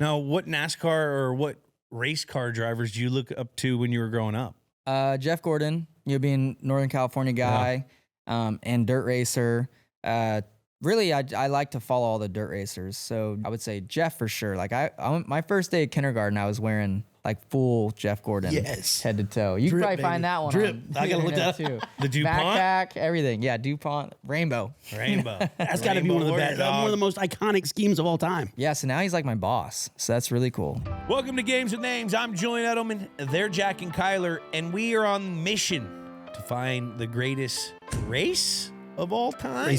Now, what NASCAR or what race car drivers do you look up to when you were growing up? Jeff Gordon, being a Northern California guy, and dirt racer. Really, I like to follow all the dirt racers. So I would say Jeff for sure. Like my first day of kindergarten, I was wearing like full Jeff Gordon, head to toe. You can probably find that one. Drip. On I gotta look that too. The DuPont? Backpack, everything. Yeah, DuPont, Rainbow. That's got to be one of the best, one of the most iconic schemes of all time. Yeah, so now he's like my boss. So that's really cool. Welcome to Games with Names. I'm Julian Edelman. They're Jack and Kyler, and we are on mission to find the greatest race of all time.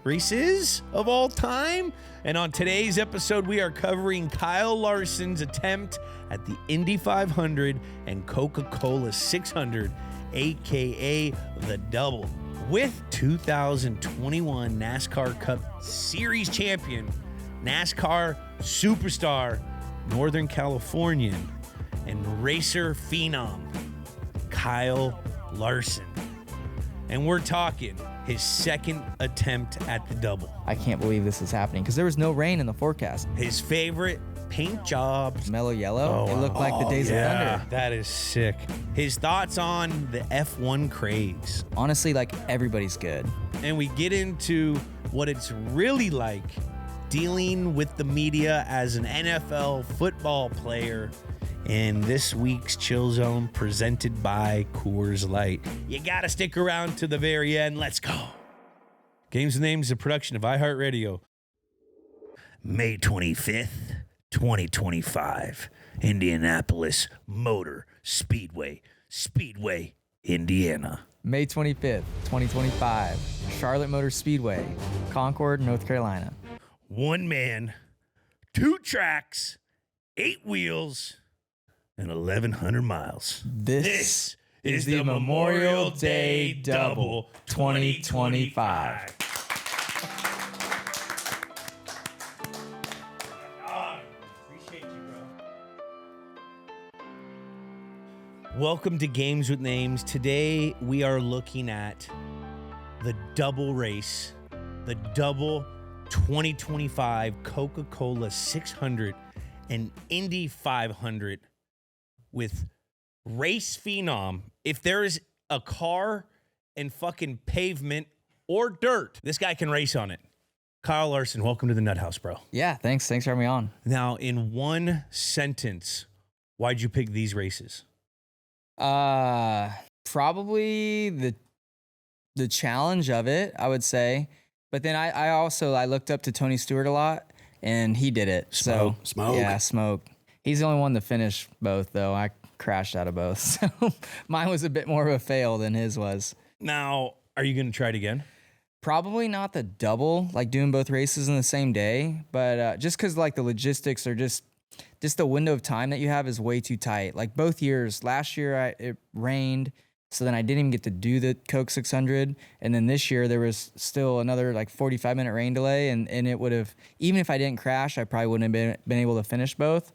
Races of all time. And on today's episode, we are covering Kyle Larson's attempt at the Indy 500 and Coca-Cola 600, aka the double, with 2021 NASCAR Cup Series champion, NASCAR superstar, Northern Californian, and racer phenom, Kyle Larson. And we're talking his second attempt at the double. I can't believe this is happening because there was no rain in the forecast. His favorite paint job. Mellow yellow. It looked like the Days of Thunder. That is sick. His thoughts on the F1 craze. Honestly, like everybody's good. And we get into what it's really like dealing with the media as an NFL football player in this week's Chill Zone presented by Coors Light. You gotta stick around to the very end. Let's go. Games with Names is a production of iHeartRadio. May 25th, 2025, Indianapolis Motor Speedway, Indiana. May 25th, 2025, Charlotte Motor Speedway, Concord, North Carolina. One man, two tracks, 8 wheels, and 1,100 miles. This is the Memorial Day Double 2025. Appreciate you, bro. Welcome to Games with Names. Today we are looking at the double race, the double 2025 Coca-Cola 600 and Indy 500 with race phenom. If there is a car and fucking pavement or dirt, this guy can race on it. Kyle Larson, welcome to the Nuthouse, bro. Yeah, thanks. Thanks for having me on. Now, in one sentence, why'd you pick these races? Probably the challenge of it, I would say. But then I also looked up to Tony Stewart a lot, and he did it. Smoke. Yeah, smoke. He's the only one to finish both, though. I crashed out of both. So mine was a bit more of a fail than his was. Now, are you going to try it again? Probably not the double, like doing both races in the same day. But just because like the logistics are just the window of time that you have is way too tight. Like both years, last year it rained. So then I didn't even get to do the Coke 600. And then this year there was still another like 45-minute rain delay. And it would have, even if I didn't crash, I probably wouldn't have been able to finish both.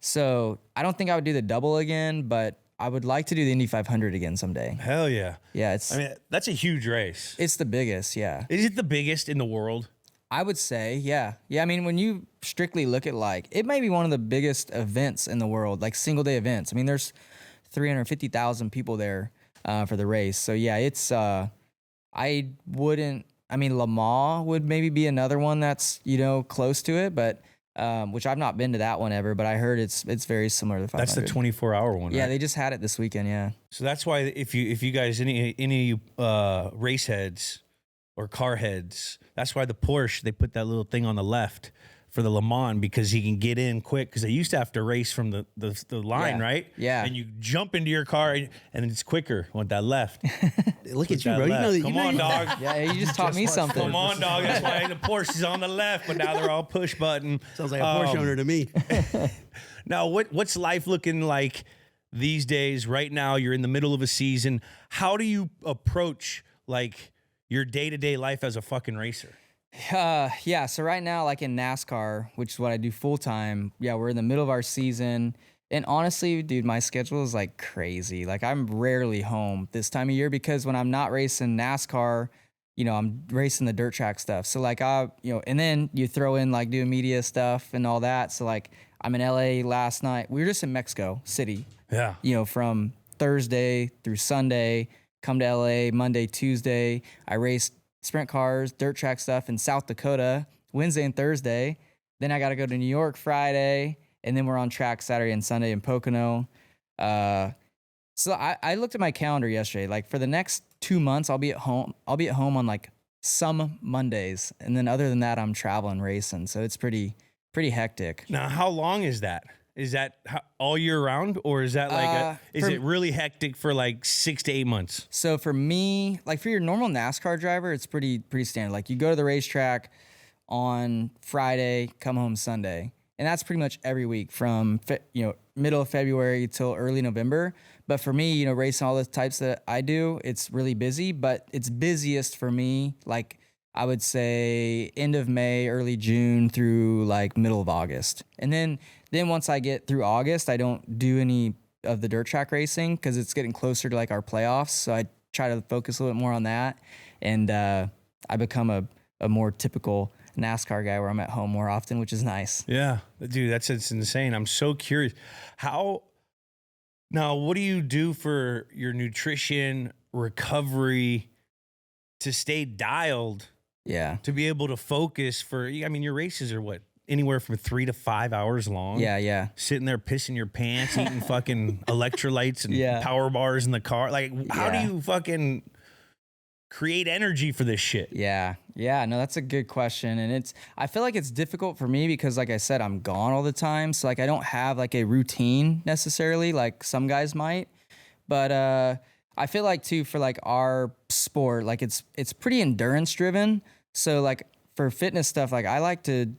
So I don't think I would do the double again, but I would like to do the Indy 500 again someday. Hell yeah. Yeah, that's a huge race. it's the biggest, yeah. Is it the biggest in the world? I would say, yeah. Yeah, I mean, when you strictly look at like, it may be one of the biggest events in the world, like single day events. I mean, there's 350,000 people there for the race. So yeah, it's, Le Mans would maybe be another one that's, close to it, but which I've not been to that one ever, but I heard it's very similar to the 500. That's the 24-hour one, Yeah, right? they just had it this weekend, yeah. So that's why if you guys, any race heads or car heads, that's why the Porsche, they put that little thing on the left for the Le Mans, because he can get in quick, because they used to have to race from the line, right? Yeah. And you jump into your car and it's quicker with that left. Look at you, bro. You know that. Come on, dog. Yeah, you just taught me something. Come on, dog. That's why the Porsche is on the left, but now they're all push button. Sounds like a Porsche owner to me. Now, what's life looking like these days? Right now, you're in the middle of a season. How do you approach like your day-to-day life as a fucking racer? Yeah, so right now, like in NASCAR, which is what I do full time, yeah, we're in the middle of our season. And honestly, dude, my schedule is like crazy. Like I'm rarely home this time of year because when I'm not racing NASCAR, I'm racing the dirt track stuff. So like and then you throw in like doing media stuff and all that. So like I'm in LA last night. We were just in Mexico City. Yeah. From Thursday through Sunday, come to LA Monday, Tuesday. I raced sprint cars, dirt track stuff in South Dakota, Wednesday and Thursday. Then I got to go to New York Friday, and then we're on track Saturday and Sunday in Pocono. So I looked at my calendar yesterday. Like for the next 2 months, I'll be at home. I'll be at home on like some Mondays, and then other than that, I'm traveling racing. So it's pretty hectic. Now, how long is that? Is that all year round, or is that like is it really hectic for like 6 to 8 months? So for me, like for your normal NASCAR driver, it's pretty standard. Like you go to the racetrack on Friday, come home Sunday, and that's pretty much every week from middle of February till early November. But for me, racing all the types that I do, it's really busy. But it's busiest for me, like I would say end of May, early June through like middle of August, and then once I get through August, I don't do any of the dirt track racing because it's getting closer to like our playoffs. So I try to focus a little bit more on that. And I become a more typical NASCAR guy where I'm at home more often, which is nice. Yeah, dude, it's insane. I'm so curious. Now, what do you do for your nutrition, recovery, to stay dialed? Yeah. To be able to focus your races are what? Anywhere from 3 to 5 hours long. Yeah. Sitting there pissing your pants, eating fucking electrolytes and power bars in the car. Like, how do you fucking create energy for this shit? Yeah. No, that's a good question. And I feel like it's difficult for me because, like I said, I'm gone all the time. So, like, I don't have like a routine necessarily like some guys might. But I feel like, too, for like our sport, like it's pretty endurance driven. So, like, for fitness stuff, like I like to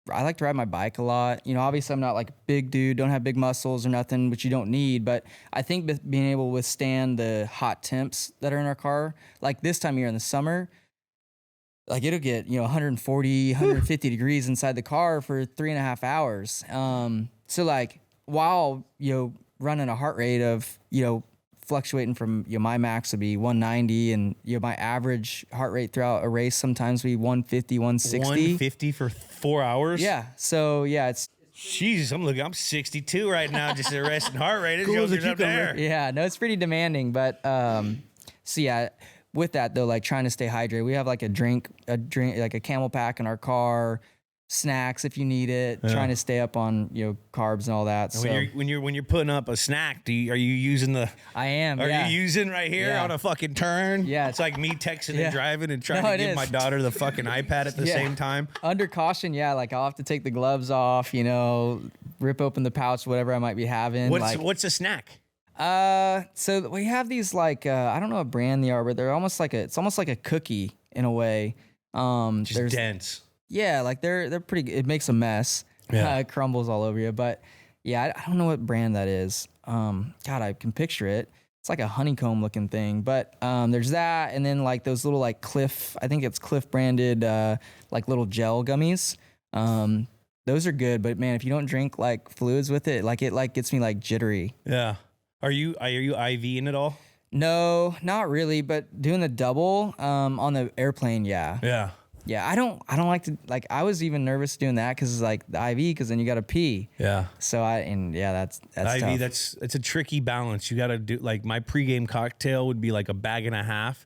ride my bike a lot. Obviously I'm not like a big dude, don't have big muscles or nothing, which you don't need. But I think being able to withstand the hot temps that are in our car, like this time of year in the summer, like it'll get, 140, 150 degrees inside the car for 3.5 hours. So like while, running a heart rate of, fluctuating from my max would be 190 and my average heart rate throughout a race sometimes be 150, 160. 150 for 4 hours? Yeah. So yeah, it's Jesus, I'm 62 right now, just at resting heart rate. Cool as a It's up there. cucumber. yeah, no, it's pretty demanding, but so yeah, with that though, like trying to stay hydrated, we have like a drink like a Camel Pack in our car, snacks if you need it, trying to stay up on carbs and all that. And So when you're putting up a snack, are you using the? I am. Are yeah. you using right here Yeah. on a fucking turn? Yeah. It's like me texting Yeah. and driving and trying No, to it give is. my daughter the fucking iPad at the Yeah. same time. Under caution, yeah, like I'll have to take the gloves off, rip open the pouch, whatever I might be having. What's a snack? So we have these like I don't know what brand they are, but they're almost like it's almost like a cookie in a way. Just dense. Yeah, like they're pretty good. It makes a mess. Yeah. It crumbles all over you. But yeah, I don't know what brand that is. God, I can picture it. It's like a honeycomb looking thing. But there's that, and then like those little like Cliff, I think it's Cliff branded like little gel gummies. Those are good, but man, if you don't drink like fluids with it gets me like jittery. Yeah. Are you IV-ing it all? No, not really, but doing the double on the airplane, yeah. Yeah. Yeah, I don't like to, like, I was even nervous doing that because it's like the IV, because then you got to pee. Yeah. So that's IV, tough. it's a tricky balance. You got to do, like, my pregame cocktail would be like a bag and a half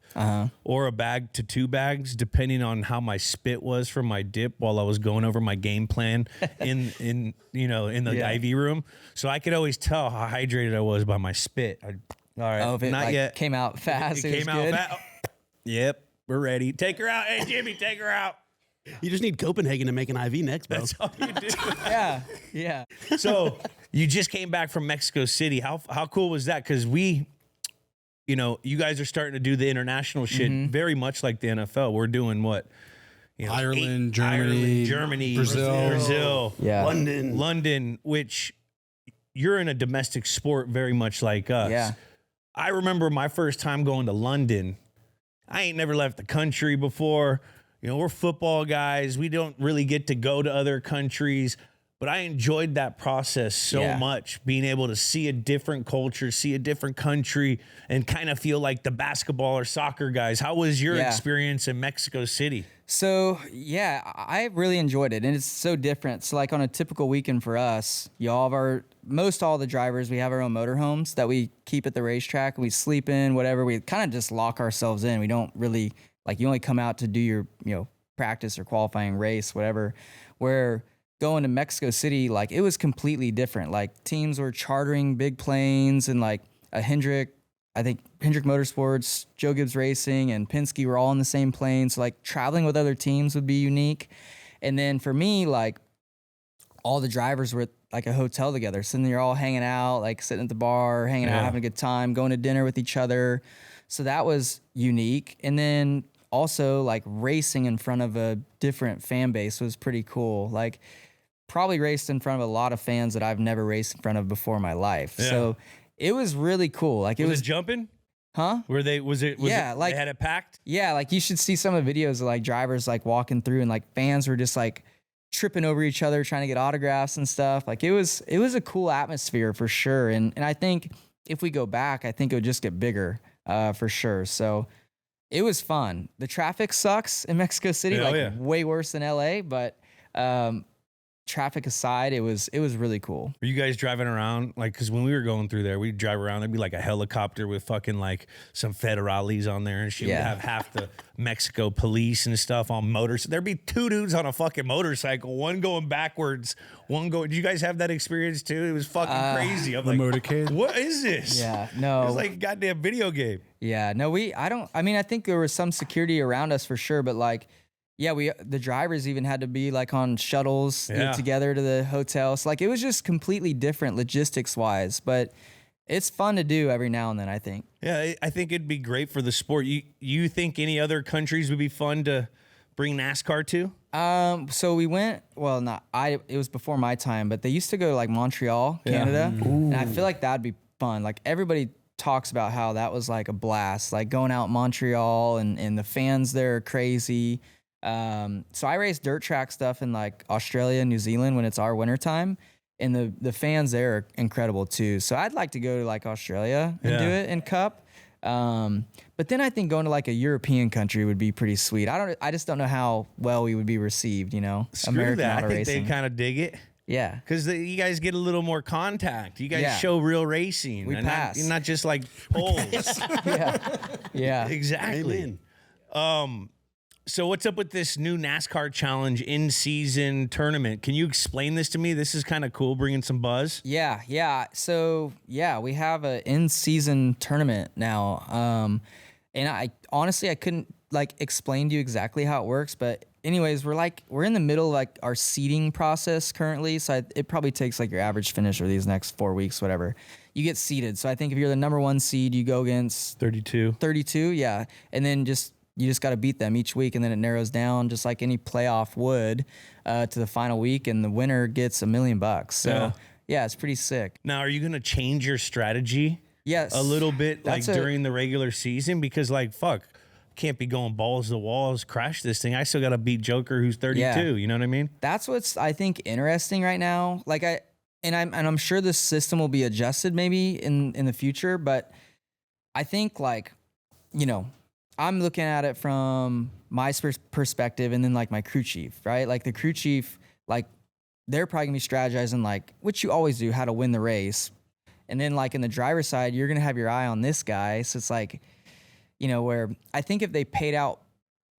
or a bag to 2 bags, depending on how my spit was from my dip while I was going over my game plan in the IV room. So I could always tell how hydrated I was by my spit. All right, Oh, if it not like, yet. came out fast, It came out fast. Yep. We're ready. Take her out. Hey, Jimmy, take her out. You just need Copenhagen to make an IV next, bro. That's all you do. Yeah. So you just came back from Mexico City. How cool was that? Because you guys are starting to do the international shit very much like the NFL. We're doing what? Ireland, Germany, Brazil, Yeah. London. which you're in a domestic sport very much like us. Yeah. I remember my first time going to London. I ain't never left the country before. We're football guys. We don't really get to go to other countries. But I enjoyed that process so much, being able to see a different culture, see a different country, and kind of feel like the basketball or soccer guys. How was your experience in Mexico City? So, yeah, I really enjoyed it, and it's so different. So, like, on a typical weekend for us, all the drivers, we have our own motorhomes that we keep at the racetrack, and we sleep in, whatever. We kind of just lock ourselves in. We don't really, like, you only come out to do your, practice or qualifying race, whatever, where going to Mexico City, like, it was completely different. Like, teams were chartering big planes, and like Hendrick Motorsports, Joe Gibbs Racing, and Penske were all on the same plane. So like traveling with other teams would be unique. And then for me, like, all the drivers were at like a hotel together, sitting there all hanging out, like sitting at the bar, hanging out, having a good time, going to dinner with each other. So that was unique. And then also like racing in front of a different fan base was pretty cool. Like, probably raced in front of a lot of fans that I've never raced in front of before in my life. Yeah. So it was really cool. Like, was it jumping? Huh? Like, they had it packed? Yeah, like you should see some of the videos of like drivers like walking through, and like fans were just like tripping over each other trying to get autographs and stuff. Like, it was a cool atmosphere for sure. And I think if we go back, I think it would just get bigger for sure. So it was fun. The traffic sucks in Mexico City, way worse than LA, but traffic aside, it was really cool. Were you guys driving around? Like, because when we were going through there, we'd drive around, there'd be like a helicopter with fucking like some federales on there and shit. We'd have half the Mexico police and stuff on motors. There'd be two dudes on a fucking motorcycle, one going backwards, one going. Did you guys have that experience too? It was fucking crazy. I'm like, motorcade. What is this? Yeah, no. It was like a goddamn video game. Yeah, no, I think there was some security around us for sure, but like, yeah, the drivers even had to be like on shuttles together to the hotel. So like, it was just completely different logistics wise, but it's fun to do every now and then, I think. Yeah, I think it'd be great for the sport. You think any other countries would be fun to bring NASCAR to? So we went, it was before my time, but they used to go to like Montreal, Canada. And I feel like that'd be fun. Like, everybody talks about how that was like a blast, like going out in Montreal, and the fans there are crazy. So I race dirt track stuff in like Australia and New Zealand when it's our winter time, and the fans there are incredible too. So I'd like to go to like Australia and do it in Cup. But then I think going to like a European country would be pretty sweet. I just don't know how well we would be received, Screw that. I think they kind of dig it. Yeah. Because you guys get a little more contact. You guys show real racing. We pass. Not just like polls. Yeah. Exactly. Amen. So what's up with this new NASCAR Challenge in-season tournament? Can you explain this to me? This is kind of cool, bringing some buzz. Yeah. So, we have an in-season tournament now. And I honestly couldn't like explain to you exactly how it works, but anyways, we're in the middle of like our seeding process currently. So it probably takes like your average finisher these next 4 weeks, whatever. You get seeded. So I think if you're the number 1 seed, you go against 32. Yeah. And then you just got to beat them each week, and then it narrows down just like any playoff would to the final week, and the winner gets $1 million. So yeah, it's pretty sick. Now, are you going to change your strategy? Yes, a little bit, during the regular season, because like can't be going balls to the walls, crash this thing. I still got to beat Joker, who's 32. Yeah. You know what I mean? That's what's I think interesting right now. Like I'm sure this system will be adjusted maybe in the future, but I think like, I'm looking at it from my perspective, and then like my crew chief, right? Like the crew chief, like they're probably gonna be strategizing like, which you always do, how to win the race. And then like in the driver's side, you're gonna have your eye on this guy. So it's like, where I think if they paid out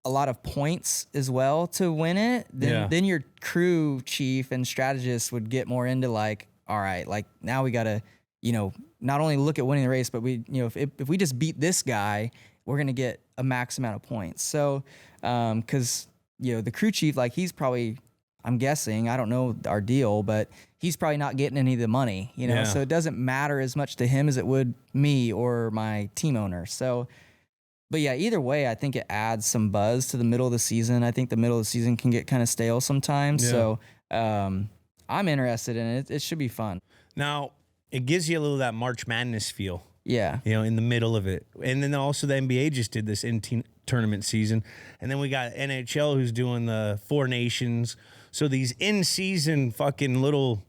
a lot of points as well to win it, then your crew chief and strategist would get more into like, all right, like now we gotta, not only look at winning the race, but we, if we just beat this guy, we're going to get a max amount of points. So, because, the crew chief, like he's probably, I'm guessing, I don't know our deal, but he's probably not getting any of the money, so it doesn't matter as much to him as it would me or my team owner. So, but yeah, either way, I think it adds some buzz to the middle of the season. I think the middle of the season can get kind of stale sometimes. Yeah. So, I'm interested in it. It should be fun. Now, it gives you a little of that March Madness feel. Yeah. In the middle of it. And then also the NBA just did this tournament season. And then we got NHL who's doing the 4 nations. So these in-season fucking little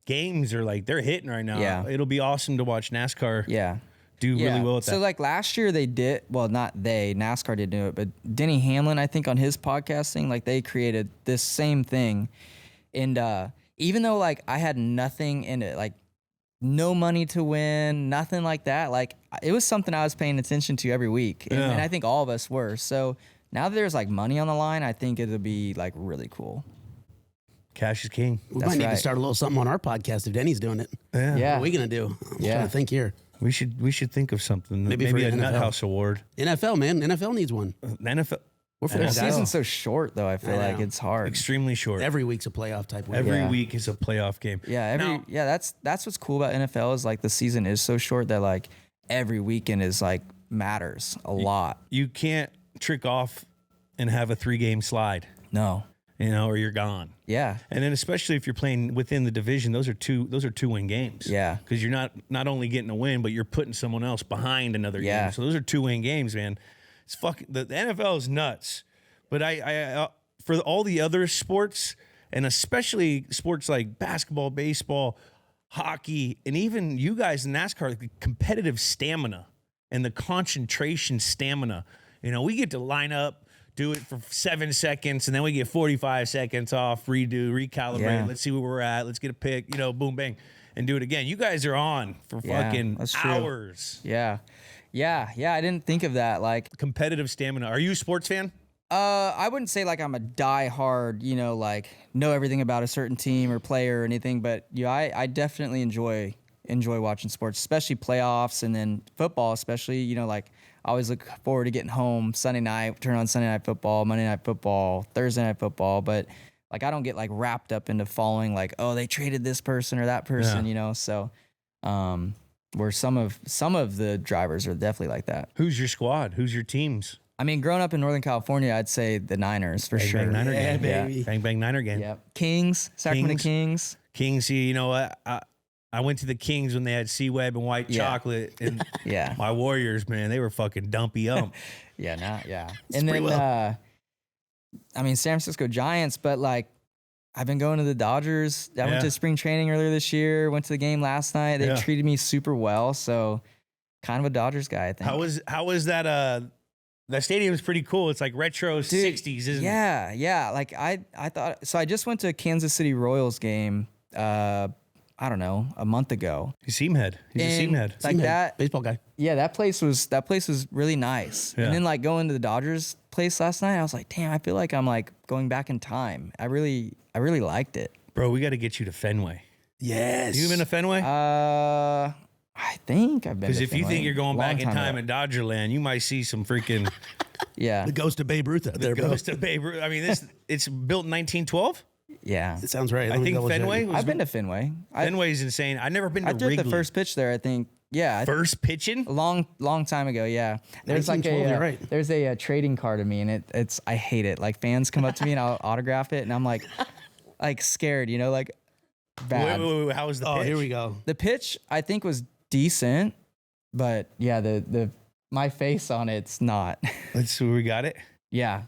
games are like, they're hitting right now. Yeah. It'll be awesome to watch NASCAR do Yeah. really well with that. So like last year they did, well, not they, NASCAR did do it, but Denny Hamlin, I think on his podcasting, like they created this same thing. And even though like I had nothing in it, like no money to win, nothing like that, like it was something I was paying attention to every week. And I think all of us were. So now that there's like money on the line, I think it'll be like really cool. Cash is king. We might need to start a little something on our podcast if Denny's doing it. Yeah. What are we going to do? I'm trying to think here. We should think of something. Maybe for a NFL. Nuthouse award. NFL, man. NFL needs one. NFL. We're for The that. season's so short though, I feel like it's hard. Extremely short. Every week's a playoff type week. Every week is a playoff game. That's what's cool about NFL is like the season is so short that like every weekend is like matters a lot. You can't trick off and have a 3-game slide. No. Or you're gone. Yeah. And then especially if you're playing within the division, those are 2-win games. Yeah. Because you're not only getting a win, but you're putting someone else behind another game. So those are 2-win games, man. It's fucking the NFL is nuts. But I for all the other sports, and especially sports like basketball, baseball, hockey, and even you guys in NASCAR, the competitive stamina and the concentration stamina. We get to line up, do it for 7 seconds, and then we get 45 seconds off, redo, recalibrate. Let's see where we're at. Let's get a pick, boom, bang, and do it again. You guys are on for fucking hours. Yeah. I didn't think of that. Like competitive stamina. Are you a sports fan? I wouldn't say like I'm a diehard, like know everything about a certain team or player or anything, but I definitely enjoy watching sports, especially playoffs, and then football, especially, like I always look forward to getting home Sunday night, turn on Sunday Night Football, Monday Night Football, Thursday Night Football. But like, I don't get like wrapped up into following like, oh, they traded this person or that person, So, where some of the drivers are definitely like that. Who's your squad? Who's your teams? I mean, growing up in Northern California, I'd say the Niners for sure. Bang Niner game. Baby. Bang bang Niner game. Yeah. Kings, Sacramento Kings. Kings, you know what? I went to the Kings when they had C-Web and white chocolate, and my Warriors, man, they were fucking dumpy ump. And then, I mean, San Francisco Giants, but like, I've been going to the Dodgers. I went to spring training earlier this year, went to the game last night. They treated me super well, so kind of a Dodgers guy, I think. How was that? That stadium is pretty cool. It's like retro 60s, isn't it? Yeah. Like I thought, so I just went to a Kansas City Royals game, I don't know, a month ago. He's a seamhead. Like that baseball guy. Yeah, that place was really nice. Yeah. And then like going to the Dodgers place last night, I was like, damn, I feel like I'm like going back in time. I really liked it. Bro, we got to get you to Fenway. Yes. You been to Fenway? I think I've been. Because if you think you're going back in time in Dodgerland, you might see some freaking the ghost of Babe Ruth out there, bro. Ghost of Babe Ruth. I mean, it's built in 1912. Yeah, it sounds right. I think Fenway. I've been to Fenway. Fenway's insane. I've never been to Wrigley. I took the first pitch there. I think. Yeah. First pitching? A long time ago. Yeah. There's like there's a trading card of me, and it's I hate it. Like fans come up to me and I'll autograph it, and I'm like scared, like bad. Wait. How was the pitch? Oh, here we go. The pitch I think was decent, but yeah, the my face on it's not. Let's see, we got it. Yeah.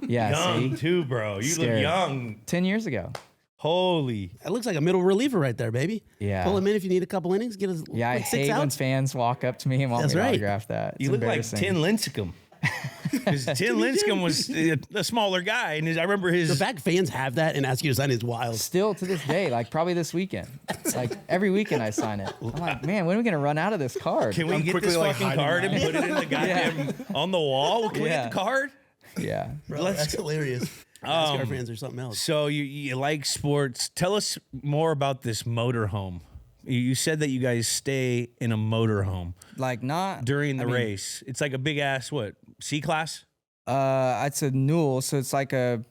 Yeah. Young too, bro. You look young. 10 years ago. Holy. That looks like a middle reliever right there, baby. Yeah. Pull him in if you need a couple innings. Get his I hate when fans walk up to me and want me to autograph that. It's you look like Tin Lincecum. Because Tin Lincecum was a smaller guy, and I remember his. The fact fans have that and ask you to sign is wild. Still to this day, like probably this weekend. Like every weekend I sign it. I'm like, man, when are we gonna run out of this card? Can we get this fucking card and put it in the goddamn on the wall? Can we get the card? Yeah, bro, that's hilarious. NASCAR fans are something else. So you like sports? Tell us more about this motorhome. You said that you guys stay in a motorhome. Like not during the race. It's like a big ass C-class? It's a Newell, so it's like a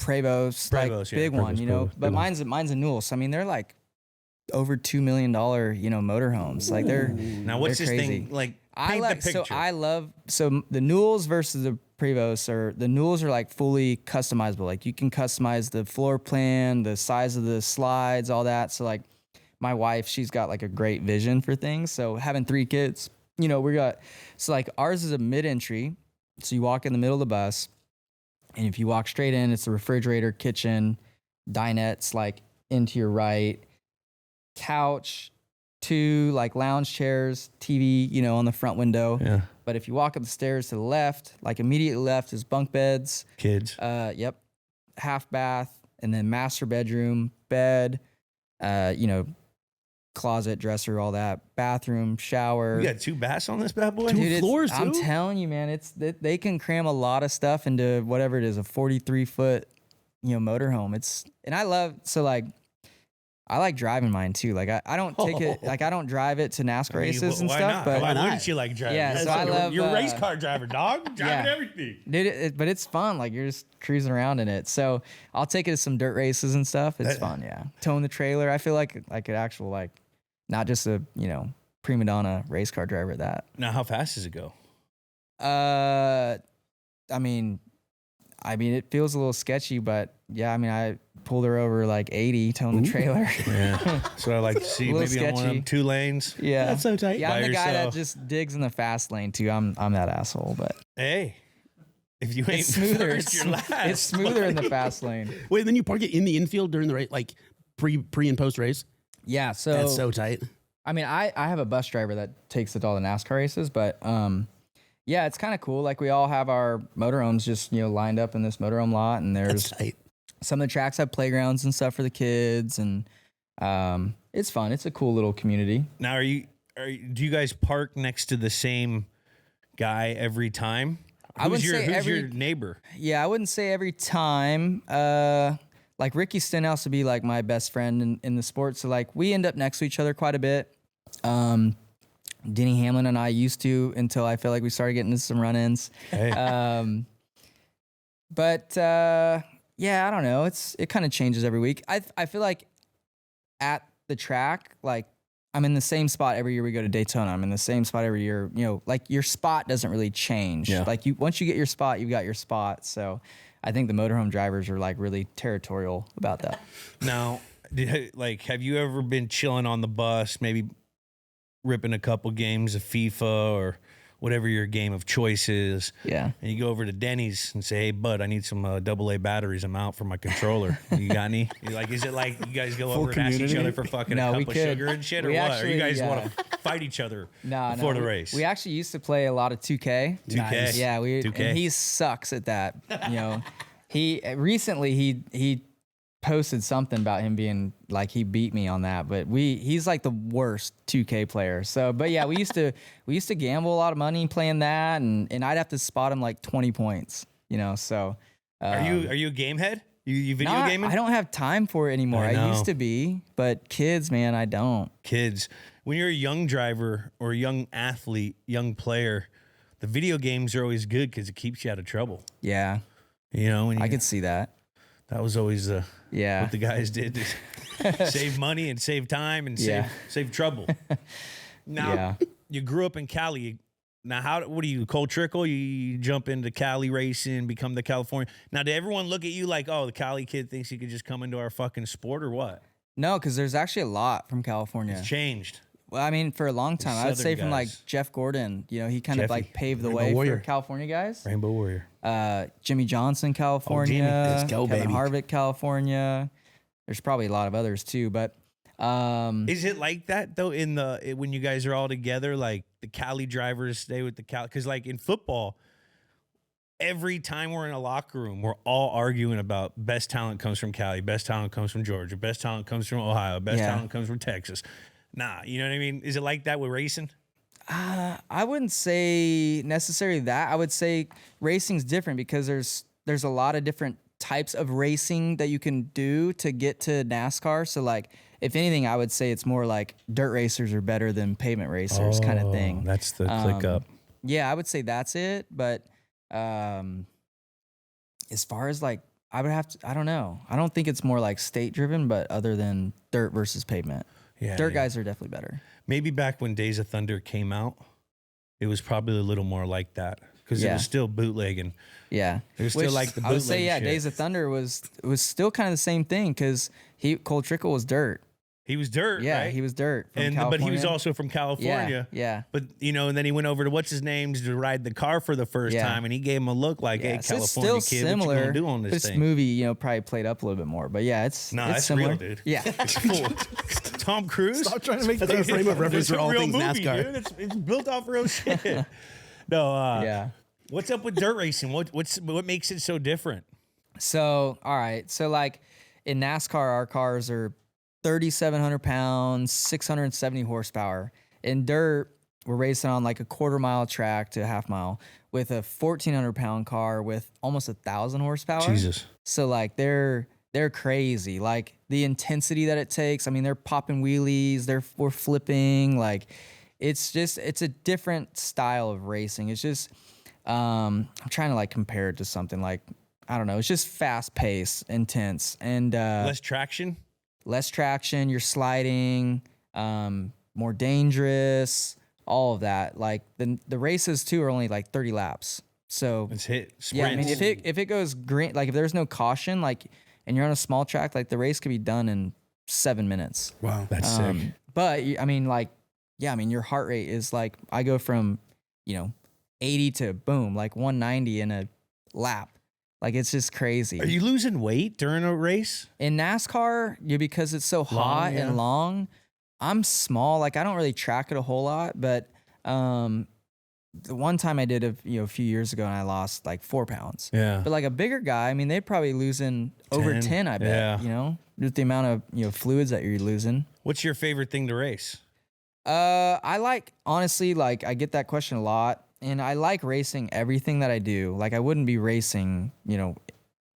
Prevost, like big one, But mine's a Newell. So I mean, they're like over $2 million, motorhomes. Like they're now. What's this crazy. thing like? Paint the picture. So the Newells versus the Prevost the Newells are like fully customizable. Like you can customize the floor plan, the size of the slides, all that. So like my wife, she's got like a great vision for things. So having 3 kids, ours is a mid-entry. So you walk in the middle of the bus. And if you walk straight in, it's the refrigerator, kitchen, dinettes like into your right, couch, 2 like lounge chairs, TV, you know, on the front window. Yeah. But if you walk up the stairs to the left, like immediately left is bunk beds. Kids. Yep. Half bath, and then master bedroom, bed, you know, closet, dresser, all that, bathroom, shower. We got 2 baths on this bad boy? Dude, floors, I'm too? telling you, man, they can cram a lot of stuff into whatever it is, a 43-foot, you know, motorhome. I like driving mine too. Like I don't take it, like I don't drive it to NASCAR races and why stuff. Not? But Why wouldn't you like driving? Yeah, so I love. You're a race car driver, dog. Driving everything. Dude, but it's fun. Like you're just cruising around in it. So I'll take it to some dirt races and stuff. It's fun. Yeah, towing the trailer. I feel like an actual like, not just a prima donna race car driver at that. Now, how fast does it go? I mean, it feels a little sketchy, but yeah, I mean, I pulled her over like 80 towing the trailer. Yeah, that's what I like to see. Maybe on one of them 2 lanes. Yeah, that's so tight. Yeah, I'm By the guy that yourself. just digs in the fast lane too. I'm that asshole, but Hey, if you ain't it's smoother. first, you're last. It's smoother in the fast lane. Wait, then you park it in the infield during the race, like pre and post race? Yeah, so That's so tight. I mean, I have a bus driver that takes it to all the NASCAR races, but yeah, it's kind of cool. Like we all have our motorhomes just lined up in this motorhome lot, and there's That's tight. some of the tracks have playgrounds and stuff for the kids, and it's fun. It's a cool little community. Now, do you guys park next to the same guy every time? Who's your neighbor? Yeah, I wouldn't say every time. Like Ricky Stenhouse would be like my best friend in the sport. So like we end up next to each other quite a bit. Denny Hamlin and I used to until I feel like we started getting into some run-ins. Hey. Yeah, I don't know. It kind of changes every week. I feel like at the track, like I'm in the same spot every year we go to Daytona. I'm in the same spot every year. Like your spot doesn't really change. Yeah. Like once you get your spot, you've got your spot. So I think the motorhome drivers are like really territorial about that. Now, have you ever been chilling on the bus, maybe ripping a couple games of FIFA or whatever your game of choice is? Yeah. And you go over to Denny's and say, "Hey, bud, I need some AA batteries. I'm out for my controller. You got any?" Is it like you guys go over and ask each other for fucking a cup of sugar and shit, or what? Or you guys want to fight each other before the race? We actually used to play a lot of 2K. 2K. Nice. Yeah, 2K. And he sucks at that. He posted something about him being like he beat me on that, but he's like the worst 2K player. So, but yeah, we used to gamble a lot of money playing that, and I'd have to spot him like 20 points. So Are you a game head? You video gaming? I don't have time for it anymore. I used to be, but kids, man, I don't. Kids, when you're a young driver or a young athlete, young player, the video games are always good because it keeps you out of trouble. Yeah, I could see that. That was always what the guys did to save money and save time and save trouble. Now, you grew up in Cali. Now, what do you, cold trickle? You jump into Cali racing, become the California. Now, did everyone look at you like, oh, the Cali kid thinks he could just come into our fucking sport, or what? No, because there's actually a lot from California. It's changed. Well, I mean, for a long time, I would say from like Jeff Gordon, he kind of like paved the way for California guys. Rainbow Warrior. Jimmy Johnson, California. Let's go, Kevin baby. Harvick, California. There's probably a lot of others too, but is it like that though when you guys are all together, like the Cali drivers stay with the Cali? Because like in football, every time we're in a locker room, we're all arguing about best talent comes from Cali, best talent comes from Georgia, best talent comes from Ohio, best talent comes from Texas. Nah, you know what I mean? Is it like that with racing? I wouldn't say necessarily that. I would say racing's different because there's a lot of different types of racing that you can do to get to NASCAR. So like, if anything, I would say it's more like dirt racers are better than pavement racers kind of thing. That's the click up. Yeah, I would say that's it. But as far as like, I don't know. I don't think it's more like state driven, but other than dirt versus pavement. Yeah, dirt guys are definitely better. Maybe back when Days of Thunder came out, it was probably a little more like that because it was still bootlegging. Yeah, it was still like the bootleg I would say, shit. Days of Thunder was still kind of the same thing because Cold Trickle was dirt. He was dirt, Yeah, right? he was dirt from but California. he was also from California. Yeah. But, and then he went over to what's his name to ride the car for the first time, and he gave him a look like, hey, So California it's still kid, similar, what you gonna do on this this thing? movie, probably played up a little bit more. But yeah, it's That's similar. real, dude. Yeah. It's cool. Tom Cruise? Stop trying to make That's our frame of reference for all real things movie, NASCAR. dude. It's built off real shit. No, Yeah. What's up with dirt racing? What makes it so different? So, all right. So, like in NASCAR, our cars are 3,700 pounds, 670 horsepower. In dirt, we're racing on like a quarter-mile track to a half-mile with a 1,400-pound car with almost 1,000 horsepower. Jesus. So, like, they're crazy. Like, the intensity that it takes. I mean, they're popping wheelies. We're flipping. Like, it's a different style of racing. It's just, I'm trying to, like, compare it to something like, I don't know. It's just fast-paced, intense, and Less traction? less traction. You're sliding, more dangerous, all of that. Like the races too are only like 30 laps. So It's hit sprints. yeah, I mean if it goes green, like if there's no caution, like and you're on a small track, like the race could be done in 7 minutes. Wow. That's sick. But I mean, like, yeah, I mean your heart rate is like I go from 80 to boom, like 190 in a lap. Like it's just crazy. Are you losing weight during a race? In NASCAR, because it's so hot and long, I'm small. Like I don't really track it a whole lot, but the one time I did a few years ago and I lost like 4 pounds. Yeah. But like a bigger guy, I mean, they're probably losing over 10, I bet, with the amount of fluids that you're losing. What's your favorite thing to race? I like, honestly, like I get that question a lot. And I like racing everything that I do. Like I wouldn't be racing, in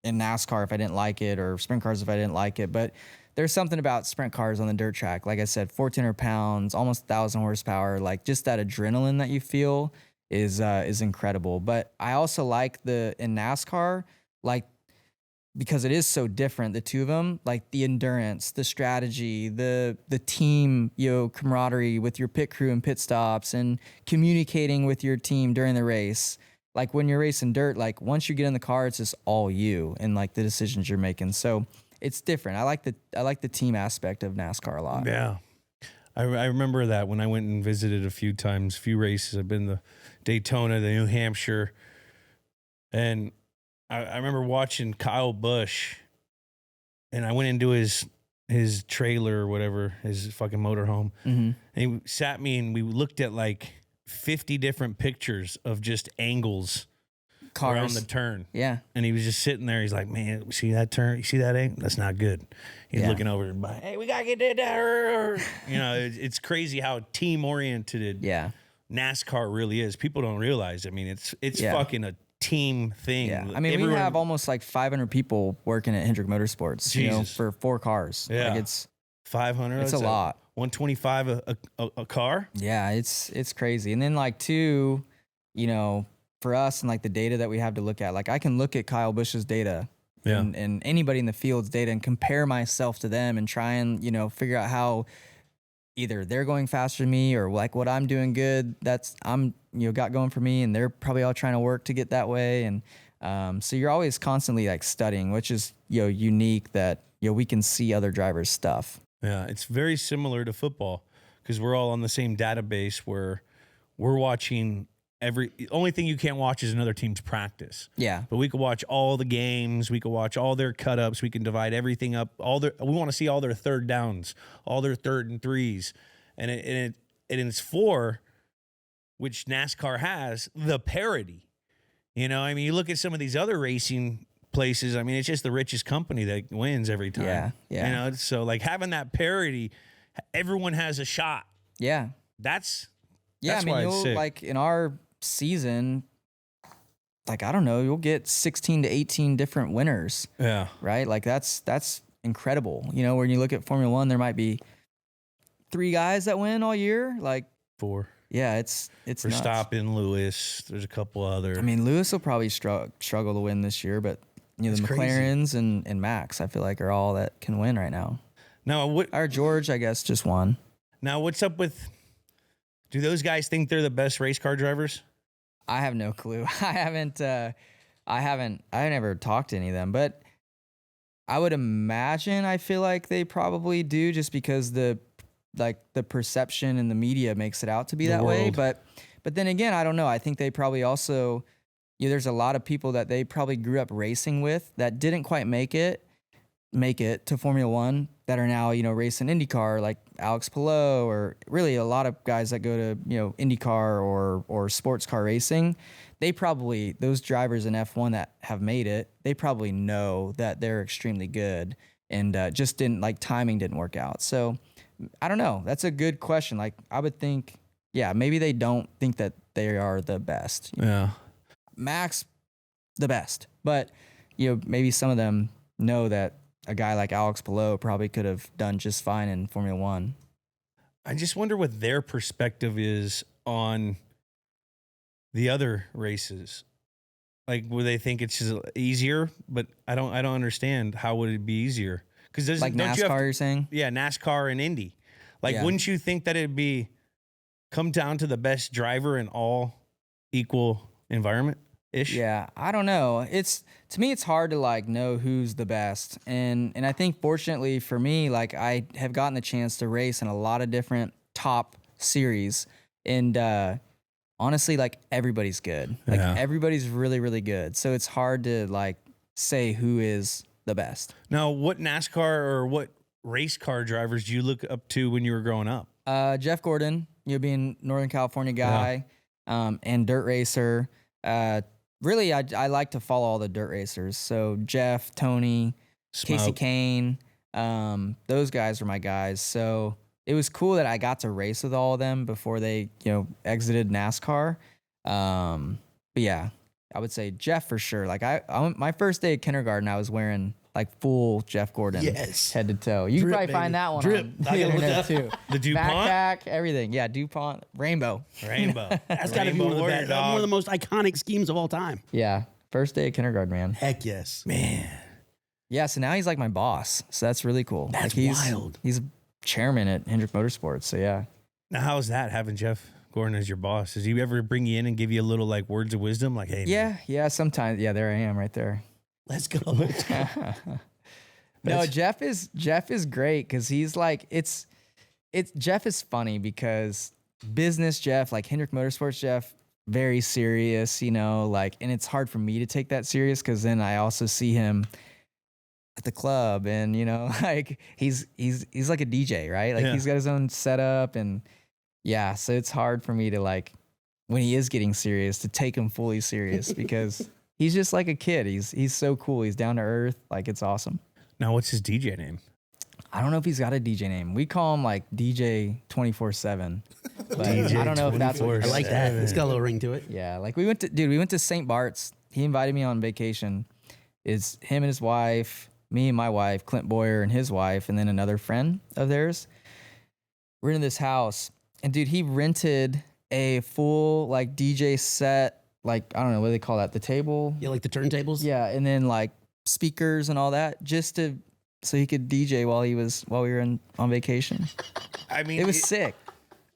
NASCAR if I didn't like it, or sprint cars if I didn't like it. But there's something about sprint cars on the dirt track. Like I said, 1,400 pounds, almost 1,000 horsepower. Like just that adrenaline that you feel is incredible. But I also like in NASCAR, like because it is so different, the two of them, like the endurance, the strategy, the team, camaraderie with your pit crew and pit stops and communicating with your team during the race. Like when you're racing dirt, like once you get in the car, it's just all you and like the decisions you're making. So it's different. I like the team aspect of NASCAR a lot. Yeah. I remember that when I went and visited a few races. I've been to Daytona, the New Hampshire, and I remember watching Kyle Busch, and I went into his trailer or whatever, his fucking motorhome, and he sat me and we looked at like 50 different pictures of just angles around the turn. Yeah. And he was just sitting there. He's like, man, see that turn? You see that angle? That's not good. He's looking over and by, hey, we got to get that. It's crazy how team-oriented NASCAR really is. People don't realize. I mean, it's fucking a team thing. Yeah. I mean, we have almost like 500 people working at Hendrick Motorsports, for 4 cars. Yeah. Like it's 500. It's a lot. 125 a car. Yeah, it's crazy. And then like too, for us and like the data that we have to look at, like I can look at Kyle Busch's data and anybody in the field's data and compare myself to them and try and, figure out how either they're going faster than me or like what I'm doing good I'm got going for me, and they're probably all trying to work to get that way. And so you're always constantly like studying, which is unique that we can see other drivers' stuff. Yeah, it's very similar to football because we're all on the same database where we're watching the only thing you can't watch is another team's practice. Yeah. But we could watch all the games. We could watch all their cut-ups. We can divide everything up. We want to see all their third downs, all their third and threes. And it's for, which NASCAR has, the parity. I mean, you look at some of these other racing places, I mean, it's just the richest company that wins every time. Yeah. So like having that parity, everyone has a shot. Yeah. That's I mean, why it's sick. Like in our season, like I don't know, you'll get 16 to 18 different winners. Yeah. Right? Like that's incredible. When you look at Formula 1, there might be 3 guys that win all year, like 4. Yeah, it's Verstappen, Lewis. There's a couple other. I mean, Lewis will probably struggle to win this year, but the McLarens and Max, I feel like, are all that can win right now. Now, our George, I guess, just won. Now, what's up with? Do those guys think they're the best race car drivers? I have no clue. I never talked to any of them, but I would imagine, I feel like they probably do, just because the perception in the media makes it out to be that way. But then again, I don't know. I think they probably also, there's a lot of people that they probably grew up racing with that didn't quite make it to Formula One, that are now, racing IndyCar, like Alex Palou, or really a lot of guys that go to, IndyCar or sports car racing. They probably, those drivers in F1 that have made it, they probably know that they're extremely good, and just timing didn't work out. So I don't know. That's a good question. Like, I would think, maybe they don't think that they are the best. Yeah. Max, the best. But, maybe some of them know that a guy like Alex Palou probably could have done just fine in Formula One. I just wonder what their perspective is on the other races. Like, would they think it's just easier? But I don't understand. How would it be easier? Because like NASCAR, you're saying? Yeah, NASCAR and Indy. Like, wouldn't you think that it'd be come down to the best driver in all equal environment-ish? Yeah, I don't know. To me, it's hard to know who's the best. And I think fortunately for me, I have gotten the chance to race in a lot of different top series. And honestly, everybody's good. Everybody's really, really good. So it's hard to say who is the best. Now, what NASCAR or what race car drivers do you look up to when you were growing up? Jeff Gordon, being Northern California guy, and dirt racer. Really, I like to follow all the dirt racers. So Jeff, Tony, Casey Kane, those guys were my guys. So it was cool that I got to race with all of them before they, exited NASCAR. But yeah, I would say Jeff for sure. My first day of kindergarten, I was wearing full Jeff Gordon, head to toe. You can probably find that one on the internet too. The DuPont, backpack, everything. Yeah, DuPont, rainbow. That's got to be one of the most iconic schemes of all time. Yeah, first day of kindergarten, man. Heck yes, man. Yeah, so now he's my boss. So that's really cool. That's wild. He's chairman at Hendrick Motorsports. So yeah. Now, how's that having Jeff Gordon as your boss? Does he ever bring you in and give you a little words of wisdom? Hey, man. Yeah, sometimes. Yeah, there I am right there. Let's go. No, Jeff is great because he's Jeff is funny because business Jeff, Hendrick Motorsports Jeff, very serious, and it's hard for me to take that serious because then I also see him at the club and he's like a DJ, right? He's got his own setup, and so it's hard for me to when he is getting serious to take him fully serious because he's just like a kid. He's so cool. He's down to earth. It's awesome. Now, what's his DJ name? I don't know if he's got a DJ name. We call him DJ 24/7. But I don't know if that's what I like that. It's got a little ring to it. Yeah, we went to St. Bart's. He invited me on vacation. It's him and his wife, me and my wife, Clint Boyer and his wife, and then another friend of theirs. We're in this house, and dude, he rented a full DJ set. I don't know what they call that, the table. Yeah, the turntables. Yeah, and then speakers and all that, just so he could DJ while we were on vacation. I mean, it was sick.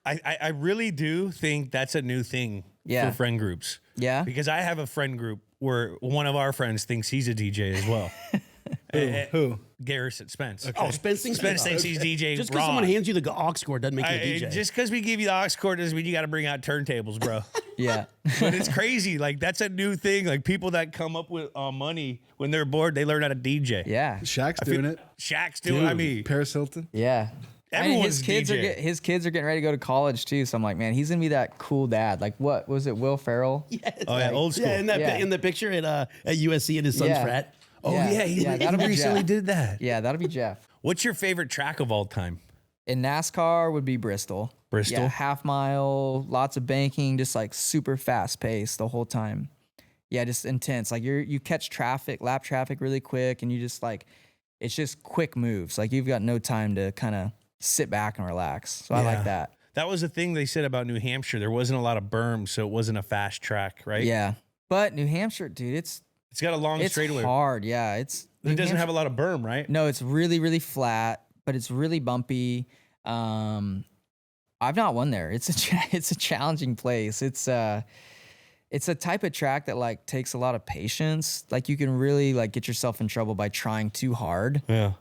I really do think that's a new thing for friend groups. Yeah, because I have a friend group where one of our friends thinks he's a DJ as well. Who? Garrison Spence. Okay. Oh, Spence thinks he's DJ. Just because someone hands you the aux cord doesn't make you a DJ. Just because we give you the aux cord doesn't mean you got to bring out turntables, bro. Yeah. But it's crazy. That's a new thing. People that come up with money when they're bored, they learn how to DJ. Yeah. Shaq's doing it. Shaq's doing it. I mean, Paris Hilton. Yeah. Everyone's his kids are getting ready to go to college too. So I'm like, man, he's gonna be that cool dad. What was it, Will Ferrell? Yes. Oh yeah, old school. Yeah, in the picture at USC at his son's frat. Oh yeah, he recently did that. Yeah, that'll be Jeff. What's your favorite track of all time? In NASCAR would be Bristol. Bristol? Yeah, half mile, lots of banking, just super fast paced the whole time. Yeah, just intense. You catch lap traffic really quick, and you just it's just quick moves. You've got no time to kind of sit back and relax. So I like that. That was the thing they said about New Hampshire. There wasn't a lot of berms, so it wasn't a fast track, right? Yeah. But New Hampshire, dude, it's got a long straightaway. It's hard, yeah. It doesn't have a lot of berm, right? No, it's really, really flat, but it's really bumpy. I've not won there. It's a challenging place. It's it's a type of track that like takes a lot of patience. Like you can really like get yourself in trouble by trying too hard. Yeah.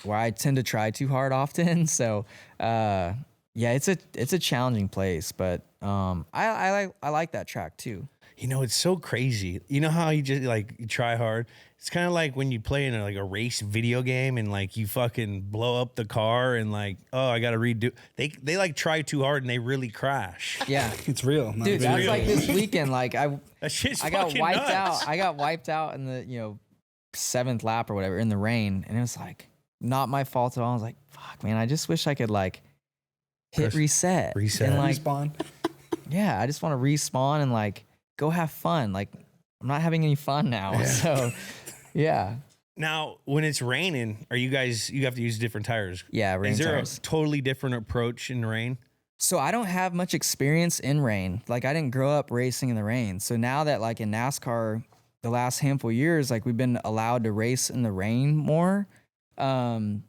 Where I tend to try too hard often. So, yeah, it's a challenging place, but I like that track too. You know, it's so crazy. You know how you just like you try hard? It's kind of like when you play in a race video game and like you fucking blow up the car and like, oh, I got to redo. They like try too hard and they really crash. Yeah. It's real. Dude, that's real. like this weekend. Like That shit's I got fucking wiped nuts. out. I got wiped out in the, 7th lap or whatever in the rain. And it was like not my fault at all. I was like, fuck, man, I just wish I could like hit reset. And like, Respawn. yeah, I just want to respawn and like go have fun. Like I'm not having any fun now. Yeah. So yeah. Now, when it's raining, you have to use different tires? Yeah, rain Is there tires. a totally different approach in rain? So I don't have much experience in rain. Like I didn't grow up racing in the rain. So now that like in NASCAR, the last handful of years, like we've been allowed to race in the rain more. Not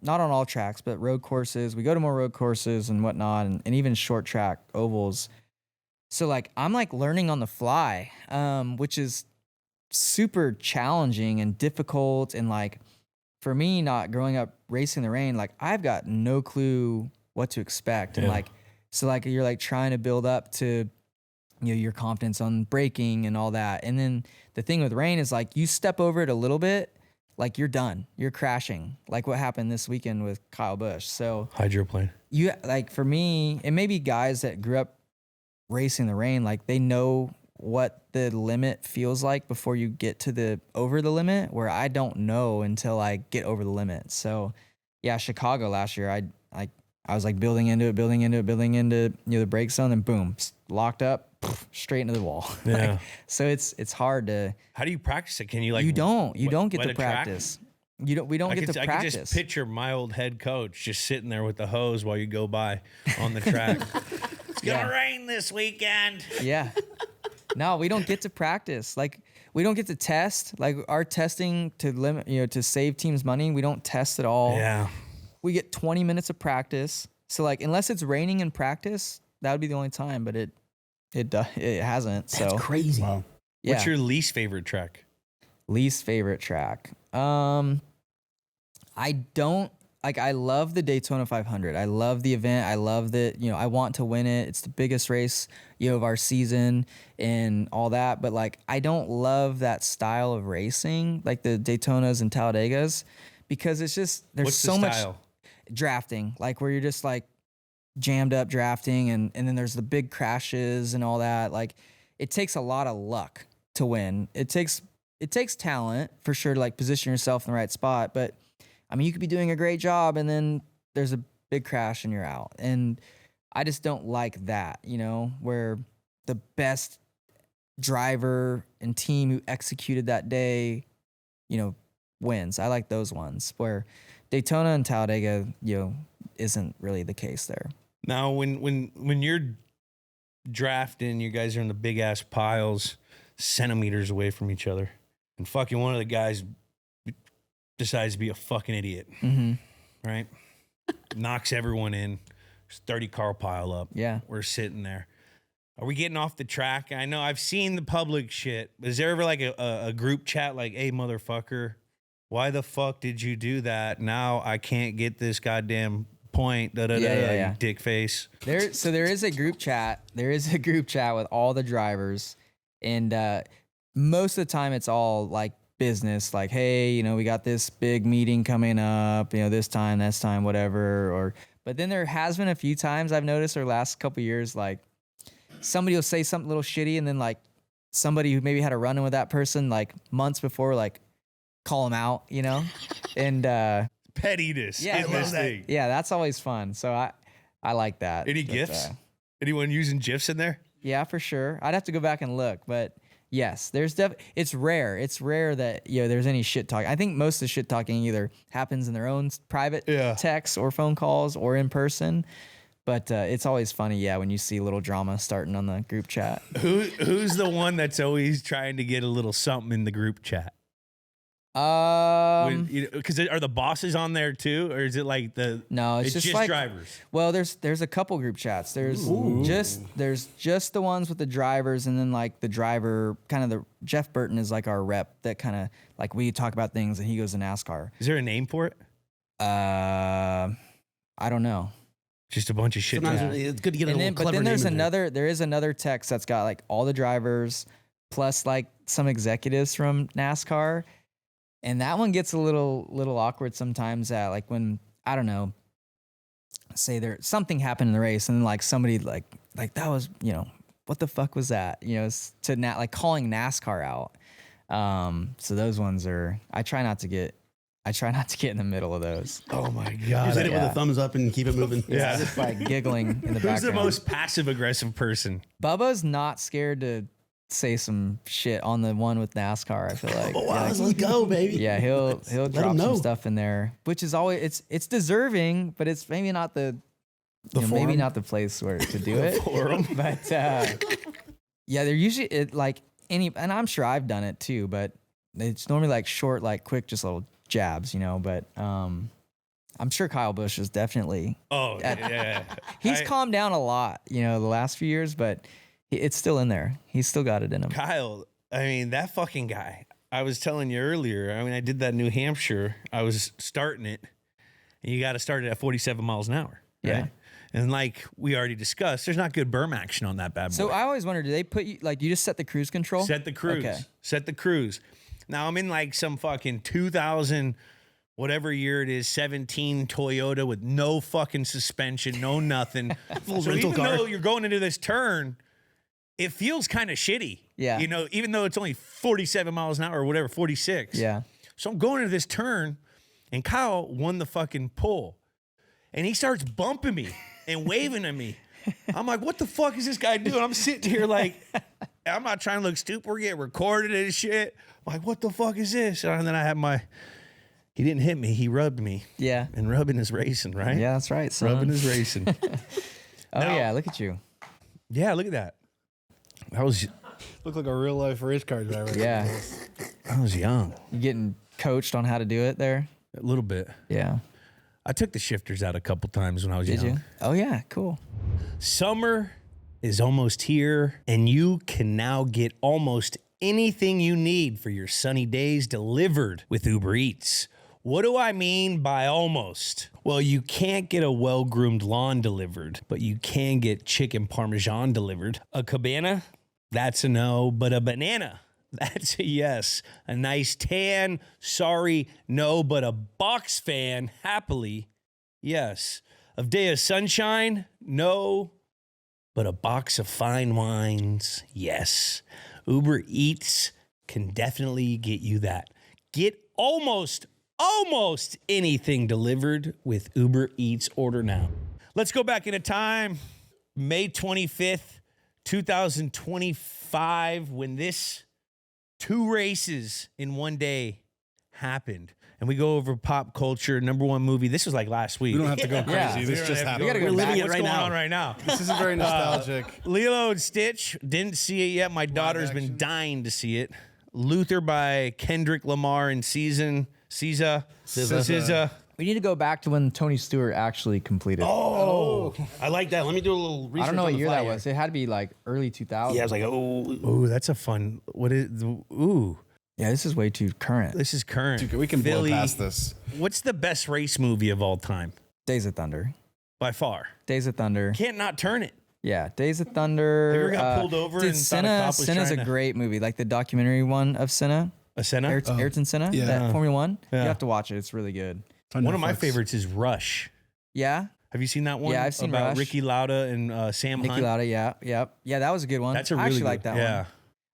on all tracks, but road courses. We go to more road courses and whatnot, and even short track ovals. So like I'm like learning on the fly, which is super challenging and difficult. And like for me, not growing up racing in the rain, like I've got no clue what to expect. And like, so like you're like trying to build up to, your confidence on braking and all that. And then the thing with rain is like you step over it a little bit, like you're done, you're crashing. Like what happened this weekend with Kyle Busch. So Hydroplane. you like, for me, and maybe guys that grew up racing the rain, like they know what the limit feels like before you get to over the limit, where I don't know until I get over the limit. So yeah, Chicago last year, I was like building into the brake zone, and boom, locked up, straight into the wall. Yeah. Like, so it's hard to. How do you practice it? Can you like You don't get wet to a track? practice. We don't get to I practice. could just picture my old head coach just sitting there with the hose while you go by on the track. It's gonna rain this weekend. Yeah. No, we don't get to practice. Like we don't get to test. Like our testing to limit, to save teams money, we don't test at all. Yeah. We get 20 minutes of practice. So like unless it's raining in practice, that would be the only time, but it hasn't. That's so crazy. Wow. yeah. What's your least favorite track? Least favorite track? I don't like, I love the Daytona 500. I love the event. I love that, I want to win it. It's the biggest race, of our season and all that. But like, I don't love that style of racing, like the Daytonas and Talladegas, because it's just, there's What's so the much style? drafting, like where you're just like jammed up drafting, and then there's the big crashes and all that. Like it takes a lot of luck to win. It takes talent for sure to like position yourself in the right spot. But I mean, you could be doing a great job and then there's a big crash and you're out. And I just don't like that, where the best driver and team who executed that day, wins. I like those ones where Daytona and Talladega, isn't really the case there. Now, when you're drafting, you guys are in the big ass piles, centimeters away from each other, and fucking one of the guys decides to be a fucking idiot, right? Knocks everyone in. There's 30 car pile up. Yeah. We're sitting there. Are we getting off the track? I know I've seen the public shit. Is there ever like a group chat like, hey, motherfucker, why the fuck did you do that? Now I can't get this goddamn point. Yeah. Dick face. There is a group chat. There is a group chat with all the drivers. And most of the time it's all like business, like, hey, we got this big meeting coming up, this time, whatever. But then there has been a few times I've noticed over the last couple of years, like somebody will say something a little shitty, and then like somebody who maybe had a run-in with that person like months before, like call them out, and Pettiness. yeah, in this thing. yeah, that's always fun. So I like that. Any But, gifts? Anyone using GIFs in there? Yeah, for sure. I'd have to go back and look, but yes, there's it's rare. It's rare that there's any shit talk. I think most of the shit talking either happens in their own private texts or phone calls or in person. But it's always funny, when you see a little drama starting on the group chat. Who's the one that's always trying to get a little something in the group chat? Because are the bosses on there too, or is it like No, it's just like drivers. Well, there's a couple group chats. There's just the ones with the drivers, and then like the driver kind of the Jeff Burton is like our rep that kind of like we talk about things, and he goes to NASCAR. Is there a name for it? I don't know. Just a bunch of shit. Sometimes it's good to get a little clever But then name there is another text that's got like all the drivers plus like some executives from NASCAR. And that one gets a little awkward sometimes at like when, I don't know, say something happened in the race and then like somebody like that was, what the fuck was that? Like calling NASCAR out. So those ones I try not to get in the middle of those. Oh my Just God. hit it with a thumbs up and keep it moving. Yeah. Just like giggling in the background. Who's the most passive aggressive person? Bubba's not scared to say some shit on the one with NASCAR. I feel like. Oh, wow, let's go, baby. Yeah, he'll drop him know. some stuff in there, which is always it's deserving, but it's maybe not maybe not the place where to do it. But yeah, they're usually and I'm sure I've done it too, but it's normally like short, like quick, just little jabs, But I'm sure Kyle Busch is definitely. Oh yeah. He's calmed down a lot, the last few years, but it's still in there. He's still got it in him. Kyle, I mean, that fucking guy. I was telling you earlier, I did that New Hampshire. I was starting it, and you got to start it at 47 miles an hour. Right? Yeah. And like we already discussed, there's not good berm action on that bad boy. So I always wonder, do they put you, like, you just set the cruise control? Set the cruise. Okay. Set the cruise. Now I'm in like some fucking 2000, whatever year it is, 17 Toyota with no fucking suspension, no nothing. Full So rental even car. though you're going into this turn, it feels kind of shitty. Yeah. Even though it's only 47 miles an hour or whatever, 46. Yeah. So I'm going into this turn, and Kyle won the fucking pull. And he starts bumping me and waving at me. I'm like, what the fuck is this guy doing? I'm sitting here like, I'm not trying to look stupid. We're getting recorded and shit. I'm like, what the fuck is this? And then I have he didn't hit me. He rubbed me. Yeah. And rubbing is racing, right? Yeah, that's right, son. Rubbing is racing. Yeah, look at you. Yeah, look at that. I was Look like a real life race car driver. Yeah. I was young. You getting coached on how to do it there? A little bit. Yeah. I took the shifters out a couple times when I was Did young. you? Oh, yeah, cool. Summer is almost here, and you can now get almost anything you need for your sunny days delivered with Uber Eats. What do I mean by almost? Well, you can't get a well-groomed lawn delivered, but you can get chicken parmesan delivered. A cabana? That's a no, but a banana? That's a yes. A nice tan? Sorry, no, but a box fan? Happily, yes. A day of sunshine? No, but a box of fine wines? Yes. Uber Eats can definitely get you that. Get almost anything delivered with Uber Eats. Order now. Let's go back into time. May 25th, 2025, when this 2 races in one day happened. And we go over pop culture, number 1 movie. This was like last week. We don't have to go crazy. Yeah. This just happened. We gotta go We're living back. it right What's going now. on right now? This is very nostalgic. Lilo and Stitch, didn't see it yet. My daughter's been action. dying to see it. Luther by Kendrick Lamar and SZA. We need to go back to when Tony Stewart actually completed. Oh, I like that. Let me do a little research. I don't know on what the year fly that here. was. It had to be like early 2000s. Yeah, I was like, Ooh, that's a fun. What is? Ooh, Yeah, this is way too current. this is current. Dude, we can Philly. blow past this. What's the best race movie of all time? Days of Thunder. By far. Days of Thunder. Can't not turn it. Yeah, Days of Thunder. Have you ever got pulled over dude, and thought a cop was Senna's a trying to- great movie. Like the documentary one of Senna. A Senna? Ayrton Senna. yeah. That Formula One. Yeah. You have to watch it. It's really good. It's on One of my Netflix. favorites is Rush. Yeah. Have you seen that one? Yeah, I've seen about Rush. Ricky Lauda and Sam Nicky Hunt. Lauda. Yeah. Yep. Yeah, that was a good one. That's a I really actually good, like that yeah. one.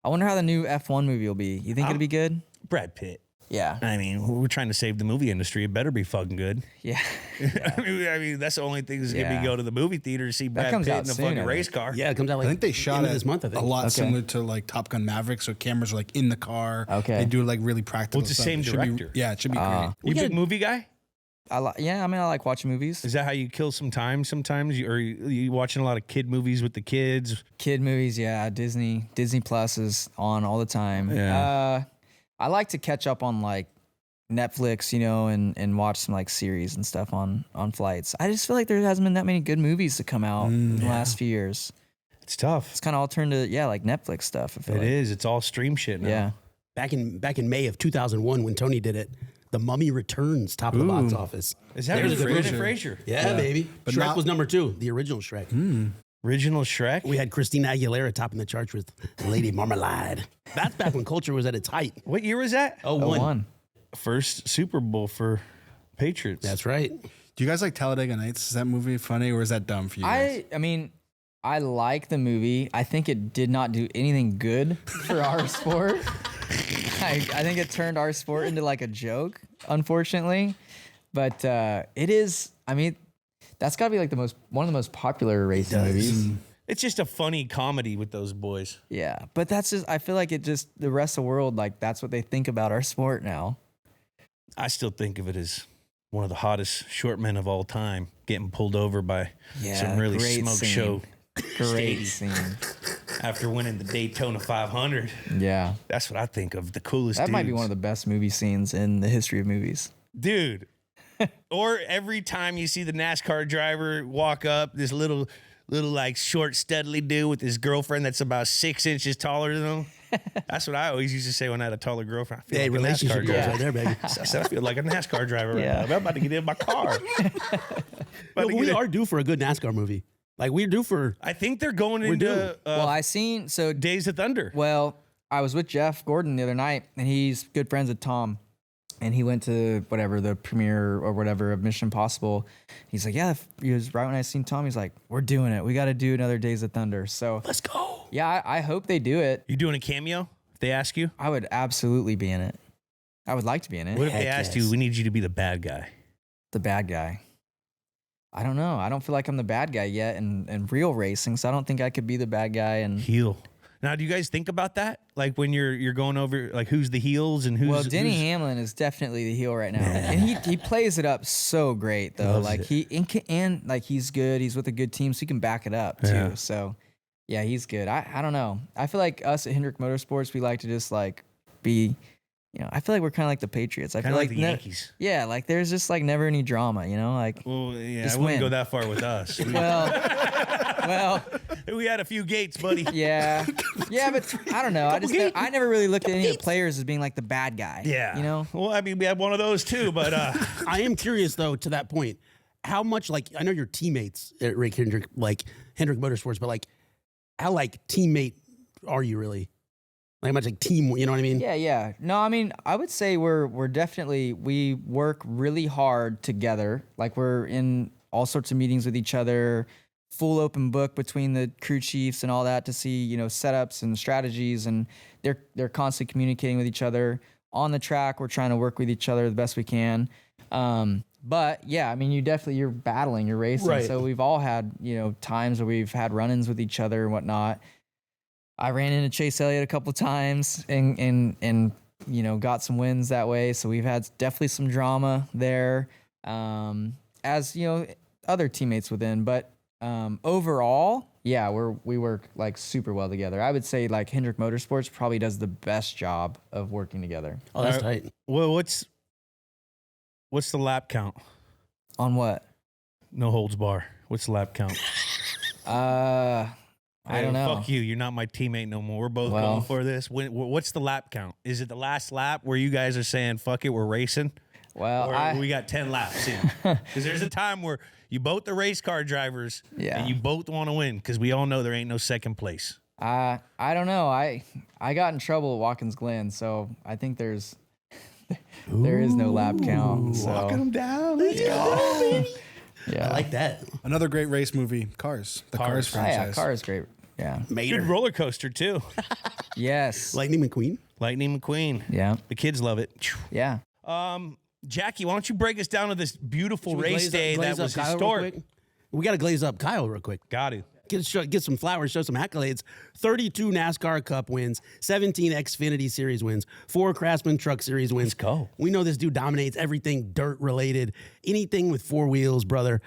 I wonder how the new F1 movie will be. You think it'll be good? Brad Pitt. Yeah. I mean, we're trying to save the movie industry. It better be fucking good. Yeah. I mean, that's the only thing that's gonna Yeah. be go to the movie theater to see Brad comes Pitt out in a soon, I fucking think. race car. yeah, it comes out like I think they shot end of it this month. I think a lot Okay. similar to like Top Gun Maverick, so cameras are like in the car. Okay. They do like really practical. Well, it's the stuff. same It should be- director. yeah, it should be great. You a big movie guy? I like watching movies. Is that how you kill some time sometimes? Or you watching a lot of kid movies with the kids? Kid movies, yeah. Disney Plus is on all the time. Yeah. I like to catch up on like Netflix, and watch some like series and stuff on flights. I just feel like there hasn't been that many good movies to come out in the last few years. It's tough. It's kind of all turned to like Netflix stuff. I feel It is. It's all stream shit now. Yeah. Back in May of 2001 when Tony did it, The Mummy Returns top of the box office. Is that There's with a Brendan Fraser? Yeah, baby. But Shrek not- was number 2, the original Shrek. Original Shrek? We had Christina Aguilera topping the charts with Lady Marmalade. That's back when culture was at its height. What year was that? Oh, 01. First Super Bowl for Patriots. That's right. Do you guys like Talladega Nights? Is that movie funny or is that dumb for you guys? I mean, I like the movie. I think it did not do anything good for our sport. I think it turned our sport into like a joke, unfortunately. But it is. I mean, that's got to be like one of the most popular racing movies. It's just a funny comedy with those boys. Yeah, but that's just. I feel like it just the rest of the world like that's what they think about our sport now. I still think of it as one of the hottest short men of all time, getting pulled over by some really great smoke scene. show Great scene. after winning the Daytona 500. Yeah, That's what I think of the coolest. that might be dudes. one of the best movie scenes in the history of movies. Dude. Or every time you see the NASCAR driver walk up, this little like short, studly dude with his girlfriend that's about 6 inches taller than him. That's what I always used to say when I had a taller girlfriend. I feel Hey, like a relationship NASCAR goals driver. right there, baby. I said, I feel like a NASCAR driver right Yeah. now. I'm about to get in my car. No, we are due for a good NASCAR movie. Like, we're due for... I think they're going We're into Well, I seen so Days of Thunder. Well, I was with Jeff Gordon the other night, and he's good friends with Tom. And he went to whatever, the premiere or whatever of Mission Impossible. He's like, yeah, he was right when I seen Tom. He's like, we're doing it. We got to do another Days of Thunder. So, Let's go. yeah, I hope they do it. You doing a cameo if they ask you? I would absolutely be in it. I would like to be in it. What if they Heck asked yes. you, we need you to be the bad guy? The bad guy. I don't know. I don't feel like I'm the bad guy yet in real racing, so I don't think I could be the bad guy. And Heel. Now, do you guys think about that? Like when you're going over, like who's the heels and who's... well, Denny who's, Hamlin is definitely the heel right now, and he plays it up so great though. Loves Like it. and like he's good. He's with a good team, so he can back it up too. Yeah. So yeah, he's good. I don't know. I feel like us at Hendrick Motorsports, we like to just like be, I feel like we're kind of like the Patriots. I Kind feel of like the ne- Yankees. Yeah, like there's just like never any drama. Like Well, yeah, Just I wouldn't win. go that far with us. well, We had a few gates, buddy. yeah, but I don't know. I never really looked at any of the players as being like the bad guy. Yeah. Well, I mean, we had one of those too, but I am curious, though, to that point, how much, like, I know your teammates at Hendrick Motorsports, but, like, how, like, teammate are you really? Like, how much, like, team, you know what I mean? Yeah. No, I mean, I would say we're definitely, we work really hard together. Like we're in all sorts of meetings with each other, full open book between the crew chiefs and all that to see, setups and strategies, and they're constantly communicating with each other. On the track, we're trying to work with each other the best we can. But yeah, I mean, you're battling, you're racing. Right. So we've all had, times where we've had run-ins with each other and whatnot. I ran into Chase Elliott a couple times and got some wins that way. So we've had definitely some drama there, as other teammates within. But overall, yeah, we work like super well together. I would say like Hendrick Motorsports probably does the best job of working together. Oh, that's tight. well, what's the lap count? On what? No holds bar. What's the lap count? I don't know. Fuck you. You're not my teammate no more. We're both Well- going for this. What's the lap count? Is it the last lap where you guys are saying, fuck it, we're racing? Well, Or we got 10 laps in? Because there's a time where you both the race car drivers Yeah. and you both want to win because we all know there ain't no second place. I don't know. I got in trouble at Watkins Glen, so I think there is no lap count. So Walking them down. Let's go. yeah, I like that. Another great race movie, Cars. The Cars franchise. yeah, car is great. Yeah. Good Mater. roller coaster, too. Yes. Lightning McQueen. Lightning McQueen. Yeah. The kids love it. Yeah. Jackie, why don't you break us down to this beautiful Should we race day glaze that was up Kyle real historic? quick? We got to glaze up Kyle real quick. Got to. Get some flowers, show some accolades. 32 NASCAR Cup wins, 17 Xfinity Series wins, 4 Craftsman Truck Series wins. Let's go. We know this dude dominates everything dirt related, anything with 4 wheels, brother.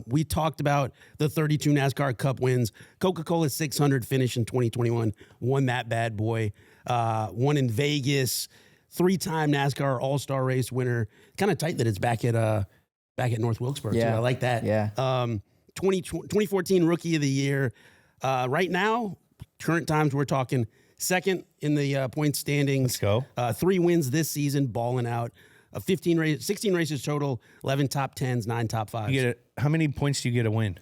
We talked about the 32 NASCAR Cup wins. Coca-Cola 600 finish in 2021. Won that bad boy. Won in Vegas. 3-time NASCAR All-Star Race winner. Kind of tight that it's back at North Wilkesboro. Yeah. Too. I like that. Yeah. 2014 Rookie of the Year. Right now, current times, we're talking second in the point standings. Let's go. 3 wins this season, balling out. 16 races total, 11 top 10s, 9 top 5s. How many points do you get a win?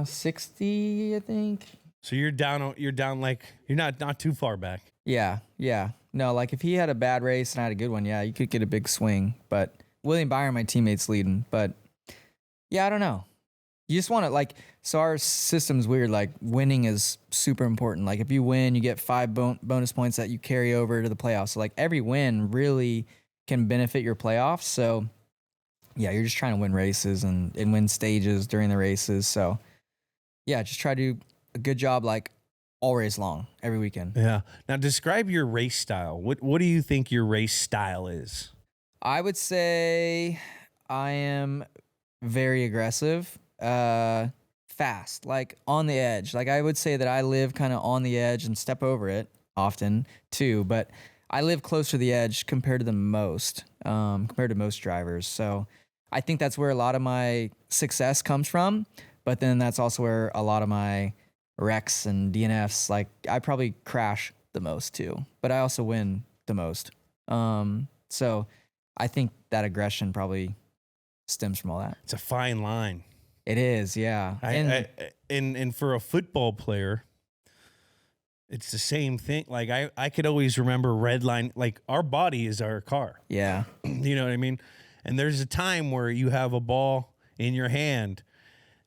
60, I think. So you're down. You're not too far back. Yeah. No, like if he had a bad race and I had a good one, yeah, you could get a big swing. But William Byron, my teammate's leading. But yeah, I don't know. You just want to so our system's weird. Like winning is super important. Like if you win, you get 5 bonus points that you carry over to the playoffs. So like every win really can benefit your playoffs. So yeah, you're just trying to win races and win stages during the races. So yeah, just try to do a good job like all race long, every weekend. Yeah. Now describe your race style. What do you think your race style is? I would say I am very aggressive, fast, like on the edge. Like I would say that I live kind of on the edge and step over it often too, but I live close to the edge compared to most drivers. So I think that's where a lot of my success comes from, but then that's also where a lot of my wrecks and DNFs, like I probably crash the most too, but I also win the most. So I think that aggression probably stems from all that. It's a fine line. It is, yeah. And for a football player, it's the same thing. Like I could always remember red line. Like our body is our car. Yeah. You know what I mean? And there's a time where you have a ball in your hand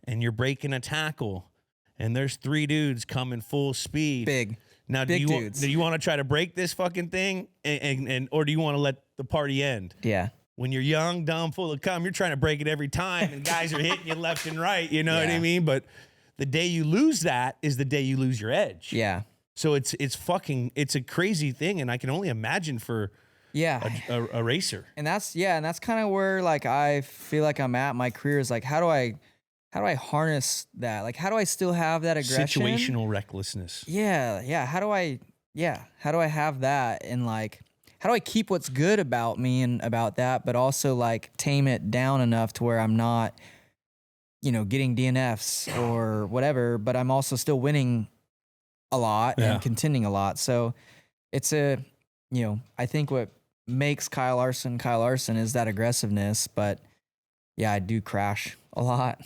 and you're breaking a tackle and there's 3 dudes coming full speed. Big. Now, Big do dudes. you want to try to break this fucking thing and or do you want to let the party end? Yeah. When you're young, dumb, full of cum, you're trying to break it every time, and guys are hitting you left and right. You know what I mean? But the day you lose that is the day you lose your edge. Yeah. So it's a crazy thing, and I can only imagine for a racer. And that's kind of where like I feel like I'm at. My career is like, how do I harness that? Like, how do I still have that aggression? Situational recklessness. Yeah. How do I have that and like, how do I keep what's good about me and about that, but also like tame it down enough to where I'm not, getting DNFs or whatever, but I'm also still winning a lot and contending a lot. So it's I think what makes Kyle Larson is that aggressiveness, but yeah, I do crash a lot.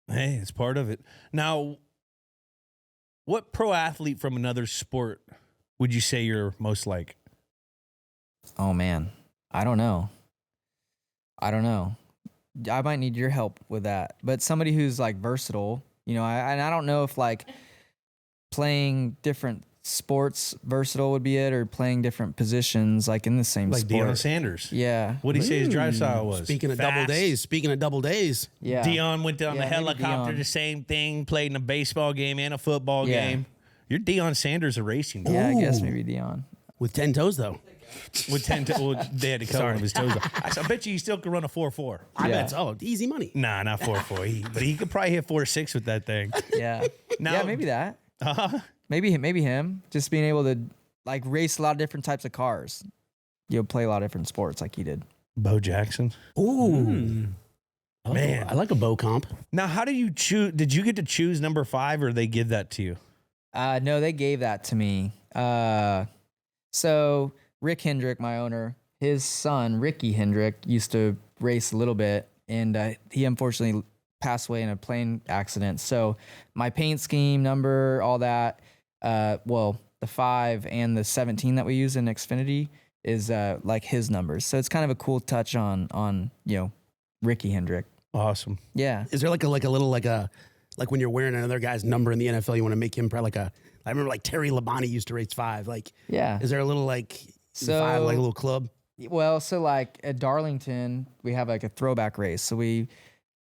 Hey, it's part of it. Now, what pro athlete from another sport would you say you're most like? Oh man, I don't know. I might need your help with that. But somebody who's like versatile, I don't know if like playing different sports versatile would be it, or playing different positions like in the same sport. Like Deion Sanders. Yeah. What did he say his drive style was? Speaking of double days. Yeah. Deion went down the maybe helicopter, Deion. the same thing, played in a baseball game and a football game. You're Deion Sanders of racing. Yeah, I guess Ooh. maybe Deion. With 10 toes, though. With 10 they had to cut one of his toes off. I bet you he still could run a 4.4. I bet so. Easy money. Nah, not 4.4. But he could probably hit 4.6 with that thing. Yeah. Now- yeah, maybe that. Maybe him. Just being able to like race a lot of different types of cars. Play a lot of different sports like he did. Bo Jackson. Ooh. Oh, Man. I like a bow comp. Now, how do you choose? Did you get to choose number 5 or they give that to you? No, they gave that to me. So Rick Hendrick, my owner, his son, Ricky Hendrick, used to race a little bit, and he unfortunately passed away in a plane accident. So my paint scheme, number, all that, the 5 and the 17 that we use in Xfinity is like his numbers. So it's kind of a cool touch on Ricky Hendrick. Awesome. Yeah. Is there like a little like when you're wearing another guy's number in the NFL, you want to make him probably I remember like Terry Labonte used to race 5. Like, Yeah. is there a little like 5, like a little club? Well, so like at Darlington, we have like a throwback race. So we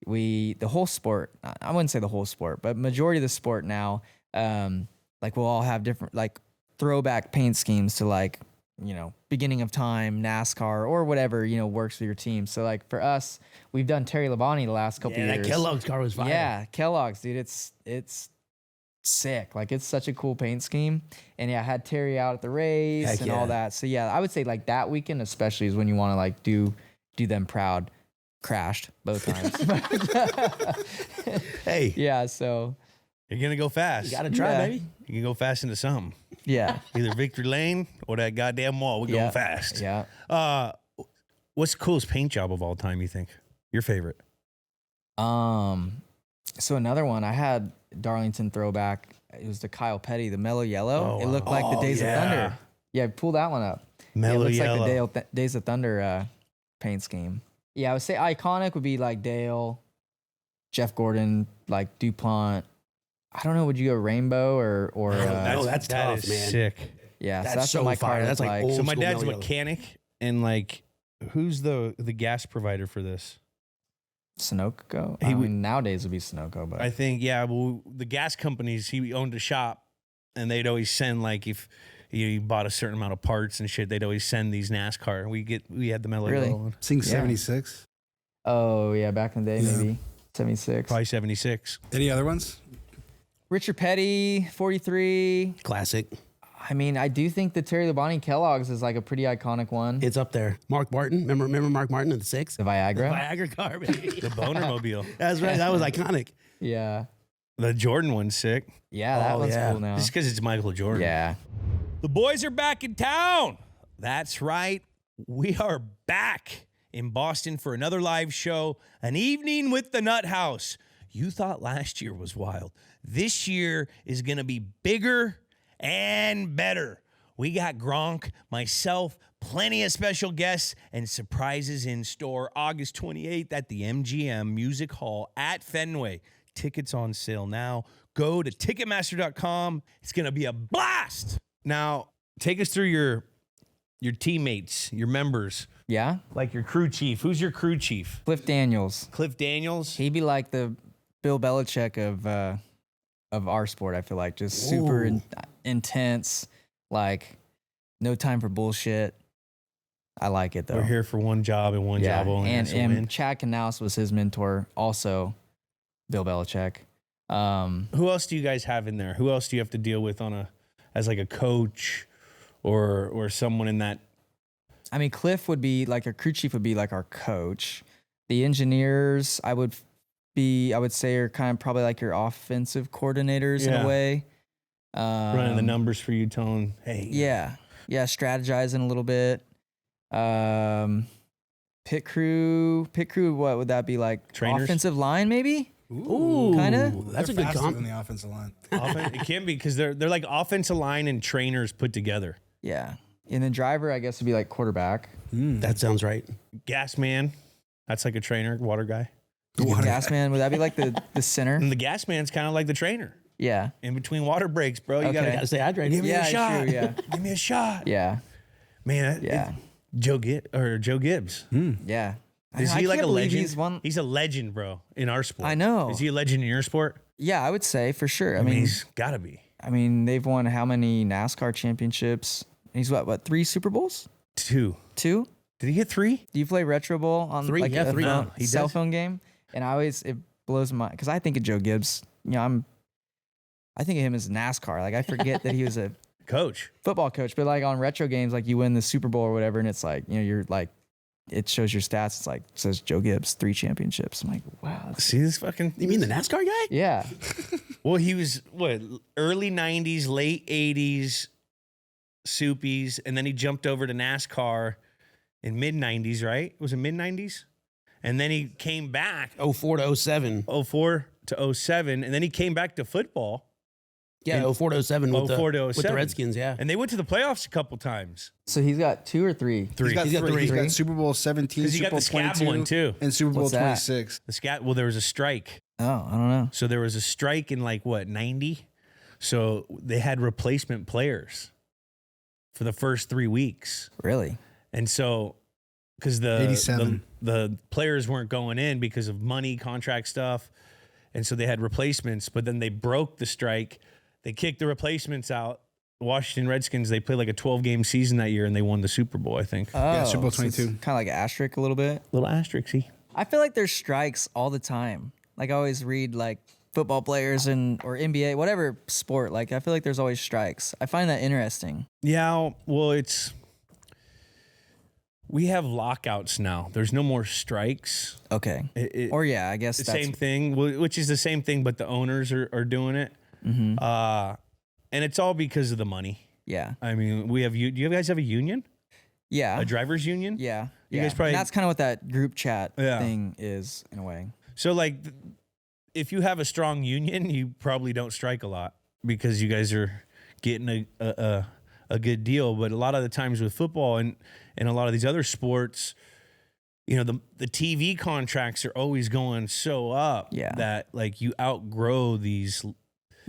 the whole sport, I wouldn't say the whole sport, but majority of the sport now, like we'll all have different like throwback paint schemes to like, beginning of time, NASCAR or whatever, works for your team. So like for us, we've done Terry Labonte the last couple Yeah, years. that Kellogg's car was fire. Yeah, Kellogg's, dude. It's sick. Like it's such a cool paint scheme. And yeah, I had Terry out at the race Heck and yeah. all that. So yeah, I would say like that weekend especially is when you want to like do them proud. Crashed both times. Hey, Yeah, so You're gonna go fast. you got to try, Yeah. baby. You can go fast into something. yeah. Either Victory Lane or that goddamn wall. We're Yeah. going fast. Yeah. What's the coolest paint job of all time, you think? Your favorite? So another one, I had Darlington throwback. It was the Kyle Petty, the mellow yellow. Oh, It looked like the Days of Thunder. Yeah, pull that one up. Mellow it looks yellow. like the Days of Thunder paint scheme. Yeah, I would say iconic would be like Dale, Jeff Gordon, like DuPont. I don't know, would you go rainbow or that's that tough, is man. sick. yeah, That's so that's so what my fire. car That's looked like like. old So my school dad's a mellow yellow. mechanic, and like, who's the gas provider for this? Sunoco. He I would- mean, nowadays would be Sunoco, but I think, yeah, well, the gas companies, he owned a shop, and they'd always send, like, if you bought a certain amount of parts and shit, they'd always send these NASCAR. We had the mellow Really? yellow one. Sing Yeah. 76. oh yeah, back in the day Yeah. maybe 76. Probably 76. Any other ones? Richard Petty, 43. Classic. I mean, I do think the Terry Labonte Kellogg's is like a pretty iconic one. It's up there. Mark Martin. Remember Mark Martin in the 6? The Viagra. Viagra car, baby. The Boner Mobile. That's right. That was iconic. Yeah. The Jordan one's sick. Yeah, that Oh, one's yeah. cool now. Just because it's Michael Jordan. Yeah. The boys are back in town. That's right. We are back in Boston for another live show, an evening with the Nuthouse. You thought last year was wild. This year is going to be bigger and better. We got Gronk, myself, plenty of special guests, and surprises in store August 28th at the MGM Music Hall at Fenway. Tickets on sale now. Go to Ticketmaster.com. It's going to be a blast. Now, take us through your teammates, your members, Yeah. like your crew chief. Who's your crew chief? Cliff Daniels. Cliff Daniels. He'd be like the Bill Belichick of our sport, I feel like. Just super intense, like no time for bullshit. I like it though. We're here for one job and one job only. and that's a win. and Chad Knaus was his mentor, also Bill Belichick. Who else do you guys have in there? Who else do you have to deal with as like a coach or someone in that? I mean, Cliff would be like our crew chief would be like our coach. The engineers, I would say are kind of probably like your offensive coordinators in Yeah. a way. Running the numbers for you, telling, hey. Yeah. Yeah. Strategizing a little bit. Pit crew, what would that be like? Trainers? Offensive line, maybe? Ooh, Kinda. That's a They're good faster comp. than the offensive line. It can be because they're like offensive line and trainers put together. Yeah. And then driver, I guess, would be like quarterback. That sounds right. Gas man, that's like a trainer, water guy. Gas man, would that be like the center? And the gas man's kind of like the trainer. Yeah. In between water breaks, bro. You Okay. gotta Gotta stay hydrated. give me Yeah, a shot. true, yeah. Give me a shot. Yeah. Man, Yeah. Joe Gibbs. Yeah. Is I he like can't a believe legend? He's a legend, bro, in our sport. I know. Is he a legend in your sport? Yeah, I would say for sure. I mean, he's got to be. I mean, they've won how many NASCAR championships? He's what, 3 Super Bowls? 2. 2? Did he get 3? Do you play Retro Bowl on 3, like yeah, a 3. phone- No, he cell does. phone game? And it blows my mind because I think of Joe Gibbs. You know, I think of him as NASCAR. Like I forget that he was a Coach. football coach, but like on retro games, like you win the Super Bowl or whatever, and it's like, you know, you're like, it shows your stats. It's like, it says Joe Gibbs, 3 championships. I'm like, wow. See this fucking. You mean the NASCAR guy? Yeah. Well, he was early 90s, late 80s, Soupies, and then he jumped over to NASCAR in mid 90s, right? Was it mid 90s? And then he came back 04 to 07. 04 to 07, and then he came back to football. Yeah, 04 to 07 with, 04 to with the 07. Redskins, yeah. And they went to the playoffs a couple times. So he's got 2 or 3? 3. He's got 3. He's got Super Bowl 17, 'Cause he Super got Bowl the scab 22, one, too. and Super Bowl What's that? 26. Well, there was a strike. Oh, I don't know. So there was a strike in 90? So they had replacement players for the first 3 weeks. Really? And so, because the 87. the players weren't going in because of money, contract stuff. And so they had replacements, but then they broke the strike. They kicked the replacements out. The Washington Redskins, they played like a 12-game season that year, and they won the Super Bowl, I think. Oh, Super Bowl 22. Kind of like an asterisk a little bit. Little asterisk, see? I feel like there's strikes all the time. Like I always read like football players or NBA, whatever sport. Like, I feel like there's always strikes. I find that interesting. Yeah, well, we have lockouts now. There's no more strikes. Okay. I guess the that's same thing, which is the same thing, but the owners are doing it. Mm-hmm. And it's all because of the money. Yeah. I mean, do you guys have a union? Yeah. A driver's union? Yeah. You guys probably. And that's kind of what that group chat thing is in a way. So, like, if you have a strong union, you probably don't strike a lot because you guys are getting a good deal. But a lot of the times with football and a lot of these other sports, you know, the TV contracts are always going so up that, like, you outgrow these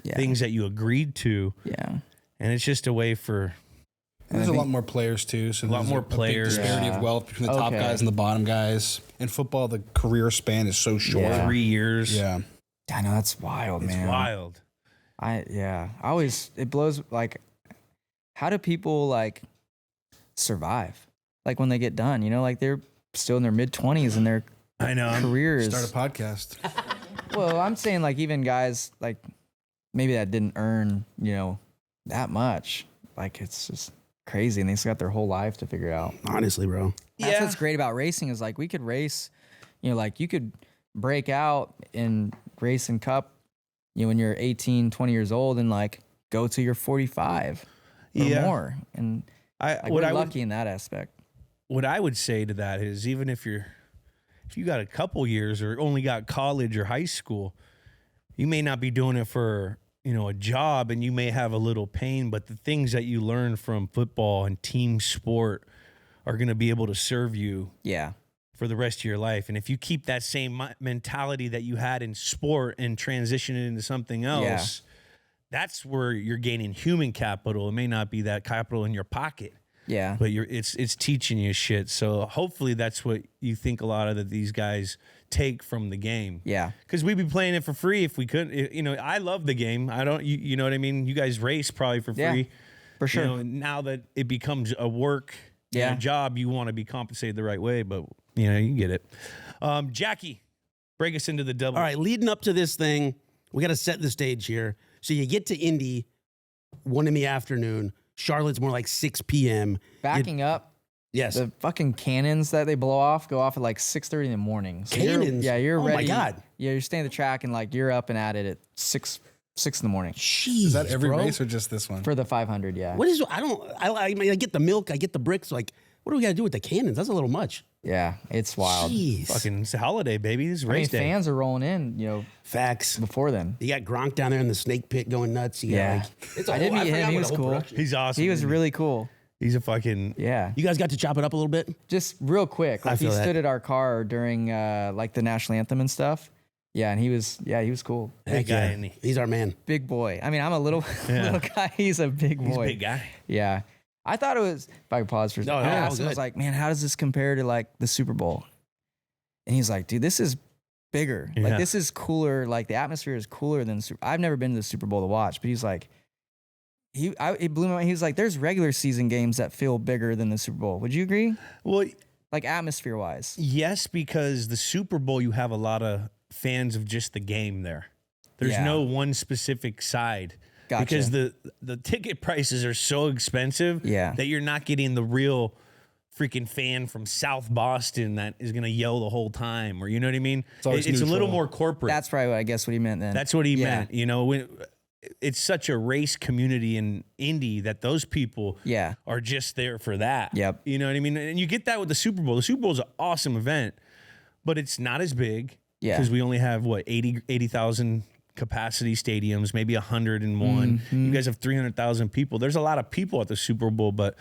things that you agreed to. Yeah. And it's just a way for... There's a lot more players too, so a lot more players. Big disparity of wealth between the top guys and the bottom guys. In football, the career span is so short. Yeah. 3 years. Yeah, I know, that's wild, man. It's wild. It blows, like, how do people, like, survive? Like, when they get done, you know, like, they're still in their mid-20s and their careers. Start a podcast. Well, I'm saying, like, even guys, like, maybe that didn't earn, you know, that much. Like, it's just crazy, and they still got their whole life to figure out. Honestly, bro. That's what's great about racing is, like, we could race, you know, like, you could break out and race in Cup, you know, when you're 18, 20 years old and, like, go to your 45 or more. And we're lucky in that aspect. What I would say to that is, even if you got a couple years or only got college or high school, you may not be doing it for, you know, a job, and you may have a little pain, but the things that you learn from football and team sport are going to be able to serve you for the rest of your life. And if you keep that same mentality that you had in sport and transition it into something else, that's where you're gaining human capital. It may not be that capital in your pocket. Yeah. But it's teaching you shit. So hopefully that's what you think a lot of these guys take from the game. Yeah. Because we'd be playing it for free if we couldn't. You know, I love the game. I don't, you know what I mean? You guys race probably for free. For sure. You know, now that it becomes a work and a job, you want to be compensated the right way. But, you know, you get it. Jackie, break us into the double. All right, leading up to this thing, we got to set the stage here. So you get to Indy, 1 in the afternoon. Charlotte's more like 6 p.m. Backing up. Yes. The fucking cannons that they blow off go off at like 6:30 in the morning. So Cannons? You're ready. Oh, my God. Yeah, you're staying at the track and, like, you're up and at it at 6 in the morning. Jeez, is that every bro. race or just this one? For the 500, yeah. What is, I mean, I get the milk, I get the bricks. Like, what do we got to do with the cannons? That's a little much. Yeah, it's wild. Jeez. Fucking, it's a holiday, baby. This is race day. Fans are rolling in, you know, Facts. before then. You got Gronk down there in the snake pit going nuts. You got, like, it's a I did whole- meet him. forgot He what was the whole cool. production- He's awesome. He was really cool. He's a fucking... Yeah. You guys got to chop it up a little bit? Just real quick. Like, he feel that. stood at our car during, like, the national anthem and stuff. Yeah, and he was cool. Big guy, yeah. isn't he? He's our man. Big boy. I mean, I'm a little guy. He's a big boy. He's a big guy. Yeah. I thought it was, if I could pause for a second. No, I all asked him, I good. was like, man, how does this compare to, like, the Super Bowl? And he's like, dude, this is bigger. Yeah. Like, this is cooler. Like, the atmosphere is cooler than I've never been to the Super Bowl to watch, but he's like, it blew my mind. He was like, there's regular season games that feel bigger than the Super Bowl. Would you agree? Well, Like, atmosphere wise. yes, because the Super Bowl, you have a lot of fans of just the game there. There's Yeah. no one specific side. Gotcha. Because the ticket prices are so expensive that you're not getting the real freaking fan from South Boston that is going to yell the whole time, or you know what I mean? always It's a little neutral. more corporate. That's probably I guess what he meant then. That's what he meant. You know, it's such a race community in Indy that those people are just there for that. Yep. You know what I mean? And you get that with the Super Bowl. The Super Bowl is an awesome event, but it's not as big because we only have, 80,000 capacity stadiums, maybe 101. You guys have 300,000 people. There's a lot of people at the Super Bowl, but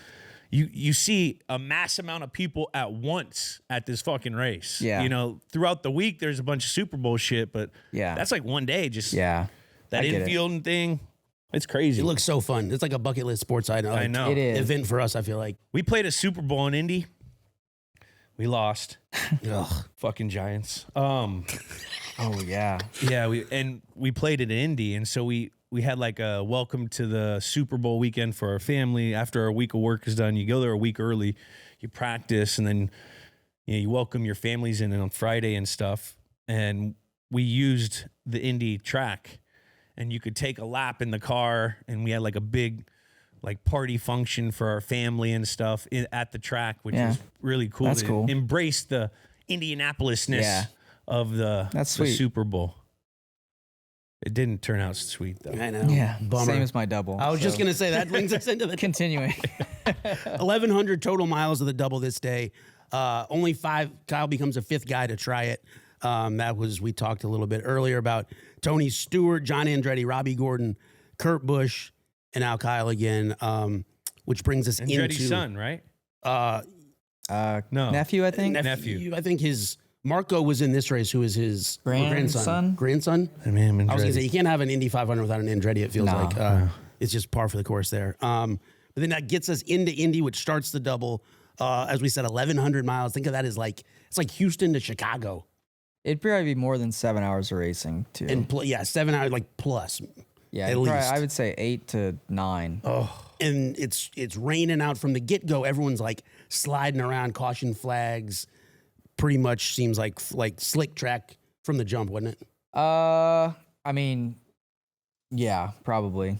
you see a mass amount of people at once at this fucking race. Yeah. You know, throughout the week, there's a bunch of Super Bowl shit, but that's like one day. Just that I get it. infield thing. It's crazy. It looks so fun. It's like a bucket list sports item. I know. It is. Event for us, I feel like. We played a Super Bowl in Indy. We lost. Ugh. Fucking Giants. Oh yeah. Yeah, we played it in Indy, and so we had like a welcome to the Super Bowl weekend for our family. After our week of work is done, you go there a week early, you practice, and then you welcome your families in on Friday and stuff. And we used the Indy track, and you could take a lap in the car, and we had like a big like party function for our family and stuff at the track, which was really cool. That's cool. Embrace the Indianapolis-ness of the Super Bowl. It didn't turn out sweet, though. I know. Yeah, Bummer. same as my double. I was just going to say that brings us into the continuing. 1,100 total miles of the double this day. Only 5. Kyle becomes a 5th guy to try it. We talked a little bit earlier about Tony Stewart, John Andretti, Robbie Gordon, Kurt Busch, and now Kyle again, which brings us Andretti's into son, right? No. Nephew, I think. Nephew. I think his Marco was in this race, who is his grandson. Grandson? I was going to say, you can't have an Indy 500 without an Andretti, it feels like. It's just par for the course there. But then that gets us into Indy, which starts the double. As we said, 1,100 miles. Think of that as it's like Houston to Chicago. It'd probably be more than 7 hours of racing, too. And 7 hours, plus. Yeah, at least. I would say 8 to 9. Oh, and it's raining out from the get-go. Everyone's like sliding around, caution flags. Pretty much seems like slick track from the jump, wasn't it? I mean, yeah, probably.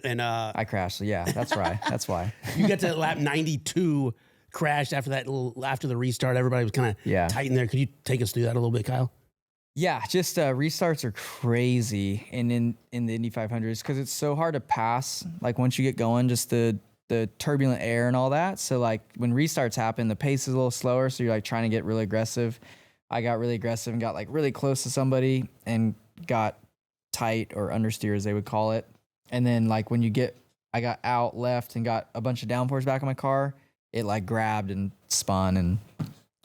And I crashed. So yeah, that's right. That's why. You got to lap 92, crashed after the restart. Everybody was kind of tight in there. Could you take us through that a little bit, Kyle? Yeah, just restarts are crazy in the Indy 500s because it's so hard to pass. Like once you get going, just the turbulent air and all that. So like when restarts happen, the pace is a little slower. So you're like trying to get really aggressive. I got really aggressive and got like really close to somebody and got tight or understeer as they would call it. And then like I got out left and got a bunch of downforce back on my car. It like grabbed and spun and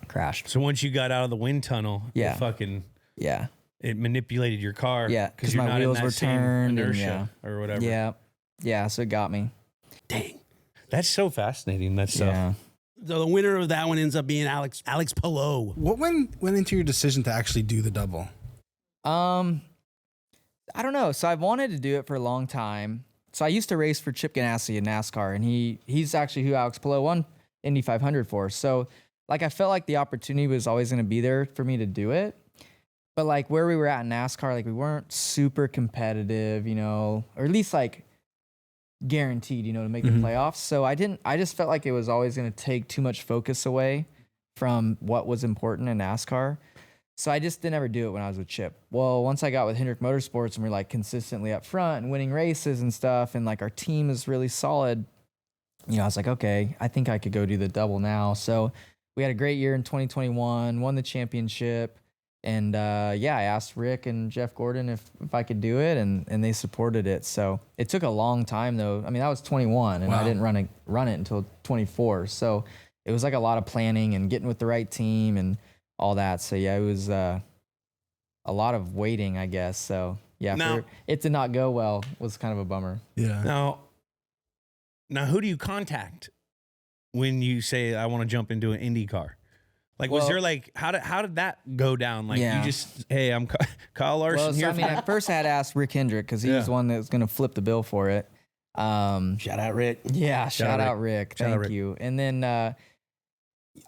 crashed. So once you got out of the wind tunnel, it manipulated your car. Yeah, because my wheels were turned inertia or whatever. Yeah. So it got me. Dang. That's so fascinating, that stuff. Yeah. So the winner of that one ends up being Alex Palou. What went into your decision to actually do the double? I don't know. So I've wanted to do it for a long time. So I used to race for Chip Ganassi in NASCAR, and he's actually who Alex Palou won Indy 500 for. So like I felt like the opportunity was always going to be there for me to do it. But like where we were at in NASCAR, like we weren't super competitive, or at least like guaranteed, to make the playoffs. So I just felt like it was always going to take too much focus away from what was important in NASCAR. So I just didn't ever do it when I was with Chip. Well, once I got with Hendrick Motorsports and we're like consistently up front and winning races and stuff, and like our team is really solid, I was like, okay, I think I could go do the double now. So we had a great year in 2021, won the championship. And I asked Rick and Jeff Gordon if I could do it, and they supported it. So it took a long time, though. I mean, I was 21, and I didn't run it until 24. So it was like a lot of planning and getting with the right team and all that. So yeah, it was a lot of waiting, I guess. So yeah, for it to not go well was kind of a bummer. Yeah. Now, who do you contact when you say I want to jump into an Indy car? Like, was there like, how did that go down? Like, you just, hey, I'm Kyle Larson here. At first I had asked Rick Hendrick because he was the one that was going to flip the bill for it. Shout out Rick. Yeah, shout out Rick. Thank you. And then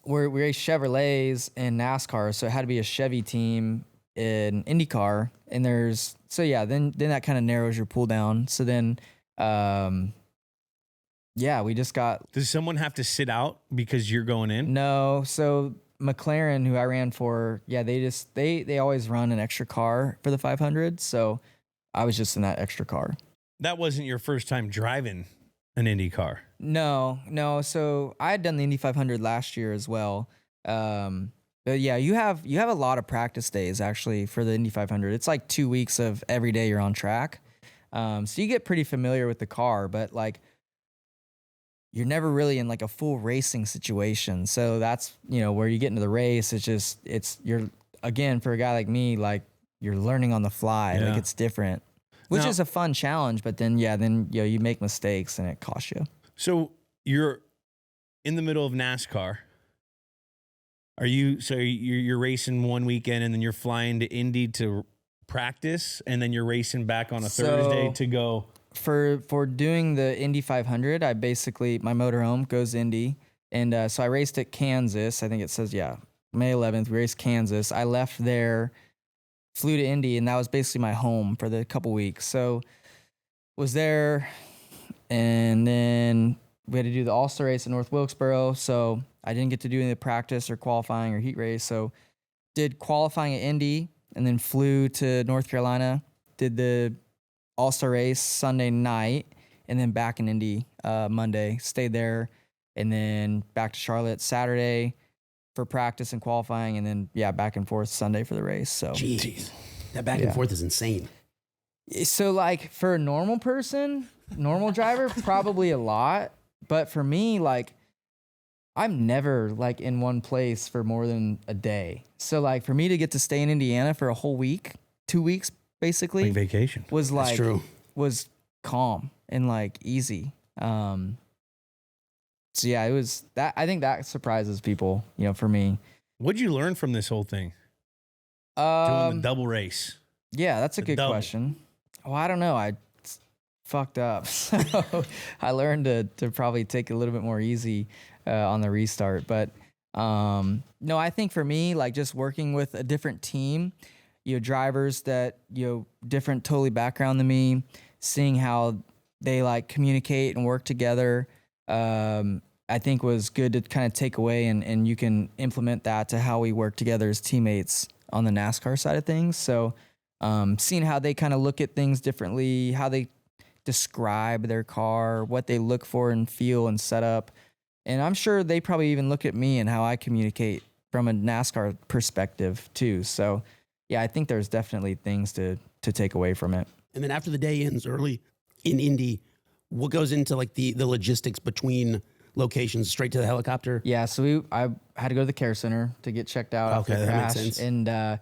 we raced Chevrolets in NASCAR, so it had to be a Chevy team in IndyCar. And then that kind of narrows your pool down. So then, we just got. Does someone have to sit out because you're going in? No, so McLaren, who I ran for, they always run an extra car for the 500. So I was just in that extra car. That wasn't your first time driving an Indy car. No. So I had done the Indy 500 last year as well. But yeah, you have a lot of practice days actually for the Indy 500. It's like 2 weeks of every day you're on track. So you get pretty familiar with the car, but like, you're never really in like a full racing situation. So that's, where you get into the race, you're, again, for a guy like me, like you're learning on the fly. Yeah. Like it's different, which is a fun challenge, but then you make mistakes and it costs you. So you're in the middle of NASCAR. You're racing one weekend and then you're flying to Indy to practice and then you're racing back on a Thursday to go. For doing the Indy 500, my motorhome goes Indy. And so I raced at Kansas. I think it says, May 11th, we raced Kansas. I left there flew to Indy, and that was basically my home for the couple weeks. So was there, and then we had to do the All-Star race in North Wilkesboro. So I didn't get to do any of the practice or qualifying or heat race. So did qualifying at Indy, and then flew to North Carolina, did the All-Star race Sunday night, and then back in Indy Monday, stayed there, and then back to Charlotte Saturday for practice and qualifying, and then, back and forth Sunday for the race. So, jeez, that back and forth is insane. So, like, for a normal person, normal driver, probably a lot. But for me, like, I'm never, like, in one place for more than a day. So, like, for me to get to stay in Indiana for a whole week, 2 weeks, basically. Like vacation. Was, like, That's true. Was calm and, like, easy. So yeah, it was that. I think that surprises people, for me. What'd you learn from this whole thing? Doing the double race. Yeah, that's a good question. Oh, I don't know. I fucked up. So I learned to probably take it a little bit more easy on the restart. But no, I think for me, like just working with a different team, drivers that, different totally background than me, seeing how they like communicate and work together, I think was good to kind of take away, and you can implement that to how we work together as teammates on the NASCAR side of things. So seeing how they kind of look at things differently, how they describe their car, what they look for and feel and set up. And I'm sure they probably even look at me and how I communicate from a NASCAR perspective too. So yeah, I think there's definitely things to take away from it. And then after the day ends early in Indy, what goes into like the logistics between locations, straight to the helicopter? Yeah, so I had to go to the care center to get checked out after the crash. That makes sense. And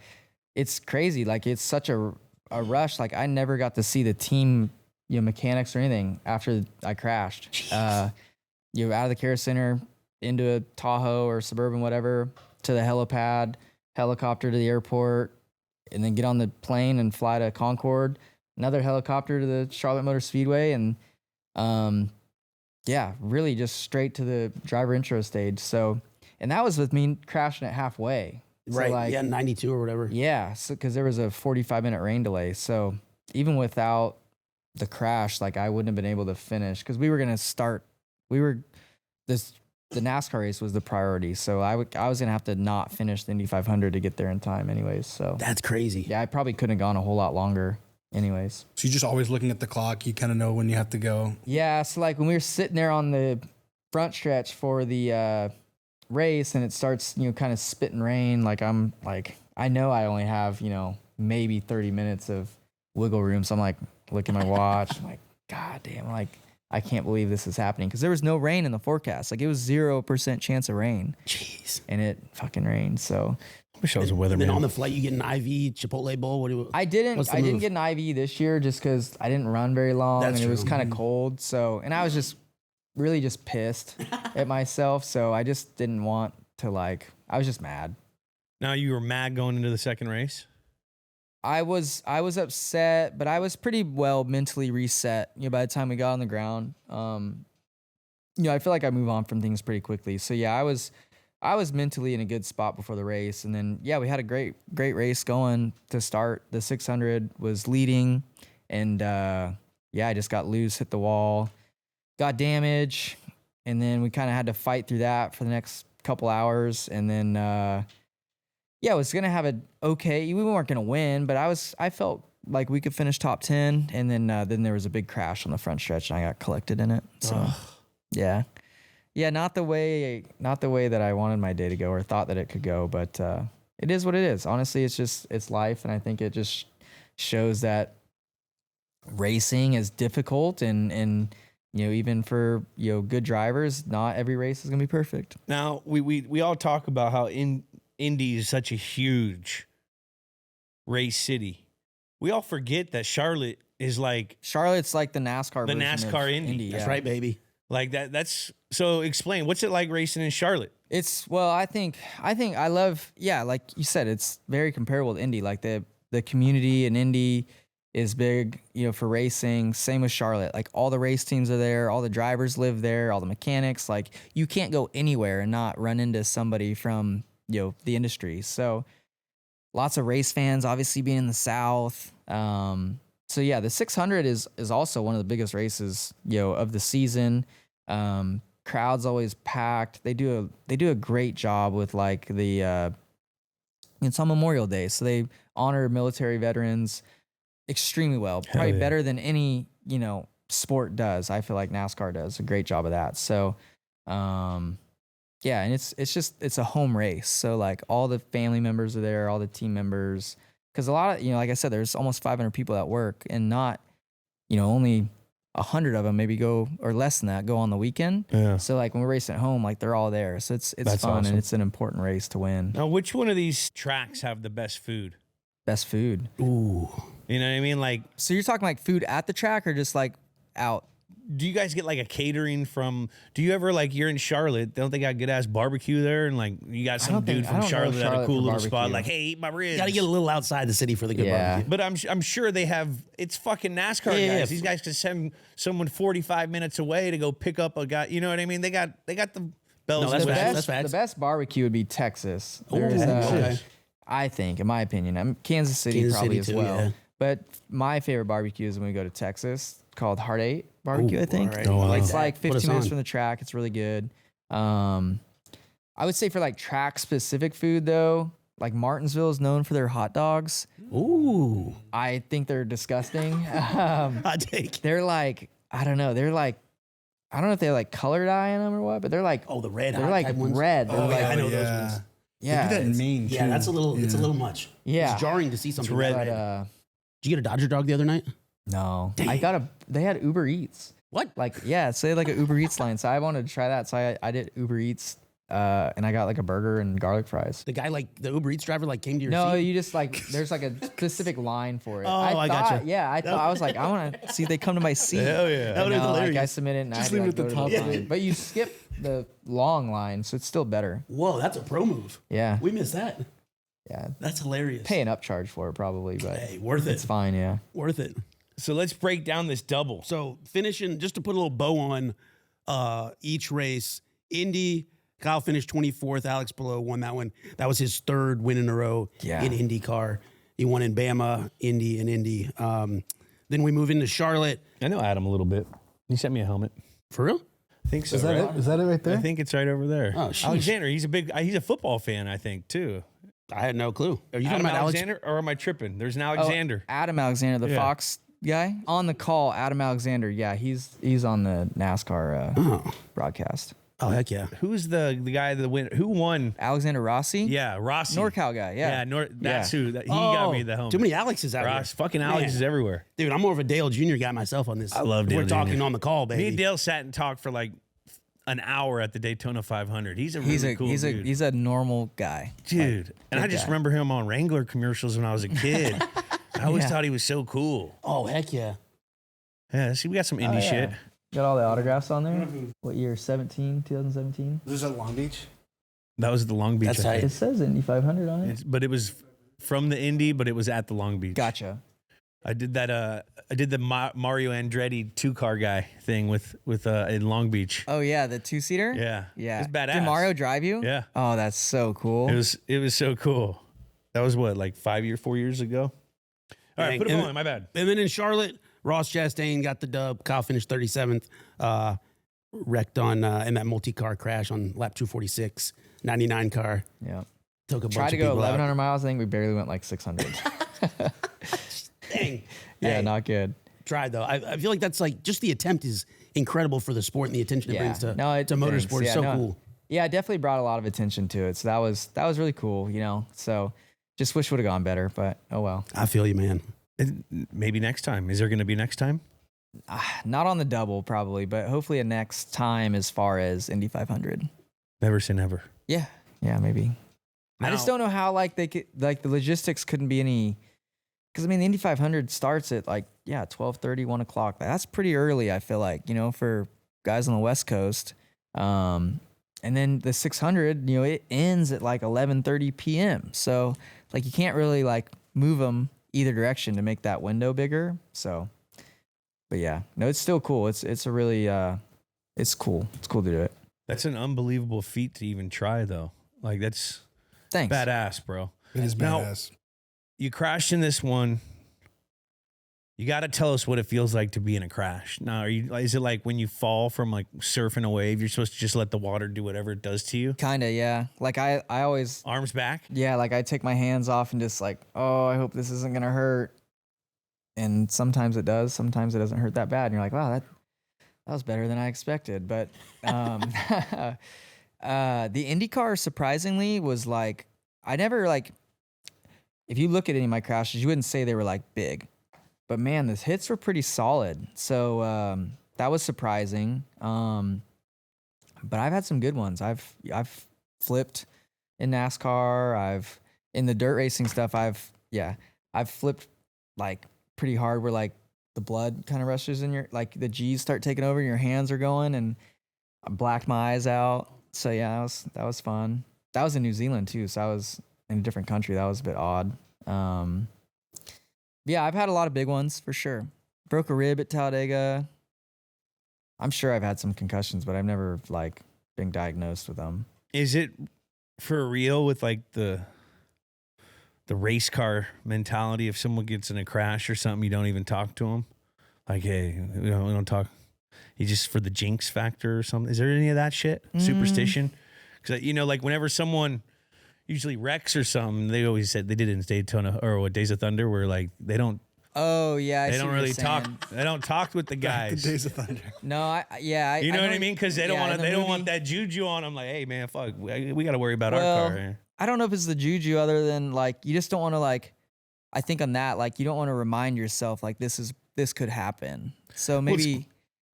it's crazy. Like, it's such a rush. Like, I never got to see the team, mechanics or anything after I crashed. Out of the care center, into a Tahoe or Suburban, whatever, to the helipad, helicopter to the airport, and then get on the plane and fly to Concord, another helicopter to the Charlotte Motor Speedway, and really just straight to the driver intro stage. So, and that was with me crashing it halfway. So Right. 92 or whatever. Yeah. So, cause there was a 45-minute rain delay. So even without the crash, like I wouldn't have been able to finish, cause we were going to start, the NASCAR race was the priority. So I was going to have to not finish the Indy 500 to get there in time anyways. So That's crazy. yeah, I probably couldn't have gone a whole lot longer anyways. So you're just always looking at the clock. You kind of know when you have to go. Yeah, so like when we were sitting there on the front stretch for the race and it starts, kind of spitting rain, like I'm like, I know I only have, maybe 30 minutes of wiggle room. So I'm like looking at my watch. I'm like, God damn, like I can't believe this is happening, because there was no rain in the forecast. Like it was 0% chance of rain. Jeez. And it fucking rained. So I wish I was a weatherman. And then on the flight, you get an IV Chipotle bowl. What do you? I didn't get an IV this year just because I didn't run very long. That's and it was true. kind of cold. So, and I was just really just pissed at myself. So I just didn't want to, like, I was just mad. Now you were mad going into the second race? I was upset, but I was pretty well mentally reset, by the time we got on the ground. I feel like I move on from things pretty quickly. So yeah, I was mentally in a good spot before the race. And then, yeah, we had a great race going to start. The 600 was leading, and I just got loose, hit the wall, got damage. And then we kind of had to fight through that for the next couple hours. And then, I was going to have we weren't going to win, but I felt like we could finish top 10. And then there was a big crash on the front stretch and I got collected in it. So, yeah. Yeah, not the way that I wanted my day to go or thought that it could go, but it is what it is. Honestly, it's life, and I think it just shows that racing is difficult, and even for good drivers, not every race is gonna be perfect. Now we all talk about how Indy is such a huge race city. We all forget that Charlotte's like the NASCAR the version NASCAR of Indy. That's right, baby. Like that's so explain, what's it like racing in Charlotte? I think I love, like you said, it's very comparable to Indy. Like the community in Indy is big, for racing. Same with Charlotte. Like all the race teams are there, all the drivers live there, all the mechanics. Like you can't go anywhere and not run into somebody from, the industry. So lots of race fans, obviously being in the South. So yeah, the 600 is also one of the biggest races, of the season. Crowd's always packed. They do a great job with like it's on Memorial Day, so they honor military veterans extremely well. Probably better than any, sport does. I feel like NASCAR does a great job of that. So, yeah, and it's a home race. So like all the family members are there, all the team members, because a lot of, like I said, there's almost 500 people at work, and not, only 100 of them maybe go, or less than that, go on the weekend. Yeah. So like when we're racing at home, like they're all there. So it's That's fun, awesome. and it's an important race to win. Now, which one of these tracks have the best food? Best food. Ooh. You know what I mean? Like, So you're talking like food at the track, or just like out? do you guys get like a catering from, do you ever, like, you're in Charlotte, don't they got good ass barbecue there? And like, you got some dude from Charlotte at a cool little spot, like, hey, eat my ribs. Got to get a little outside the city for the good barbecue. But I'm sure they have, it's fucking NASCAR guys. Yeah. These guys could send someone 45 minutes away to go pick up a guy. You know what I mean? They got the bells No, and that's whistles. facts. That's facts. The best barbecue would be Texas. Ooh, There's, okay. I think, in my opinion, Kansas City Kansas probably City as too, well. yeah. But my favorite barbecue is when we go to Texas, called Heart 8 Barbecue, I think. All right. I like It's that. like Put 15 us minutes on. from the track. It's really good. I would say for like track specific food though, like Martinsville is known for their hot dogs. Ooh. I think they're disgusting. Hot take. They're like, I don't know. They're like, I don't know if they have like color dye in them or what, but they're like, Oh, the red they're hot like type ones? red. They're Oh, like, yeah, I know those Yeah. ones. yeah. They do that in Maine, Yeah, too. that's a little. It's a little much. Yeah. It's jarring to see something. red. like But that. Did you get a Dodger dog the other night? no, they had Uber Eats. What? Like, yeah, so they had like an Uber Eats line. So I wanted to try that. So I did Uber Eats, and I got like a burger and garlic fries. The guy, like the Uber Eats driver, like came to your No, seat. you just like, there's like a specific line for it. Oh, I gotcha. Yeah, I was like, I want to see if they come to my seat. Hell yeah. That would've been No, like I hilarious. submitted and Just I had leave to, it like, at go the to top the of line. But you skip the long line, so it's still better. Whoa, that's a pro move. Yeah, We missed that. yeah. That's hilarious. Pay an upcharge for it probably, but Hey, worth it's it. fine. Yeah. Worth it. So let's break down this double. So finishing, just to put a little bow on each race, Indy, Kyle finished 24th. Alex Below won that one. That was his third win in a row Yeah. in IndyCar. He won in Bama, Indy, and Indy. Then we move into Charlotte. I know Adam a little bit. He sent me a helmet. For real? I think so. Is that right? it? Is that it right there? I think it's right over there. Oh, sheesh. Alexander, he's a football fan, I think, too. I had no clue. Are you Adam talking about Alex? Alexander, or am I tripping? There's an Alexander. Adam Alexander, the Yeah. Fox guy on the call. Adam Alexander. Yeah, he's on the NASCAR broadcast. Oh, heck yeah. Who's the guy that win? Who won? Alexander Rossi. Yeah, Rossi. NorCal guy. Yeah. That's Yeah. who. He got me the Oh, helmet. too many Alexes out Ross, here. fucking Alex Man. is everywhere. Dude, I'm more of a Dale Jr. guy myself on this. I love Dale We're talking Jr. on the call, baby. Me and Dale sat and talked for like an hour at the Daytona 500. He's a really He's a cool he's a dude. he's a normal guy. Dude, and I just guy. remember him on Wrangler commercials when I was a kid. I always Yeah. thought he was so cool. Oh, heck yeah. Yeah, see, we got some indie yeah. shit. Got all the autographs on there. What year? 2017. This is at Long Beach. That was at the Long Beach. That's I think. tight. It says Indy 500 on it. But it was from the Indy, but it was at the Long Beach. Gotcha. I did that. I did the Mario Andretti 2-car guy thing with in Long Beach. Oh yeah, the 2-seater. Yeah, Yeah. It's badass. Did Mario drive you? Yeah. Oh, that's so cool. It was so cool. That was what, like 4 years ago. All right, Dang. put it And on. My bad. And then in Charlotte, Ross Chastain got the dub. Kyle finished 37th. Wrecked on in that multi-car crash on lap 246, 99 car. Yeah. Took a bunch Tried to of go people 1,100 miles. I think we barely went like 600. out. Dang. Yeah, Hey, not good. tried though. I feel like that's like just the attempt is incredible for the sport and the attention it Yeah. brings to, No, it to thanks. motorsport. Yeah, It's so no. cool. Yeah, it definitely brought a lot of attention to it. So that was really cool, So just wish would have gone better, but oh well. I feel you, man. Maybe next time. Is there going to be next time? Not on the double probably, but hopefully a next time as far as Indy 500. Never say never. Yeah, maybe. I just Now- don't know how they could the logistics couldn't be any. Because I mean, the Indy 500 starts at 12:30, 1 o'clock. That's pretty early. I feel like for guys on the West Coast. And then the 600, it ends at 11:30 p.m. So you can't really move them either direction to make that window bigger. So, but yeah, no, it's still cool. It's a really it's cool. It's cool to do it. That's an unbelievable feat to even try, though. That's Thanks. badass, bro. It is Now- badass. you crashed in this one. You got to tell us what it feels like to be in a crash. Now, is it like when you fall from like surfing a wave, you're supposed to just let the water do whatever it does to you? Kinda, yeah. Like I always Arms back? Yeah, like I take my hands off and just like, oh, I hope this isn't gonna hurt. And sometimes it does. Sometimes it doesn't hurt that bad. And you're like, wow, that was better than I expected. But the IndyCar surprisingly was like, I never like. If you look at any of my crashes, you wouldn't say they were like big. But man, the hits were pretty solid. So that was surprising. But I've had some good ones. I've flipped in NASCAR. In the dirt racing stuff, I've flipped like pretty hard where like the blood kind of rushes in your, like the G's start taking over and your hands are going, and I blacked my eyes out. So yeah, that was fun. That was in New Zealand too. So I was in a different country. That was a bit odd. Yeah, I've had a lot of big ones for sure. Broke a rib at Talladega. I'm sure I've had some concussions, but I've never like been diagnosed with them. Is it for real with like the race car mentality? If someone gets in a crash or something, you don't even talk to them? Like, hey, we don't talk. You just for the jinx factor or something? Is there any of that shit? Superstition? Because, like whenever someone usually wrecks or something, they always said they did it in Daytona or Days of Thunder, where like they don't. Oh yeah, they don't really talk. They don't talk with the guys. The Days of Thunder. No, you know what I mean? Because they don't want. They don't want that juju on them. Like, hey man, fuck, we got to worry about our car here. I don't know if it's the juju, other than like you just don't want to like. I think on that, like you don't want to remind yourself like this could happen. So maybe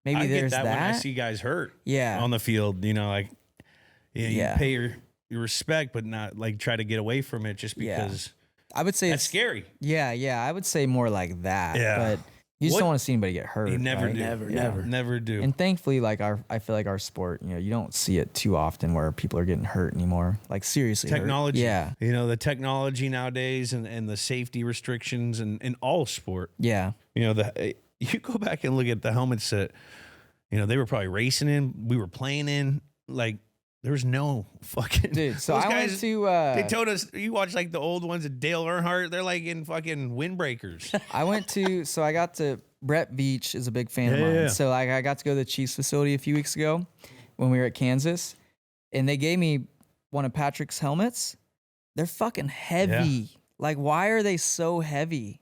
I there's get that that. when I see guys hurt. Yeah. On the field, like you pay your respect, but not like try to get away from it just because. I would say that's scary. Yeah. I would say more like that. Yeah. But you just don't want to see anybody get hurt. You never right? do. Never do. And thankfully, like I feel like our sport, you don't see it too often where people are getting hurt anymore. Like seriously. Technology. Hurt. Yeah. The technology nowadays and the safety restrictions and in all sport. Yeah. You go back and look at the helmets that, they were probably racing in, we were playing in, like there was no fucking dude. So I went to they told us, you watch like the old ones of Dale Earnhardt, they're like in fucking windbreakers. I got to Brett Beach is a big fan of mine. Yeah. So like I got to go to the Chiefs facility a few weeks ago when we were at Kansas, and they gave me one of Patrick's helmets. They're fucking heavy. Yeah. Like why are they so heavy?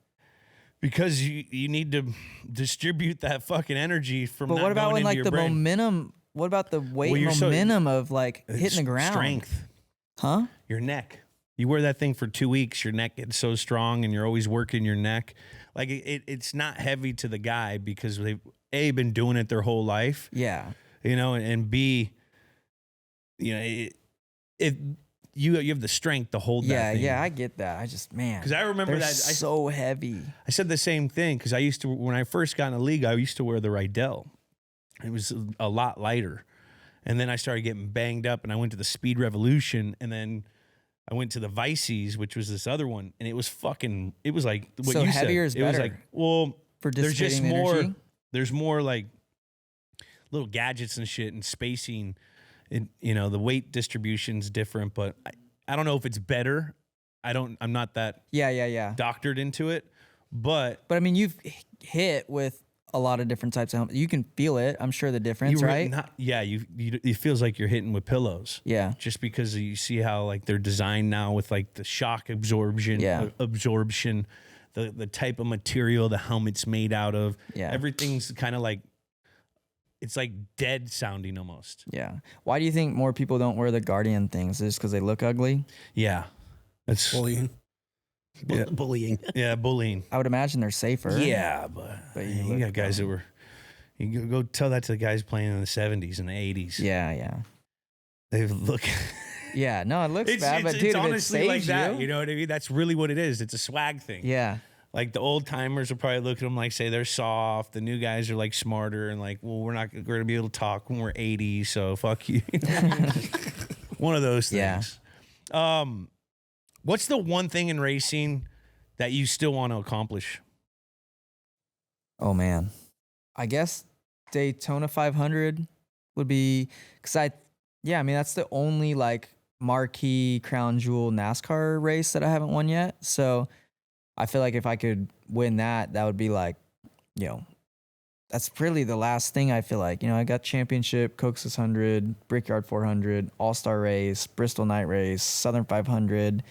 Because you need to distribute that fucking energy from. But what about when like the brain. Momentum? What about the weight momentum of like hitting the ground? Strength, huh? Your neck. You wear that thing for 2 weeks, your neck gets so strong, and you're always working your neck. Like it's not heavy to the guy because they've been doing it their whole life. Yeah. And B, you have the strength to hold that thing. Yeah, I get that. I just, man. Because I remember that. So heavy. I said the same thing because when I first got in the league, I used to wear the Rydell. It was a lot lighter. And then I started getting banged up and I went to the Speed Revolution and then I went to the Vices, which was this other one. And it was like what so you heavier said. Is better. It was like, well, for there's just energy? There's more like little gadgets and shit and spacing. And, the weight distribution's different, but I don't know if it's better. I'm not that doctored into it, but I mean, you've hit with a lot of different types of helmets. You can feel it. I'm sure the difference, right? It feels like you're hitting with pillows. Yeah. Just because you see how like they're designed now with like the shock absorption, the type of material the helmet's made out of. Yeah. Everything's kind of like, it's like dead sounding almost. Yeah. Why do you think more people don't wear the Guardian things? Just because they look ugly? Yeah. That's bullying. Bullying. Yeah, bullying. I would imagine they're safer. Yeah, but you got guys that were. You go tell that to the guys playing in the 70s and the 80s. Yeah. They look. Yeah, no, it looks bad, but dude, it's honestly like that. You know what I mean? That's really what it is. It's a swag thing. Yeah. Like the old timers will probably look at them like, say they're soft. The new guys are like smarter and like, well, we're gonna be able to talk when we're 80, so fuck you. One of those things. Yeah. What's the one thing in racing that you still want to accomplish? Oh man, I guess Daytona 500 would be I mean that's the only like marquee crown jewel NASCAR race that I haven't won yet. So I feel like if I could win that, that would be like, that's really the last thing I feel like. I got championship, Coke 600, Brickyard 400, All-Star Race, Bristol Night Race, Southern 500,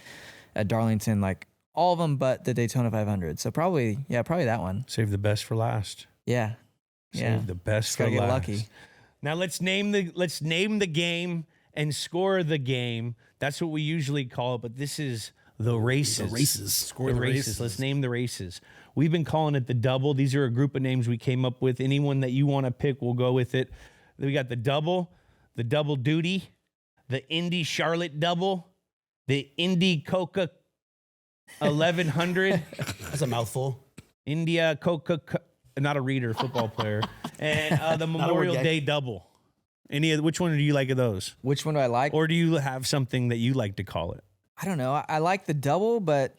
at Darlington, like all of them but the Daytona 500. So probably that one. Save the best for last. Yeah. Save the best for Gotta last. get lucky. Now let's name the game and score the game. That's what we usually call it, but this is the races. The races. Score The races. Let's name the races. We've been calling it the double. These are a group of names we came up with. Anyone that you want to pick, we'll go with it. Then we got the double duty, the Indy Charlotte double, the Indy Coca 1100. That's a mouthful. India Coca, not a reader, football player, and the Memorial Day double. Which one do you like of those? Which one do I like? Or do you have something that you like to call it? I don't know. I like the double, but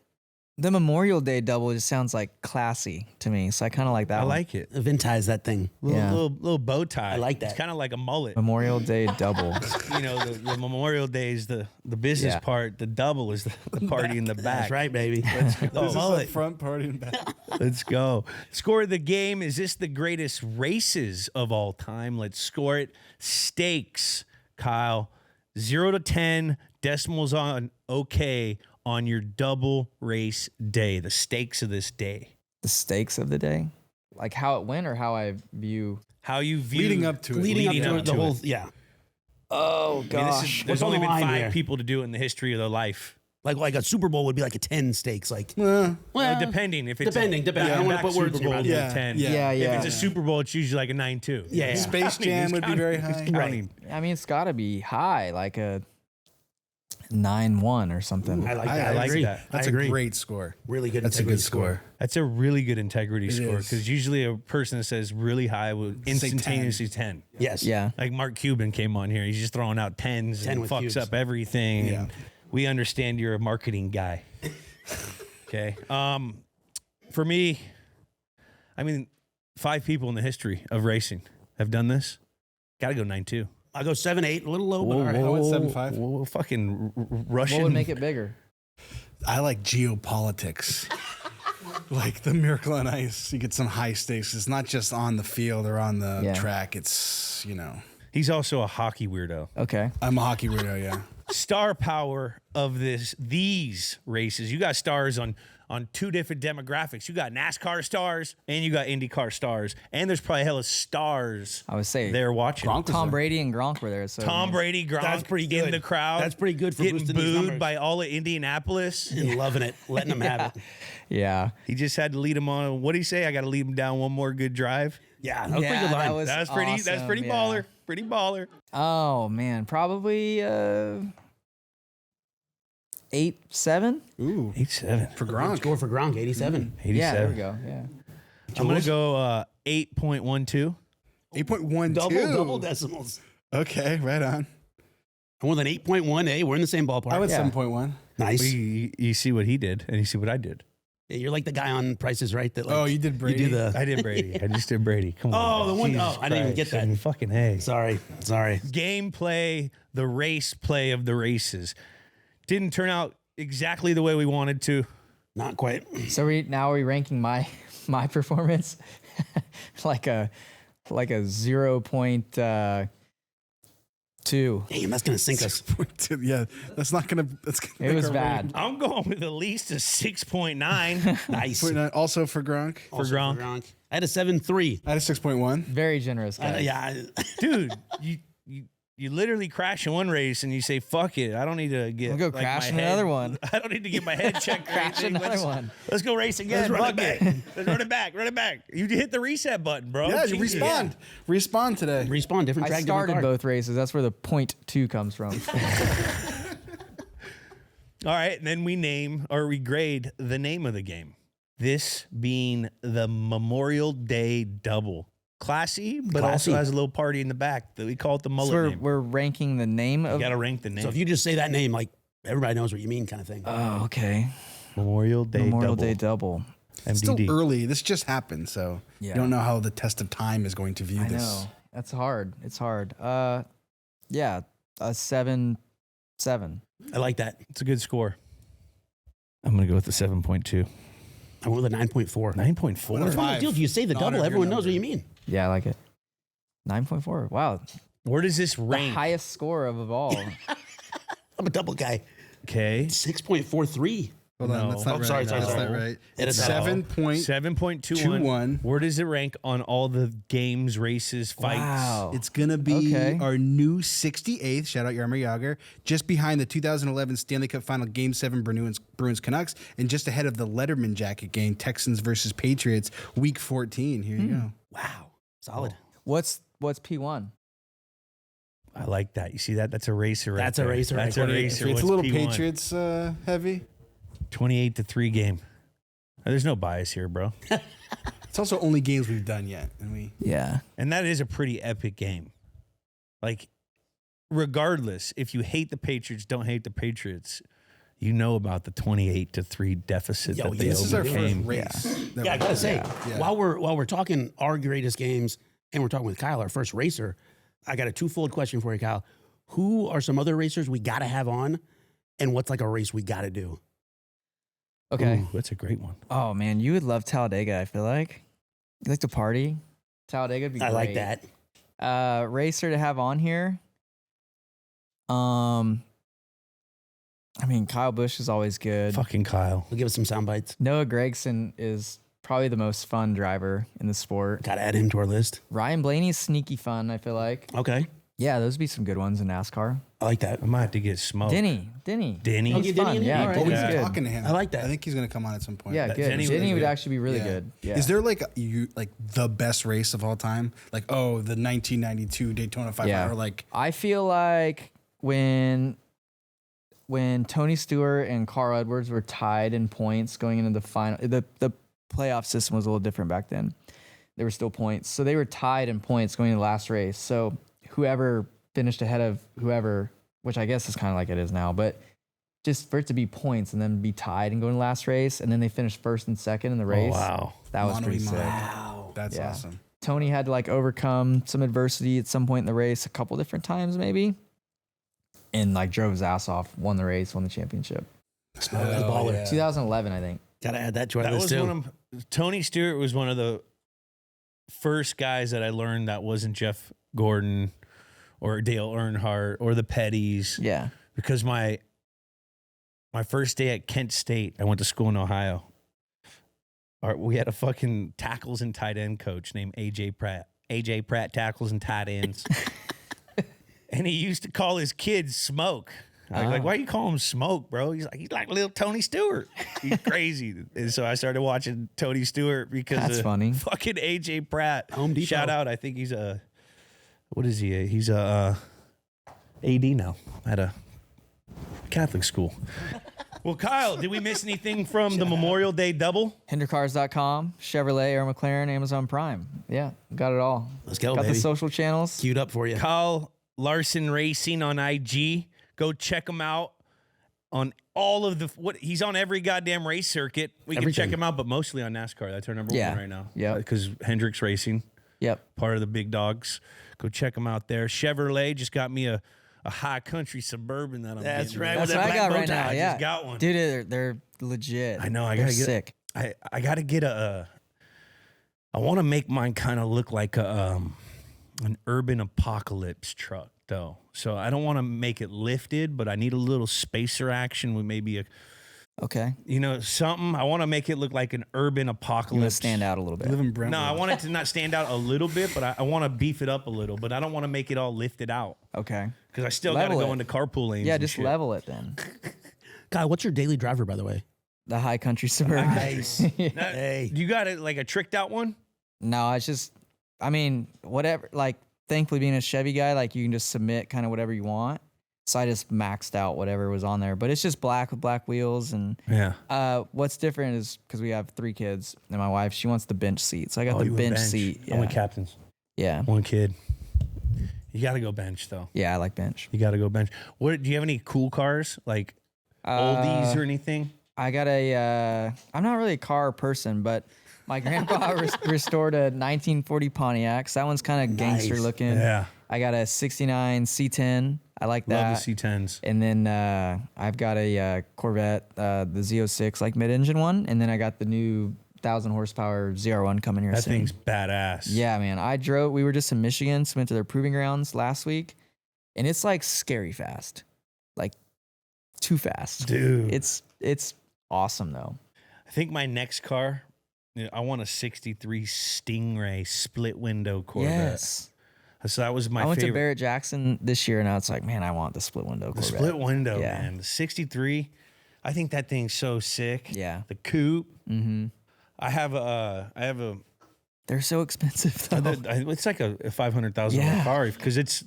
the Memorial Day double just sounds like classy to me. So I kind of like that I one. like it. Vintage that thing. Little bow tie. I like that. It's kind of like a mullet. Memorial Day double. The Memorial Day is the business part. The double is the party in the back. That's right, baby. Let's go. This is the front party and back. Let's go. Score the game. Is this the greatest races of all time? Let's score it. Stakes, Kyle. 0 to 10. Decimals on okay on your double race day. The stakes of this day. The stakes of the day? Like how it went or how I view? How you view Leading up to it. Leading up to to the whole, it. yeah. Oh, I mean, gosh. there's What's on only the been line 5 here? people to do it in the history of their life. Like a Super Bowl would be like a 10 stakes. Like, Well, depending. If it's depending. I don't want to put words in your mouth. Yeah. 10. Yeah, yeah. If it's a Super Bowl, it's usually like a 9-2. Yeah. Space Jam would be very high. Counting. I mean, it's got to be high, like a 9-1 or something. I like I that. I, like agree. that. That's I a agree. great score. Really good. That's a integrity good score. That's a really good integrity It score is. because usually a person that says really high will instantaneously 10. Yes. Yeah. Like Mark Cuban came on here. He's just throwing out 10s 10 and with fucks cubes. up everything. Yeah. And we understand you're a marketing guy. Okay. For me, I mean, 5 people in the history of racing have done this. Got to go 9-2. I'll go 7-8, a little low, but all right. I went 7-5. Whoa, fucking Russian. What would make it bigger? I like geopolitics. Like the Miracle on Ice. You get some high stakes. It's not just on the field or on the track. It's, He's also a hockey weirdo. Okay. I'm a hockey weirdo, yeah. Star power of these races. You got stars on 2 different demographics. You got NASCAR stars and you got IndyCar stars. And there's probably hella stars I would say there watching. Gronk was Tom there. Brady and Gronk were there. So Tom Brady, Gronk That's pretty good. in the crowd. That's pretty good for getting boosting these booed numbers. by all of Indianapolis. And loving it, letting them have it. Yeah. He just had to lead him on. What did he say? I got to lead him down one more good drive. Yeah, that was pretty good line. That's pretty. That's awesome, pretty yeah. baller. Pretty baller. Oh man, probably 8-7. Ooh. 8-7 For Good Gronk. score for Gronk, 87. 87. Yeah, there we go. Yeah. I'm gonna go 8.12. 8.12. Double decimals. Okay, right on. More than 8.1. Hey, we're in the same ballpark. I went Yeah. 7.1. Nice. You see what he did, and you see what I did. Yeah, you're like the guy on Prices Right that like. Oh, you did Brady? You do the. I did Brady. I just did Brady. Come on. Oh, the one- Jesus oh, I didn't even Christ. get that. Fucking hey. Sorry. Gameplay, the race play of the races, didn't turn out exactly the way we wanted to. Not quite. So are we ranking my performance like a 0.2. Damn, that's gonna sink us. Yeah, that's not gonna. That's gonna It make was our bad. I'm going with at least a 6.9 Nice. rating. Also for Gronk, Also Gronk. I had a 7.3. I had a 6.1. Very generous guy. Yeah. Dude. You literally crash in one race and you say, fuck it. I don't need to get I'll go like, crash my in head- another one. I don't need to get my head checked. or Crash anything. another one. Let's go race again. Let's run Fuck it it. Let's run it back. Run it back. You hit the reset button, bro. Yeah, you Jesus. respawned. Respawn today. Respawn, different I track, different started car. both races. That's where the 0.2 comes from. All right, and then we grade the name of the game. This being the Memorial Day Double. Classy, but Classy. also has a little party in the back. That we call it the mullet So name. we're ranking the name You of. got to rank the name. So if you just say that name, like everybody knows what you mean, kind of thing. Oh, okay. Memorial Day Memorial Double. Day double. MDD. Still early. This just happened, so Yeah. you don't know how the test of time is going to view I this. know. That's hard. It's hard. Yeah, a 7-7. I like that. It's a good score. I'm going to go with the 7.2. I went with a 9.4. 9.4. What's wrong with you? If you say the double, everyone knows what you mean. Yeah, I like it. 9.4. Wow. Where does this rank? The highest score of all. I'm a double guy. Okay. 6.43. Hold on, that's not right. Sorry. That's not right. It's 7.21. Where does it rank on all the games, races, fights? Wow. It's going to be our new 68th. Shout out Yarmer Yager. Just behind the 2011 Stanley Cup Final Game 7 Bruins Canucks. And just ahead of the Letterman jacket game, Texans versus Patriots, Week 14. Here you go. Wow. Solid. What's P1? I like that. You see that? That's a racer. That's a racer. That's a racer. It's a little P1? Patriots heavy. 28-3 game. There's no bias here, bro. It's also only games we've done yet. And that is a pretty epic game. Like, regardless, if you hate the Patriots, don't hate the Patriots, you know about the 28-3 deficit that they this is our first overcame. race. Yeah, I gotta say, while we're talking our greatest games, and we're talking with Kyle, our first racer, I got a twofold question for you, Kyle. Who are some other racers we gotta have on, and what's like a race we gotta do? Okay. Ooh, that's a great one. Oh man, you would love Talladega. I feel like you like to party. Talladega would be great. I like that. Racer to have on here. I mean, Kyle Busch is always good. Fucking Kyle. We'll give us some sound bites. Noah Gragson is probably the most fun driver in the sport. Gotta add him to our list. Ryan Blaney's sneaky fun, I feel like. Okay. Yeah, those would be some good ones in NASCAR. I like that. I might have to get smoked. Denny. Denny? Oh, He's get Denny fun. in there? Yeah, All right. We've Denny's been good. talking to him. I like that. I think he's going to come on at some point. Yeah, good. Denny Denny would would be actually be really good. Yeah. Is there like the best race of all time? Like, the 1992 Daytona 500 Yeah. or like I feel like when Tony Stewart and Carl Edwards were tied in points going into the final, the playoff system was a little different back then. There were still points. So they were tied in points going into the last race. So whoever finished ahead of whoever, which I guess is kind of like it is now, but just for it to be points and then be tied and go in the last race, and then they finished first and second in the race. Oh, wow. That was pretty sick. Wow. that's Yeah. awesome. Tony had to like overcome some adversity at some point in the race a couple different times maybe, and like drove his ass off, won the race, won the championship. That's a baller. yeah. 2011, I think. Gotta add that to our That list was too. one of Tony Stewart was one of the first guys that I learned that wasn't Jeff Gordon or Dale Earnhardt or the Petties. Yeah. Because my first day at Kent State, I went to school in Ohio. We had a fucking tackles and tight end coach named AJ Pratt. AJ Pratt tackles and tight ends. And he used to call his kids Smoke. I was like, why you call him Smoke, bro? He's like little Tony Stewart. He's crazy. And so I started watching Tony Stewart because That's of funny. fucking AJ Pratt. Home Depot. Shout out. I think he's what is he? He's a AD now at a Catholic school. Well, Kyle, did we miss anything from the Memorial Day double? HenderCars.com, Chevrolet, Air McLaren, Amazon Prime. Yeah, got it all. Let's go, Got baby. the social channels. Queued up for you. Kyle Larson Racing on IG. Go check him out on all of he's on every goddamn race circuit. We can check him out, but mostly on NASCAR. That's our number one right now. Yeah. Because Hendrick's Racing, Yep. part of the big dogs. Go check him out there. Chevrolet just got me a high country Suburban that I'm That's getting. right. That's with what that I got black right bow tie. now. I Yeah. just got one. Dude, they're legit. I know. I They're gotta get sick. I gotta get I want to make mine kind of look like an urban apocalypse truck, though. So I don't want to make it lifted, but I need a little spacer action with maybe Okay. something. I want to make it look like an urban You apocalypse. want to stand out a little bit. Live in Brentwood. No, I want it to not stand out a little bit, but I want to beef it up a little. But I don't want to make it all lifted out Okay. because I still got to Level go it. into carpool lanes. Yeah, and just shit. level it then. Kyle, what's your daily driver, by the way? The high country Suburban. Nice. Hey. You got it like a tricked out one? No, it's just, I mean, whatever. Like, thankfully, being a Chevy guy, like you can just submit kind of whatever you want. So I just maxed out whatever was on there, but it's just black with black wheels. And Yeah. what's different is because we have 3 kids and my wife, she wants the bench seat. So I got Oh, the you went bench seat. Only Yeah. captains. Yeah. One kid. You got to go bench though. Yeah, I like bench. You got to go bench. What do you have any cool cars like oldies or anything? I got I'm not really a car person, but my grandpa restored a 1940 Pontiac. So that one's kind of gangster Nice. looking. Yeah. I got a 69 C10. I like Love that. the C10s. And then I've got a Corvette, the Z06, like mid-engine one. And then I got the new 1,000 horsepower ZR1 coming here That soon. thing's badass. Yeah, man. We were just in Michigan, so went to their proving grounds last week. And it's like scary fast. Like too fast. Dude. It's awesome though. I think my next car, I want a 63 Stingray split window Corvette. Yes. So that was my favorite. I went to Barrett Jackson this year, and I was like, man, I want the split window Corvette. The split window, Yeah. man. The 63, I think that thing's so sick. Yeah. The coupe. Mm-hmm. I have a. They're so expensive though. It's like a $500,000 Yeah. car because it's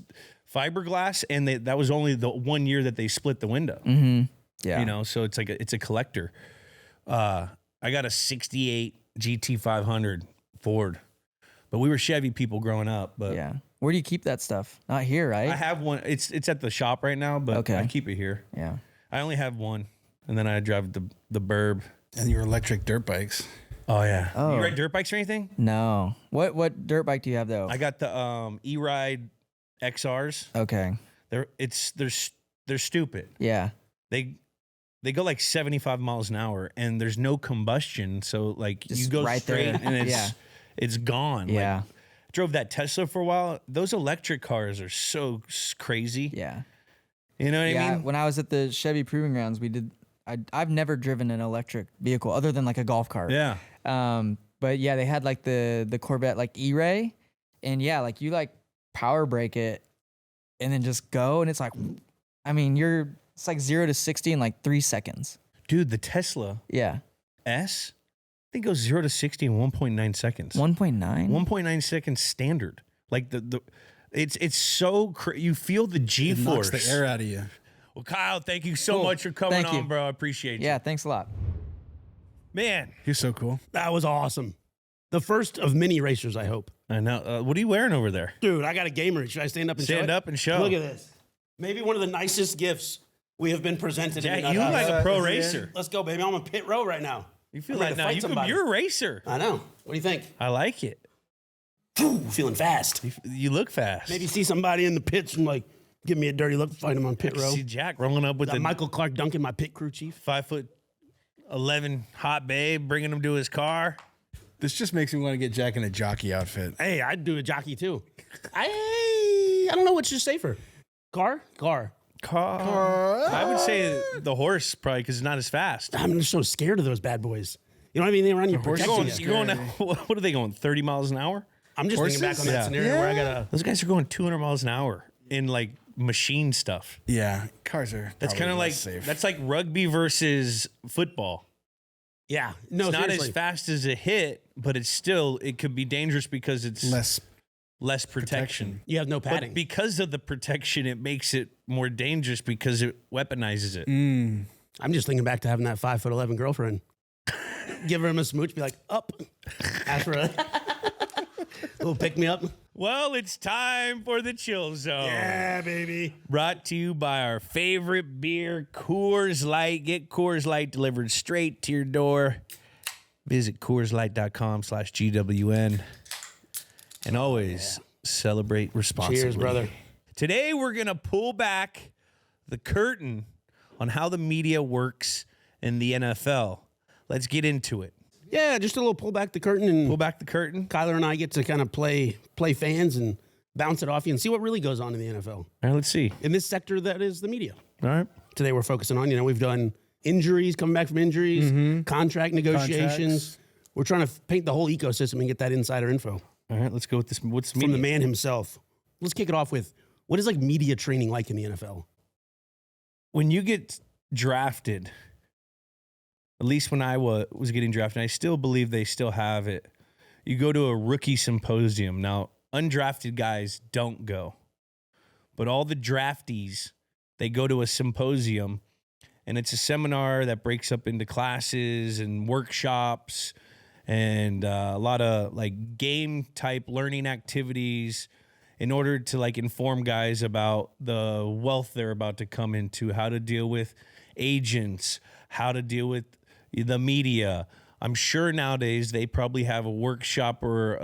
fiberglass, and that was only the 1 year that they split the window. Mm-hmm. Yeah. You know, so it's like it's a collector. I got a 68 GT500 Ford, but we were Chevy people growing up. But Yeah. Where do you keep that stuff? Not here, right? I have one. It's at the shop right now, but Okay. I keep it here. Yeah. I only have one, and then I drive the Burb. And your electric dirt bikes. Oh yeah. Oh. You ride dirt bikes or anything? No. What dirt bike do you have though? I got the E-Ride XRs. Okay. They're stupid. Yeah. They go like 75 miles an hour, and there's no combustion, so like Just you go right straight there. and Yeah. it's gone. Yeah. Like, drove that Tesla for a while. Those electric cars are so crazy. Yeah. You know what Yeah. I mean? When I was at the Chevy Proving Grounds, I've never driven an electric vehicle other than like a golf cart. Yeah. But yeah, they had like the Corvette like E-Ray, and yeah, like you like power brake it, and then just go, and it's like, I mean, it's like 0 to 60 in like 3 seconds. Dude, the Tesla Yeah. S, I think goes 0 to 60 in 1.9 seconds. 1.9. 1.9 seconds standard. Like it's so you feel the It G-force. knocks the air out of you. Well, Kyle, thank you so Cool. much for coming Thank you. on, bro. I appreciate you. Yeah. Thanks a lot. Man, You're so cool. That was awesome. The first of many racers, I hope. I know. What are you wearing over there? Dude, I got a gamer. Should I stand up and show Stand it? up and show. Look at this. Maybe one of the nicest gifts we have been presented. Yeah, in you Nuthouse. look like a pro racer. Let's go, baby. I'm on pit row right now. You feel I'm ready like to now fight somebody. you're a racer. I know. What do you think? I like it. Whew, feeling fast. You look fast. Maybe see somebody in the pits and like give me a dirty look, fight him on pit row. See Jack rolling up with That the Michael Clark Duncan, my pit crew chief. 5'11" hot babe, bringing him to his car. This just makes me want to get Jack in a jockey outfit. Hey, I'd do a jockey too. I don't know what's just safer. Car. I would say the horse probably because it's not as fast. I'm just so scared of those bad boys. You know what I mean? They run your protection. You're going what are they going? 30 miles an hour? I'm just thinking back on that Yeah. scenario where I gotta. Those guys are going 200 miles an hour in like machine stuff. Yeah, cars are. That's kind of like safe. that's like rugby versus football. Yeah, no, It's not seriously. as fast as a hit, but it could be dangerous because it's less protection. You have no But padding. because of the protection, it makes it more dangerous because it weaponizes it. I'm just thinking back to having that 5'11" girlfriend. Give her a smooch, be like, up. Ask for a little pick me up. Well, it's time for the Chill Zone. Yeah, baby. Brought to you by our favorite beer, Coors Light. Get Coors Light delivered straight to your door. Visit CoorsLight.com/GWN. And always celebrate responsibly. Cheers, brother. Today, we're going to pull back the curtain on how the media works in the NFL. Let's get into it. Yeah, just a little pull back the curtain, and Pull back the curtain. Kyler and I get to kind of play fans and bounce it off you and see what really goes on in the NFL All right, let's see. in this sector that is the media. All right. Today we're focusing on, we've done injuries, coming back from injuries, contract negotiations. Contracts. We're trying to paint the whole ecosystem and get that insider info All right, let's go with this. What's from media? the man himself. Let's kick it off with, what is like media training like in the NFL? When you get drafted, at least when I was getting drafted, I still believe they still have it. You go to a rookie symposium. Now, undrafted guys don't go. But all the draftees, they go to a symposium, and it's a seminar that breaks up into classes and workshops and a lot of like game type learning activities in order to like inform guys about the wealth they're about to come into, how to deal with agents, how to deal with the media. I'm sure nowadays they probably have a workshop or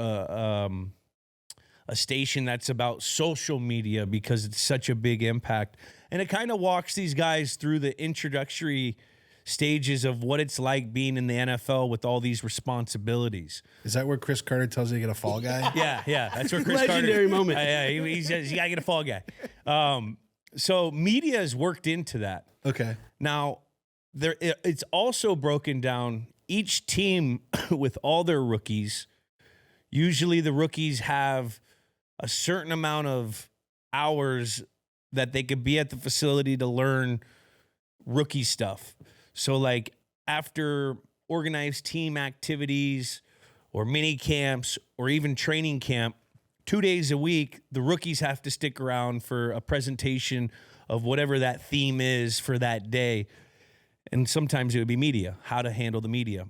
a a station that's about social media because it's such a big impact. And it kind of walks these guys through the introductory stages of what it's like being in the NFL with all these responsibilities. Is that where Chris Carter tells you to get a fall guy? Yeah. That's where Chris Legendary Carter, moment. he says you gotta get a fall guy. So media is worked into that. Okay. Now, it's also broken down. Each team with all their rookies, usually the rookies have a certain amount of hours that they could be at the facility to learn rookie stuff. So like after organized team activities or mini camps or even training camp, 2 days a week, the rookies have to stick around for a presentation of whatever that theme is for that day. And sometimes it would be media, how to handle the media.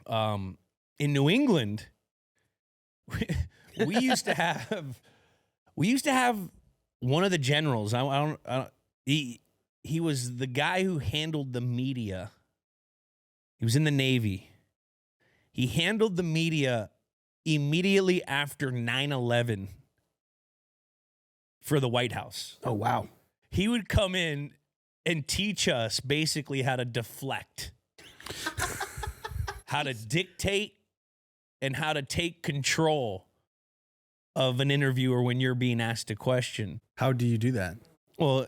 In New England, we used to have one of the generals. He was the guy who handled the media. He was in the Navy. He handled the media immediately after 9/11 for the White House. Oh, wow. He would come in and teach us basically how to deflect, how to dictate, and how to take control of an interviewer when you're being asked a question. How do you do that? Well,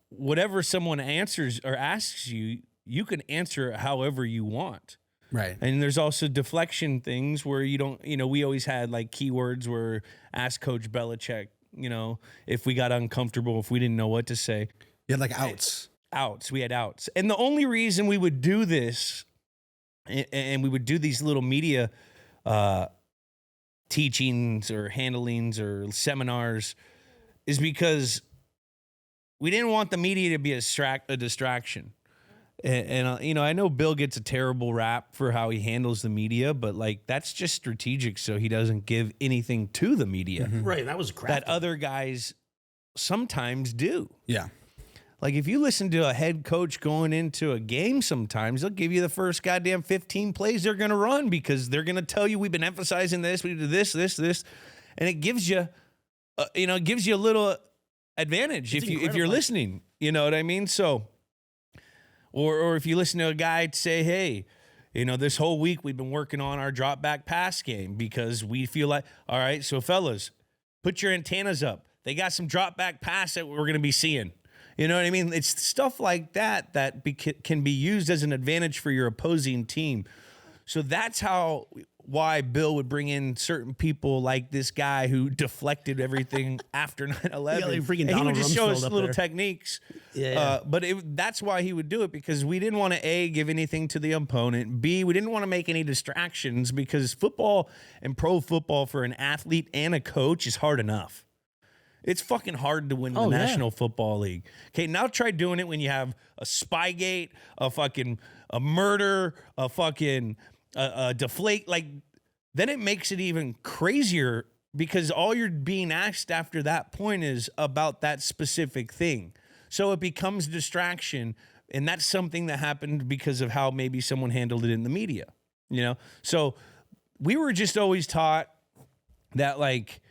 whatever someone answers or asks you, you can answer it however you want. Right. And there's also deflection things where you don't, we always had like keywords where ask Coach Belichick, if we got uncomfortable, if we didn't know what to say. You had like outs. We had outs. And the only reason we would do this and we would do these little media teachings or handlings or seminars is because we didn't want the media to be a distraction. And I know Bill gets a terrible rap for how he handles the media, but like that's just strategic so he doesn't give anything to the media. Mm-hmm. Right, that was crap. That other guys sometimes do. Yeah. Like if you listen to a head coach going into a game sometimes, they'll give you the first goddamn 15 plays they're going to run because they're going to tell you we've been emphasizing this, we do this, and it gives you a little advantage if you're listening, you know what I mean? So or if you listen to a guy say, hey, this whole week we've been working on our drop back pass game because we feel like, all right, so fellas, put your antennas up. They got some drop back pass that we're going to be seeing. You know what I mean? It's stuff like that can be used as an advantage for your opposing team. So that's why Bill would bring in certain people like this guy who deflected everything after 9/11. Yeah, like freaking and he would Donald just show us Rumsfeld up little there. techniques. Yeah. But that's why he would do it, because we didn't want to, A, give anything to the opponent. B, we didn't want to make any distractions, because football and pro football for an athlete and a coach is hard enough. It's fucking hard to win the National Football League. Okay, now try doing it when you have a Spygate, a murder, a fucking deflate. Like, then it makes it even crazier, because all you're being asked after that point is about that specific thing. So it becomes distraction, and that's something that happened because of how maybe someone handled it in the media, So we were just always taught that, like,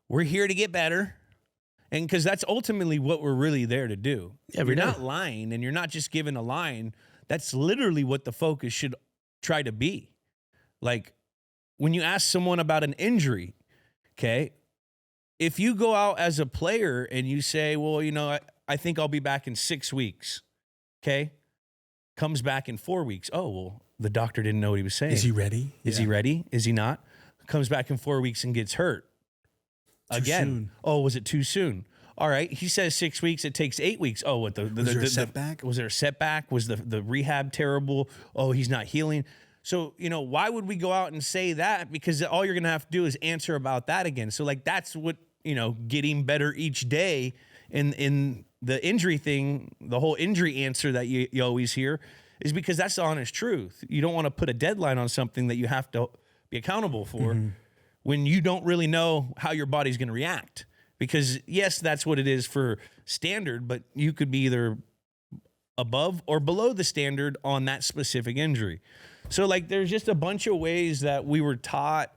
we're here to get better. And because that's ultimately what we're really there to do. Yeah, you're not lying, and you're not just given a line. That's literally what the focus should try to be. Like, when you ask someone about an injury, okay, if you go out as a player and you say, well, I think I'll be back in 6 weeks, okay, comes back in 4 weeks. Oh, well, the doctor didn't know what he was saying. Is he ready? Is he ready? Is he not? Comes back in 4 weeks and gets hurt. Again. Soon. Oh, was it too soon? All right. He says 6 weeks. It takes 8 weeks. Oh, what Was there a setback? Was there a setback? Was the rehab terrible? Oh, he's not healing. So, why would we go out and say that? Because all you're going to have to do is answer about that again. So, like, that's what, getting better each day in the injury thing, the whole injury answer that you always hear is because that's the honest truth. You don't want to put a deadline on something that you have to be accountable for. Mm-hmm. When you don't really know how your body's going to react. Because, yes, that's what it is for standard, but you could be either above or below the standard on that specific injury. So, like, there's just a bunch of ways that we were taught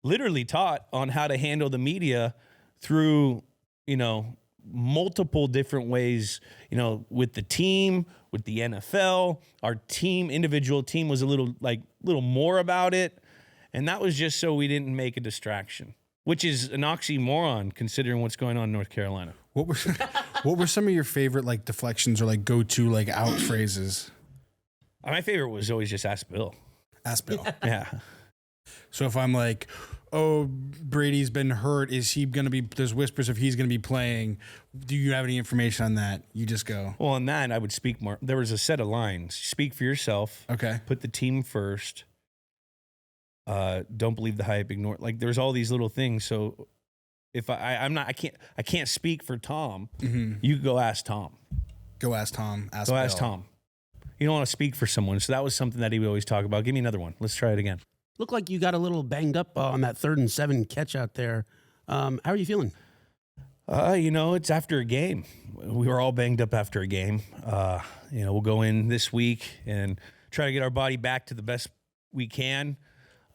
literally taught on how to handle the media through, multiple different ways, with the team, with the NFL. Our individual team was a little more about it. And that was just so we didn't make a distraction, which is an oxymoron considering what's going on in North Carolina. What were some of your favorite deflections or go-to out phrases? My favorite was always just ask Bill. Ask Bill. Yeah. So if I'm like, oh, Brady's been hurt, is he going to be, there's whispers if he's going to be playing. Do you have any information on that? You just go. Well, on that, I would speak more. There was a set of lines. Speak for yourself. Okay. Put the team first. Don't believe the hype. Ignore. There's all these little things. So if I can't speak for Tom. Mm-hmm. You go ask Tom. Go ask Tom. Ask Tom. You don't want to speak for someone. So that was something that he would always talk about. Give me another one. Let's try it again. Looked like you got a little banged up on that 3rd and 7 catch out there. How are you feeling? It's after a game. We were all banged up after a game. We'll go in this week and try to get our body back to the best we can.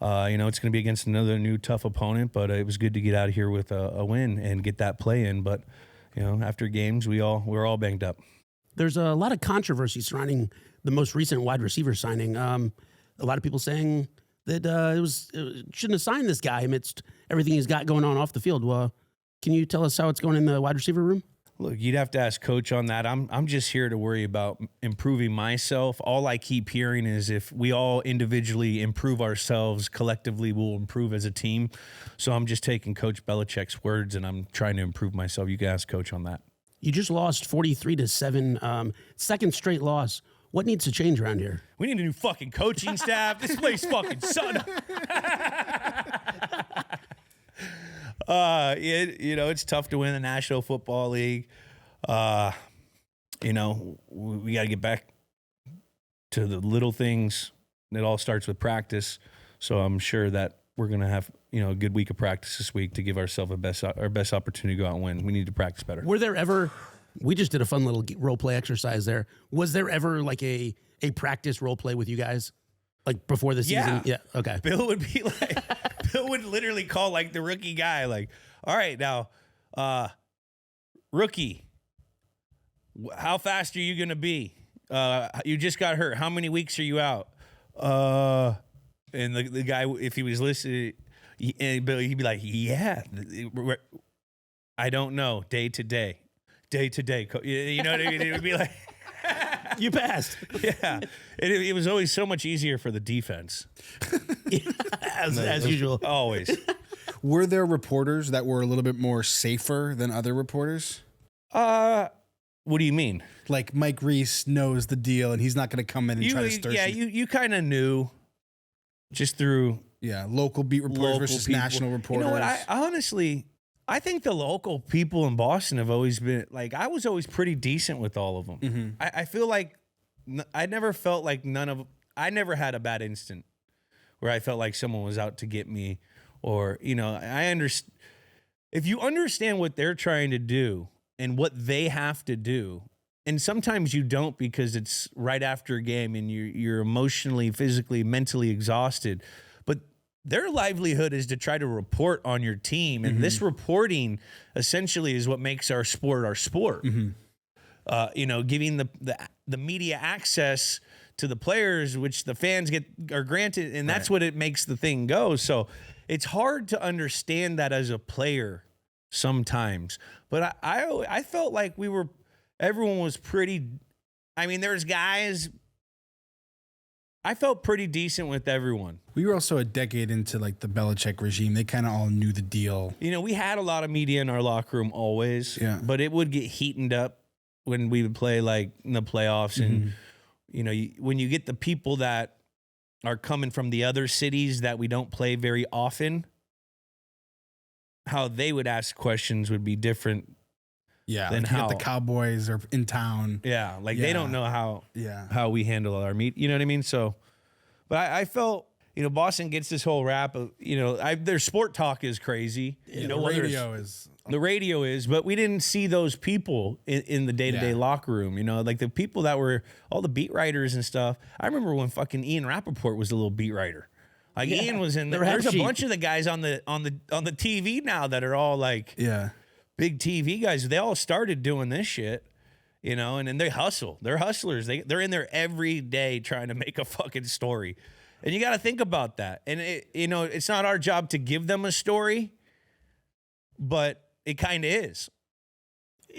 It's going to be against another new tough opponent, but it was good to get out of here with a win and get that play in. But, after games, we're all banged up. There's a lot of controversy surrounding the most recent wide receiver signing. A lot of people saying that it shouldn't have signed this guy amidst everything he's got going on off the field. Well, can you tell us how it's going in the wide receiver room? Look, you'd have to ask Coach on that. I'm just here to worry about improving myself. All I keep hearing is if we all individually improve ourselves, collectively we'll improve as a team. So I'm just taking Coach Belichick's words, and I'm trying to improve myself. You can ask Coach on that. You just lost 43-7, second straight loss. What needs to change around here? We need a new fucking coaching staff. This place fucking sucks. It's tough to win the National Football League. We got to get back to the little things. It all starts with practice. So I'm sure that we're going to have, a good week of practice this week to give ourselves our best opportunity to go out and win. We need to practice better. Were there ever, we just did a fun little role play exercise there. Was there ever a practice role play with you guys? Before the season? Yeah. Okay. Bill would be Bill would literally call the rookie guy, all right, now, rookie, how fast are you going to be? You just got hurt. How many weeks are you out? And the guy, if he was listening, he'd be like, yeah, I don't know, day to day. You know what I mean? It would be like, you passed. Yeah. It was always so much easier for the defense. as usual. Always. Were there reporters that were a little bit more safer than other reporters? What do you mean? Like Mike Reese knows the deal and he's not going to come in and try to stir shit. You kind of knew just through local beat reporters versus people. National reporters. You know what? I honestly think the local people in Boston have always been I was always pretty decent with all of them. Mm-hmm. I feel like I never felt like I never had a bad instant where I felt like someone was out to get me or, I understand. If you understand what they're trying to do and what they have to do, and sometimes you don't because it's right after a game and you're emotionally, physically, mentally exhausted, but their livelihood is to try to report on your team. And this reporting essentially is what makes our sport our sport. Mm-hmm. Giving the media access to the players, which the fans are granted, and that's what it makes the thing go. So it's hard to understand that as a player sometimes. But I felt like everyone was pretty, there's guys, I felt pretty decent with everyone. We were also a decade into the Belichick regime. They kind of all knew the deal. We had a lot of media in our locker room always, but it would get heated up when we would play in the playoffs. And, when you get the people that are coming from the other cities that we don't play very often, how they would ask questions would be different. Yeah, than how the Cowboys are in town. Yeah, they don't know how we handle our meet. You know what I mean? So, but I felt Boston gets this whole rap of their sport talk is crazy. The radio is, but we didn't see those people in the day-to-day locker room. The people that were all the beat writers and stuff. I remember when fucking Ian Rappaport was a little beat writer. Like Ian was in there. There's a bunch of the guys on the TV now that are all like big TV guys. They all started doing this shit, you know, and then they hustle. They're hustlers. They're in there every day trying to make a fucking story. And you got to think about that. And it's not our job to give them a story, but it kind of is.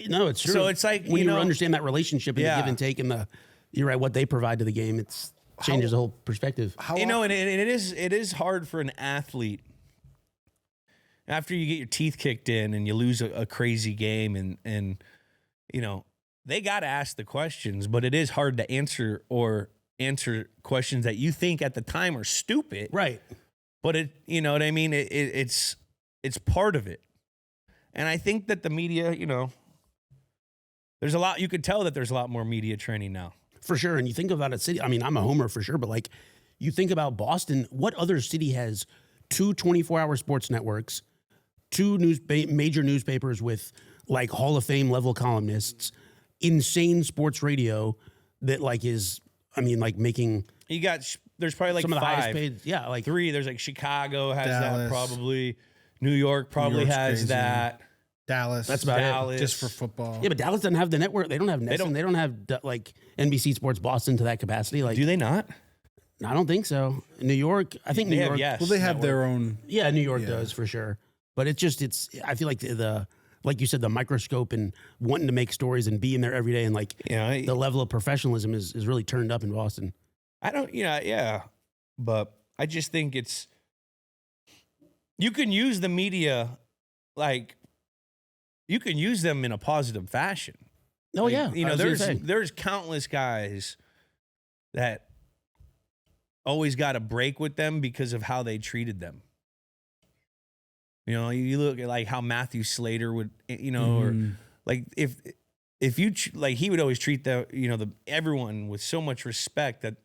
No, it's true. So it's like, when you understand that relationship and the give and take and you're right, what they provide to the game, it changes the whole perspective. And it is hard for an athlete after you get your teeth kicked in and you lose a crazy game and they got to ask the questions, but it is hard to answer questions that you think at the time are stupid. Right. But you know what I mean? It's part of it. And I think that the media, there's a lot, you could tell that there's a lot more media training now. For sure. And you think about a city, I mean, I'm a homer for sure, but like you think about Boston, what other city has 2 24-hour sports networks, 2 major newspapers with like Hall of Fame level columnists, insane sports radio that like is, I mean, like making... There's probably like some of the 5. highest paid, yeah, like 3. There's like Chicago has Dallas. that probably. New York probably has crazy. that. Dallas. That's about Dallas. it. Just for football. Yeah, but Dallas doesn't have the network. They don't have NESN. They don't have like NBC Sports Boston to that capacity. Like, Do they not? I don't think so. New York, I think They New have York. Yes. Well, they have Network. their own. Yeah, New York does for sure. But I feel like the like you said, the microscope and wanting to make stories and being there every day and like the level of professionalism is really turned up in Boston. But I just think you can use the media, like, you can use them in a positive fashion. Oh, Like, yeah. There's countless guys that always got a break with them because of how they treated them. You look at like how Matthew Slater would, or like if you like, he would always treat everyone with so much respect that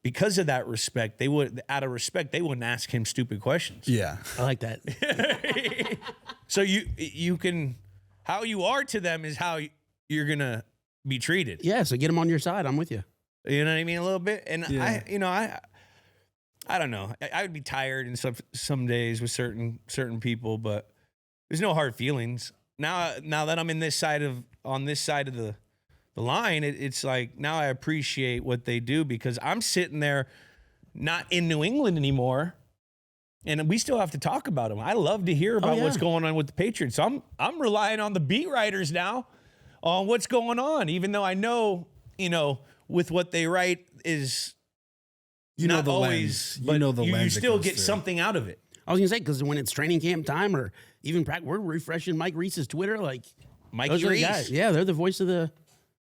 because of that respect, they wouldn't ask him stupid questions. Yeah. I like that. So you can, how you are to them is how you're gonna be treated. Yeah, so get them on your side. I'm with you. You know what I mean? A little bit. And Yeah. I don't know. I would be tired in some days with certain people, but there's no hard feelings. Now that I'm on this side of the line, it's like now I appreciate what they do because I'm sitting there not in New England anymore. And we still have to talk about them. I love to hear about what's going on with the Patriots. So I'm relying on the beat writers now on what's going on, even though I know, with what they write is not always, but you still get something out of it. I was going to say, because when it's training camp time or even practice, we're refreshing Mike Reese's Twitter. Like, Mikey Reese. Yeah, they're the voice of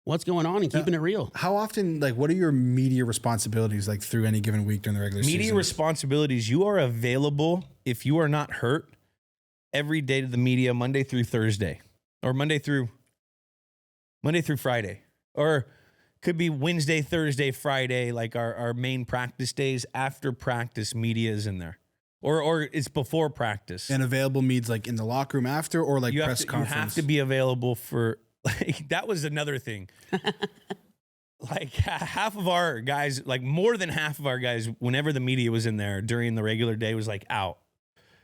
what's going on and keeping it real. How often, like, what are your media responsibilities, like, through any given week during the regular season? Media responsibilities, you are available, if you are not hurt, every day to the media, Monday through Thursday. Or Monday through Friday. Or could be Wednesday, Thursday, Friday, like our main practice days. After practice, media is in there. Or it's before practice. And available means, like, in the locker room after or, like, press conference? You have to be available for... Like, that was another thing. Like, half of our guys, like more than half of our guys, whenever the media was in there during the regular day, was like out.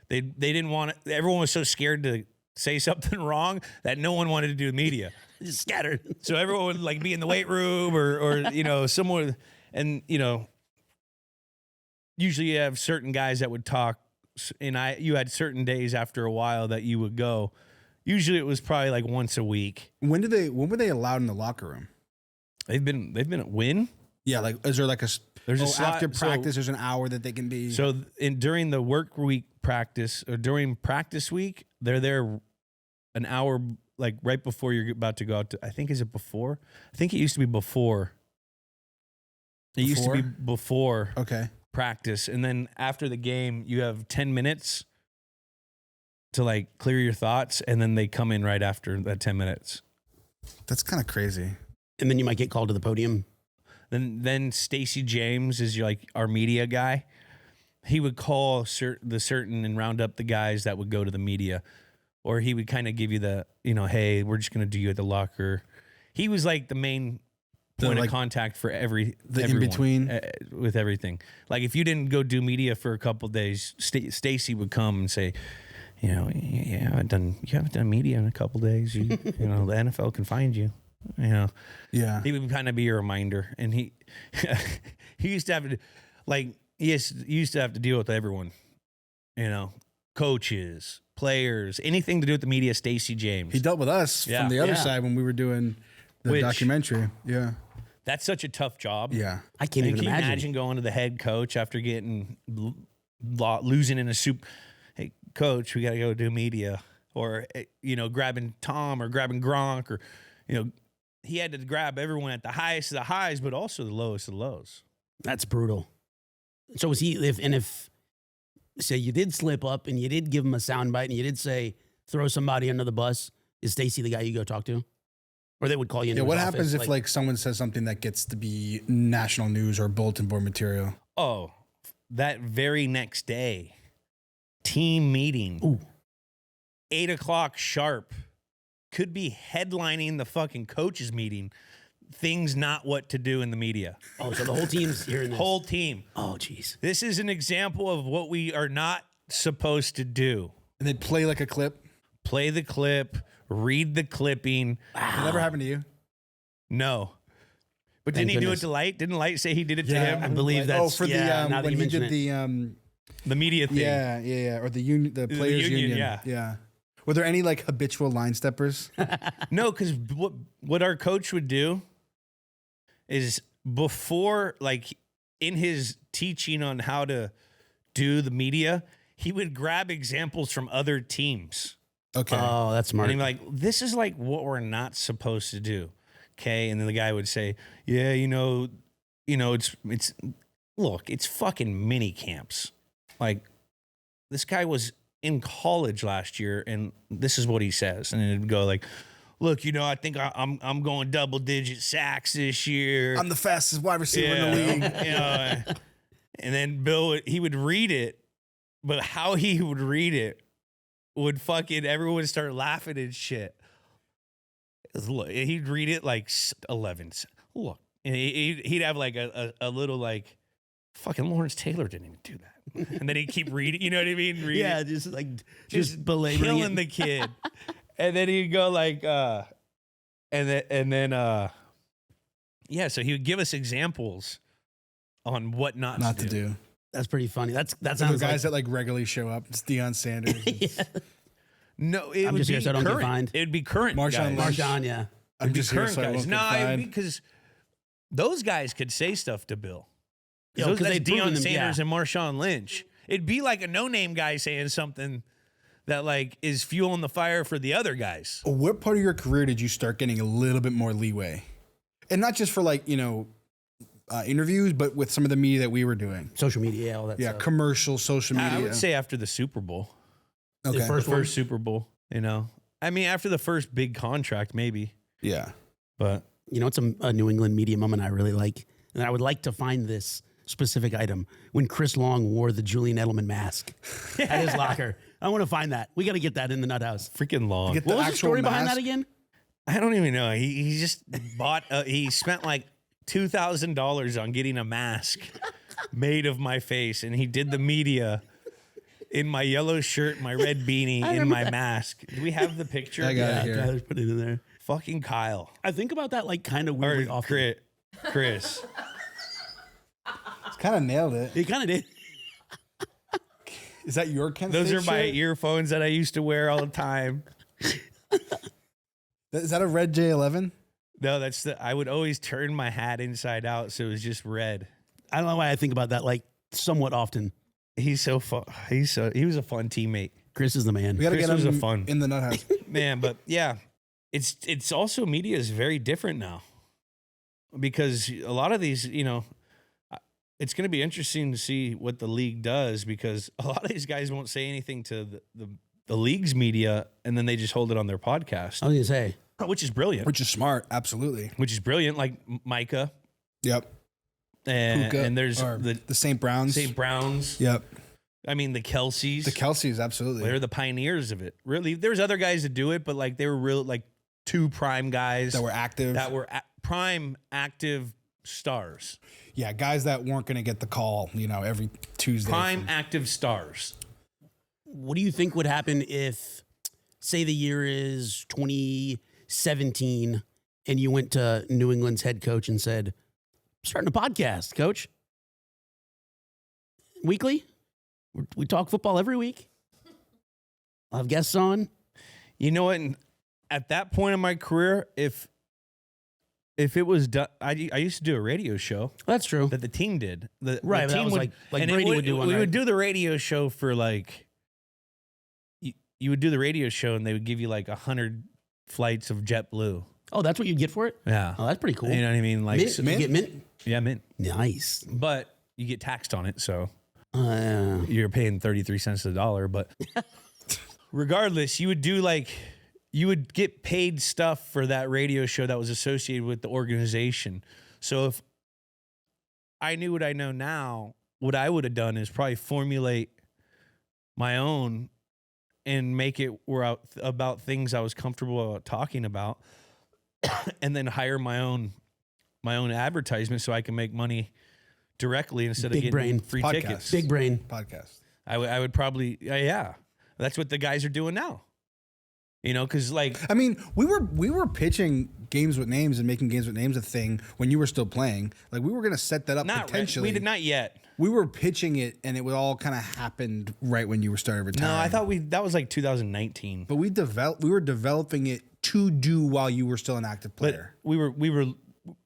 They didn't want it. Everyone was so scared to say something wrong that no one wanted to do the media. Just scattered. So everyone would like be in the weight room or somewhere. And, usually you have certain guys that would talk. And you had certain days after a while that you would go. Usually it was probably like once a week. When were they allowed in the locker room? They've been at Win. Yeah, like, is there like a slot, after practice? There's an hour that they can be. So during the work week practice or during practice week, they're there an hour, like right before you're about to go out. I think, is it before? I think it used to be before. It used to be before. Okay. Practice, and then after the game, you have 10 minutes to like clear your thoughts, and then they come in right after that 10 minutes. That's kind of crazy. And then you might get called to the podium. Then Stacey James is our media guy. He would call certain and round up the guys that would go to the media, or he would kind of give you the, hey, we're just going to do you at the locker. He was like the main point of contact for everyone, in between with everything. Like if you didn't go do media for a couple days, Stacy would come and say, you haven't done media in a couple days. The NFL can find you. Yeah. He would kind of be a reminder, and he used to have to, used to have to deal with everyone. Coaches, players, anything to do with the media. Stacey James. He dealt with us from the other side when we were doing the documentary. Yeah. That's such a tough job. Yeah. I can't even imagine going to the head coach after getting losing in a soup. Hey, coach, we got to go do media, or grabbing Tom or grabbing Gronk, or he had to grab everyone at the highest of the highs, but also the lowest of the lows. That's brutal. So was he? If say you did slip up and you did give him a soundbite and you did say throw somebody under the bus, is Stacy the guy you go talk to? Or they would call you in. Yeah, what his happens office, if someone says something that gets to be national news or bulletin board material? Oh, that very next day, team meeting. Ooh. 8:00 sharp. Could be headlining the fucking coaches meeting. Things not what to do in the media. Oh, so the whole team's hearing this. Whole team. Oh, jeez. This is an example of what we are not supposed to do. And they'd play like a clip. Play the clip. Read the clipping. Wow. It never happened to you? No. But didn't he do it to Light? Didn't Light say he did it to him? I believe that's... Oh, for the... when he did the media thing. Yeah. Or the union, the players' union. Yeah. Were there any habitual line steppers? No, because what our coach would do is before, in his teaching on how to do the media, he would grab examples from other teams. Okay. Oh, that's smart. And he'd be like, this is what we're not supposed to do. Okay. And then the guy would say, yeah, it's fucking mini camps. This guy was in college last year, and this is what he says. And it'd go look, I think I'm going double-digit sacks this year. I'm the fastest wide receiver in the league. And then Bill, he would read it, but how he would read it would everyone would start laughing and shit. Look, he'd read it 11. Look, and he'd have a little fucking Lawrence Taylor didn't even do that. And then he'd keep reading, you know what I mean? Yeah, just belaboring killing the kid. And then he'd go so he would give us examples on what not to do. That's pretty funny. That sounds the guys that regularly show up. It's Deion Sanders. Yeah. No, it I'm would just be here so I don't get fined. It would be current Marshawn guys. Marshawn, yeah. I'm just here current so I guys. won't No, get fined. because those guys could say stuff to Bill. Because That's they've proven Deion them, Sanders and Marshawn Lynch. It'd be like a no-name guy saying something that is fueling the fire for the other guys. What part of your career did you start getting a little bit more leeway? And not just for interviews, but with some of the media that we were doing. Social media, all that stuff. Yeah, commercial, social media. I would say after the Super Bowl. Okay. The The first Super Bowl, I mean, after the first big contract, maybe. Yeah. But It's a New England media moment I really like. And I would like to find this specific item when Chris Long wore the Julian Edelman mask at his locker. I want to find that. We got to get that in the Nuthouse. freaking long. Get What was the actual story behind mask? that again? I don't even know. He just bought, he spent $2,000 on getting a mask made of my face. And he did the media in my yellow shirt, my red beanie, in my mask. Do we have the picture? I got it here. Tyler's put it in there. Fucking Kyle. I think about that kind of weirdly Or often. Chris. Kind of nailed it. He kind of did. Is that your Kent Those State are my shirt? earphones that I used to wear all the time. Is that a red J11? No, I would always turn my hat inside out so it was just red. I don't know why I think about that somewhat often. He's so fun. He was a fun teammate. Chris is the man. We got to Chris get was him a fun. in the Nuthouse. Man, but yeah, it's also media is very different now because a lot of these, it's going to be interesting to see what the league does because a lot of these guys won't say anything to the league's media and then they just hold it on their podcast, I was going to say. which is brilliant. Which is smart. Absolutely. Which is brilliant, like Micah. Yep. And, Puka, and there's or the the St. Browns. St. Browns. Yep. I mean, the Kelseys. The Kelseys, absolutely. They're the pioneers of it. Really, there's other guys that do it, but they were real, two prime guys that were active. that were prime active stars. Yeah, guys that weren't going to get the call, every Tuesday. Prime active stars. What do you think would happen if, say, the year is 2017 and you went to New England's head coach and said, I'm starting a podcast, coach. Weekly? We talk football every week. I'll have guests on. You know what? At that point in my career, if it was done, I used to do a radio show. That's true. That the team did. The Right, team that was would, like and Brady would do one, We right? would do the radio show for like, you would do the radio show and they would give you like 100 flights of JetBlue. Oh, that's what you get for it? Yeah. Oh, that's pretty cool. You know what I mean? Like, Mint? You get mint? Yeah, mint. Nice. But you get taxed on it, so Yeah. you're paying 33 cents a dollar. But regardless, you would get paid stuff for that radio show that was associated with the organization. So if I knew what I know now, what I would have done is probably formulate my own and make it about things I was comfortable talking about, and then hire my own advertisement so I can make money directly instead Big of getting brain. free Podcast. tickets. Big brain. Podcast. I would probably, yeah. That's what the guys are doing now. Because like, I mean, we were pitching games with names and making games with names a thing when you were still playing. Like we were going to set that up potentially. we did not yet. We were pitching it, and it would all kind of happened right when you were starting retiring. No, I thought that was like 2019. But we were developing it to do while you were still an active But player. we were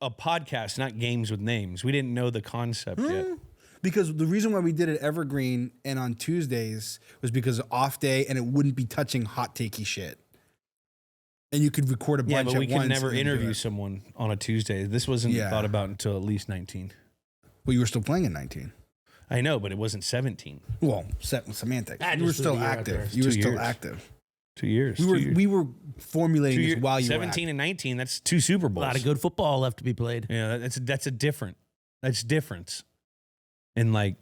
a podcast, not games with names. We didn't know the concept yet. Because the reason why we did it Evergreen and on Tuesdays was because of off day, and it wouldn't be touching hot takey shit. And you could record a bunch Yeah, but we at could once never and do interview it. someone on a Tuesday. This wasn't Yeah. thought about until at least 19. Well, you were still playing in 19. I know, but it wasn't 17. Well, semantics. Ah, You were just still threw the year out there. active. You were 2 still years. active. 2 years. We were formulating 2 this years. while you 17 were and 19. That's 2 Super A Bowls. lot of good football left to be played. Yeah, that's a different. That's difference. In like,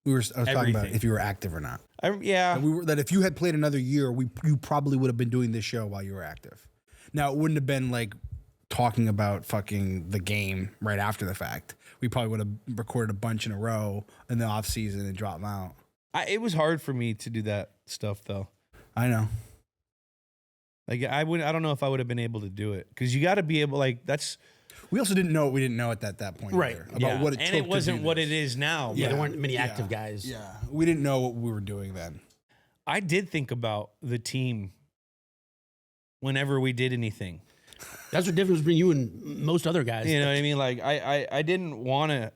I was talking about Everything. if you were active or not. yeah. That if you had played another year, you probably would have been doing this show while you were active. Now it wouldn't have been like talking about fucking the game right after the fact. We probably would have recorded a bunch in a row in the off season and dropped them out. It was hard for me to do that stuff though. I know. Like I don't know if I would have been able to do it because you got to be able that's We also didn't know what we didn't know at that point Right. either, about what it took and it wasn't to do what this. it is now. Yeah, but there weren't many active guys. Yeah, we didn't know what we were doing then. I did think about the team whenever we did anything. That's the difference between you and most other guys. You know what I mean? Like I didn't want to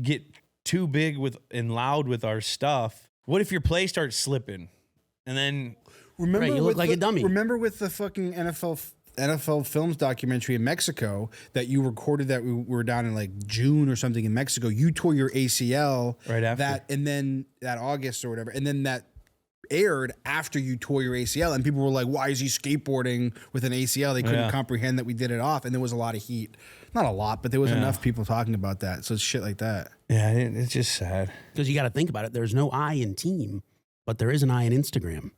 get too big and loud with our stuff. What if your play starts slipping, and then Remember, Right, you look with like a dummy. Remember with the fucking NFL Films documentary in Mexico that you recorded that we were down in like June or something in Mexico. You tore your ACL Right after. that, and then that August or whatever, and then that aired after you tore your ACL, and people were like, "Why is he skateboarding with an ACL?" They couldn't comprehend that we did it off, and there was a lot of heat. Not a lot, but there was enough people talking about that. So it's shit like that. yeah, it's just sad. Because you got to think about it. There's no I in team, but there is an I in Instagram.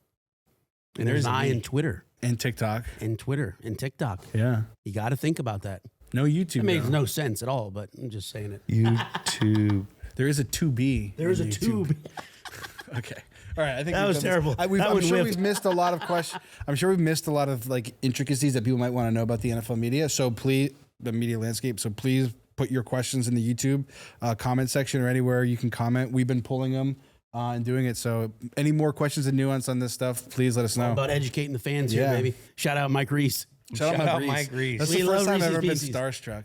And there's an I in Twitter. And TikTok. And Twitter and TikTok. Yeah. You got to think about that. No YouTube. It makes though. no sense at all, but I'm just saying it. YouTube. There is a 2B. There is a in YouTube. tube. Okay. All right. I think That we've was done this. terrible. I'm That one sure whiffed. we've missed a lot of questions. I'm sure we've missed a lot of like intricacies that people might want to know about the NFL media. So please, the media landscape. So please put your questions in the YouTube comment section or anywhere you can comment. We've been pulling them and doing it. So any more questions and nuance on this stuff, please let us know. About educating the fans here, Yeah. baby. Shout out Mike Reese. Shout out Mike Reese. That's We the first love time I've Reese's ever been Pieces. starstruck.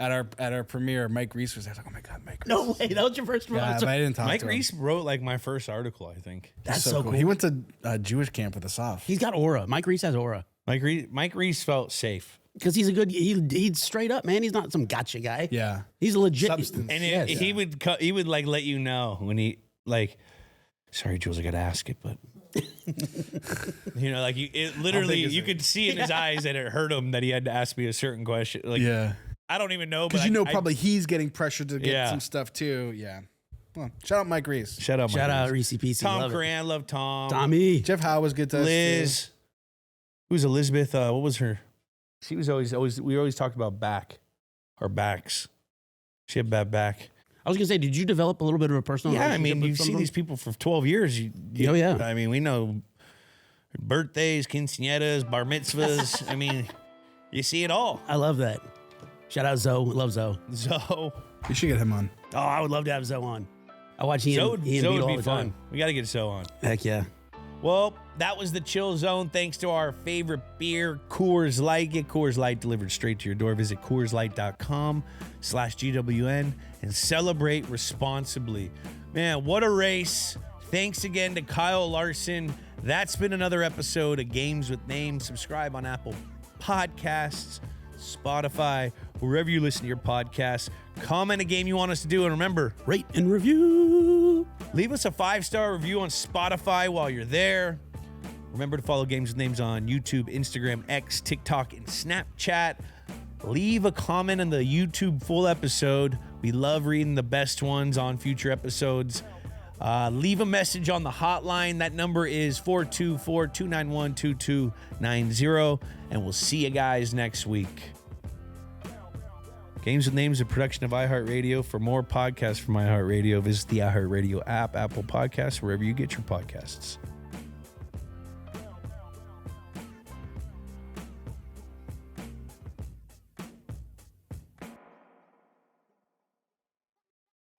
At our premiere, Mike Reese was there. I was like, oh my God, Mike Reese. No way. That was your first one. Yeah, but I didn't talk Mike to him. Reese wrote like my first article, I think. That's so cool. He went to Jewish camp with us off. He's got aura. Mike Reese has aura. Mike Reese felt safe. Because he's a good, he's straight up, man. He's not some gotcha guy. Yeah. He's a legit. Substance. And Yes. he would like let you know when he like, sorry, Jules, I got to ask it, but like literally is you it? could see in his eyes that it hurt him that he had to ask me a certain question. Like, Yeah. I don't even know, but Because you know I- probably he's getting pressured to get Yeah. some stuff too. Yeah. Well, shout out Mike Reese. Shout out, Mike Shout out Reese. Reese PC. Tom Love it. Coran, love Tom. Tommy. Jeff Howe was good to us, Liz. Who's Elizabeth? What was her? She was always. We always talked about our backs. She had bad back. I was gonna say, did you develop a little bit of a personal? Yeah, I mean, relationship you with some see of them? these people for 12 years. Oh, yeah. I mean, we know birthdays, quinceañeras, bar mitzvahs. I mean, you see it all. I love that. Shout out Zoe. Love Zoe. So, You should get him on. Oh, I would love to have Zoe on. I watch Ian. Zoe Ian would all be the fun. time. We got to get Zoe on. Heck yeah. Well, that was the Chill Zone. Thanks to our favorite beer, Coors Light. Get Coors Light delivered straight to your door. Visit CoorsLight.com/GWN and celebrate responsibly. Man, what a race. Thanks again to Kyle Larson. That's been another episode of Games with Names. Subscribe on Apple Podcasts, Spotify, wherever you listen to your podcasts. Comment a game you want us to do. And remember, Rate and review. leave us a 5-star review on Spotify while you're there. Remember to follow Games with Names on YouTube, Instagram, X, TikTok, and Snapchat. Leave a comment on the YouTube full episode. We love reading the best ones on future episodes. Leave a message on the hotline. That number is 424-291-2290. And we'll see you guys next week. Games with Names is a production of iHeartRadio. For more podcasts from iHeartRadio, visit the iHeartRadio app, Apple Podcasts, wherever you get your podcasts.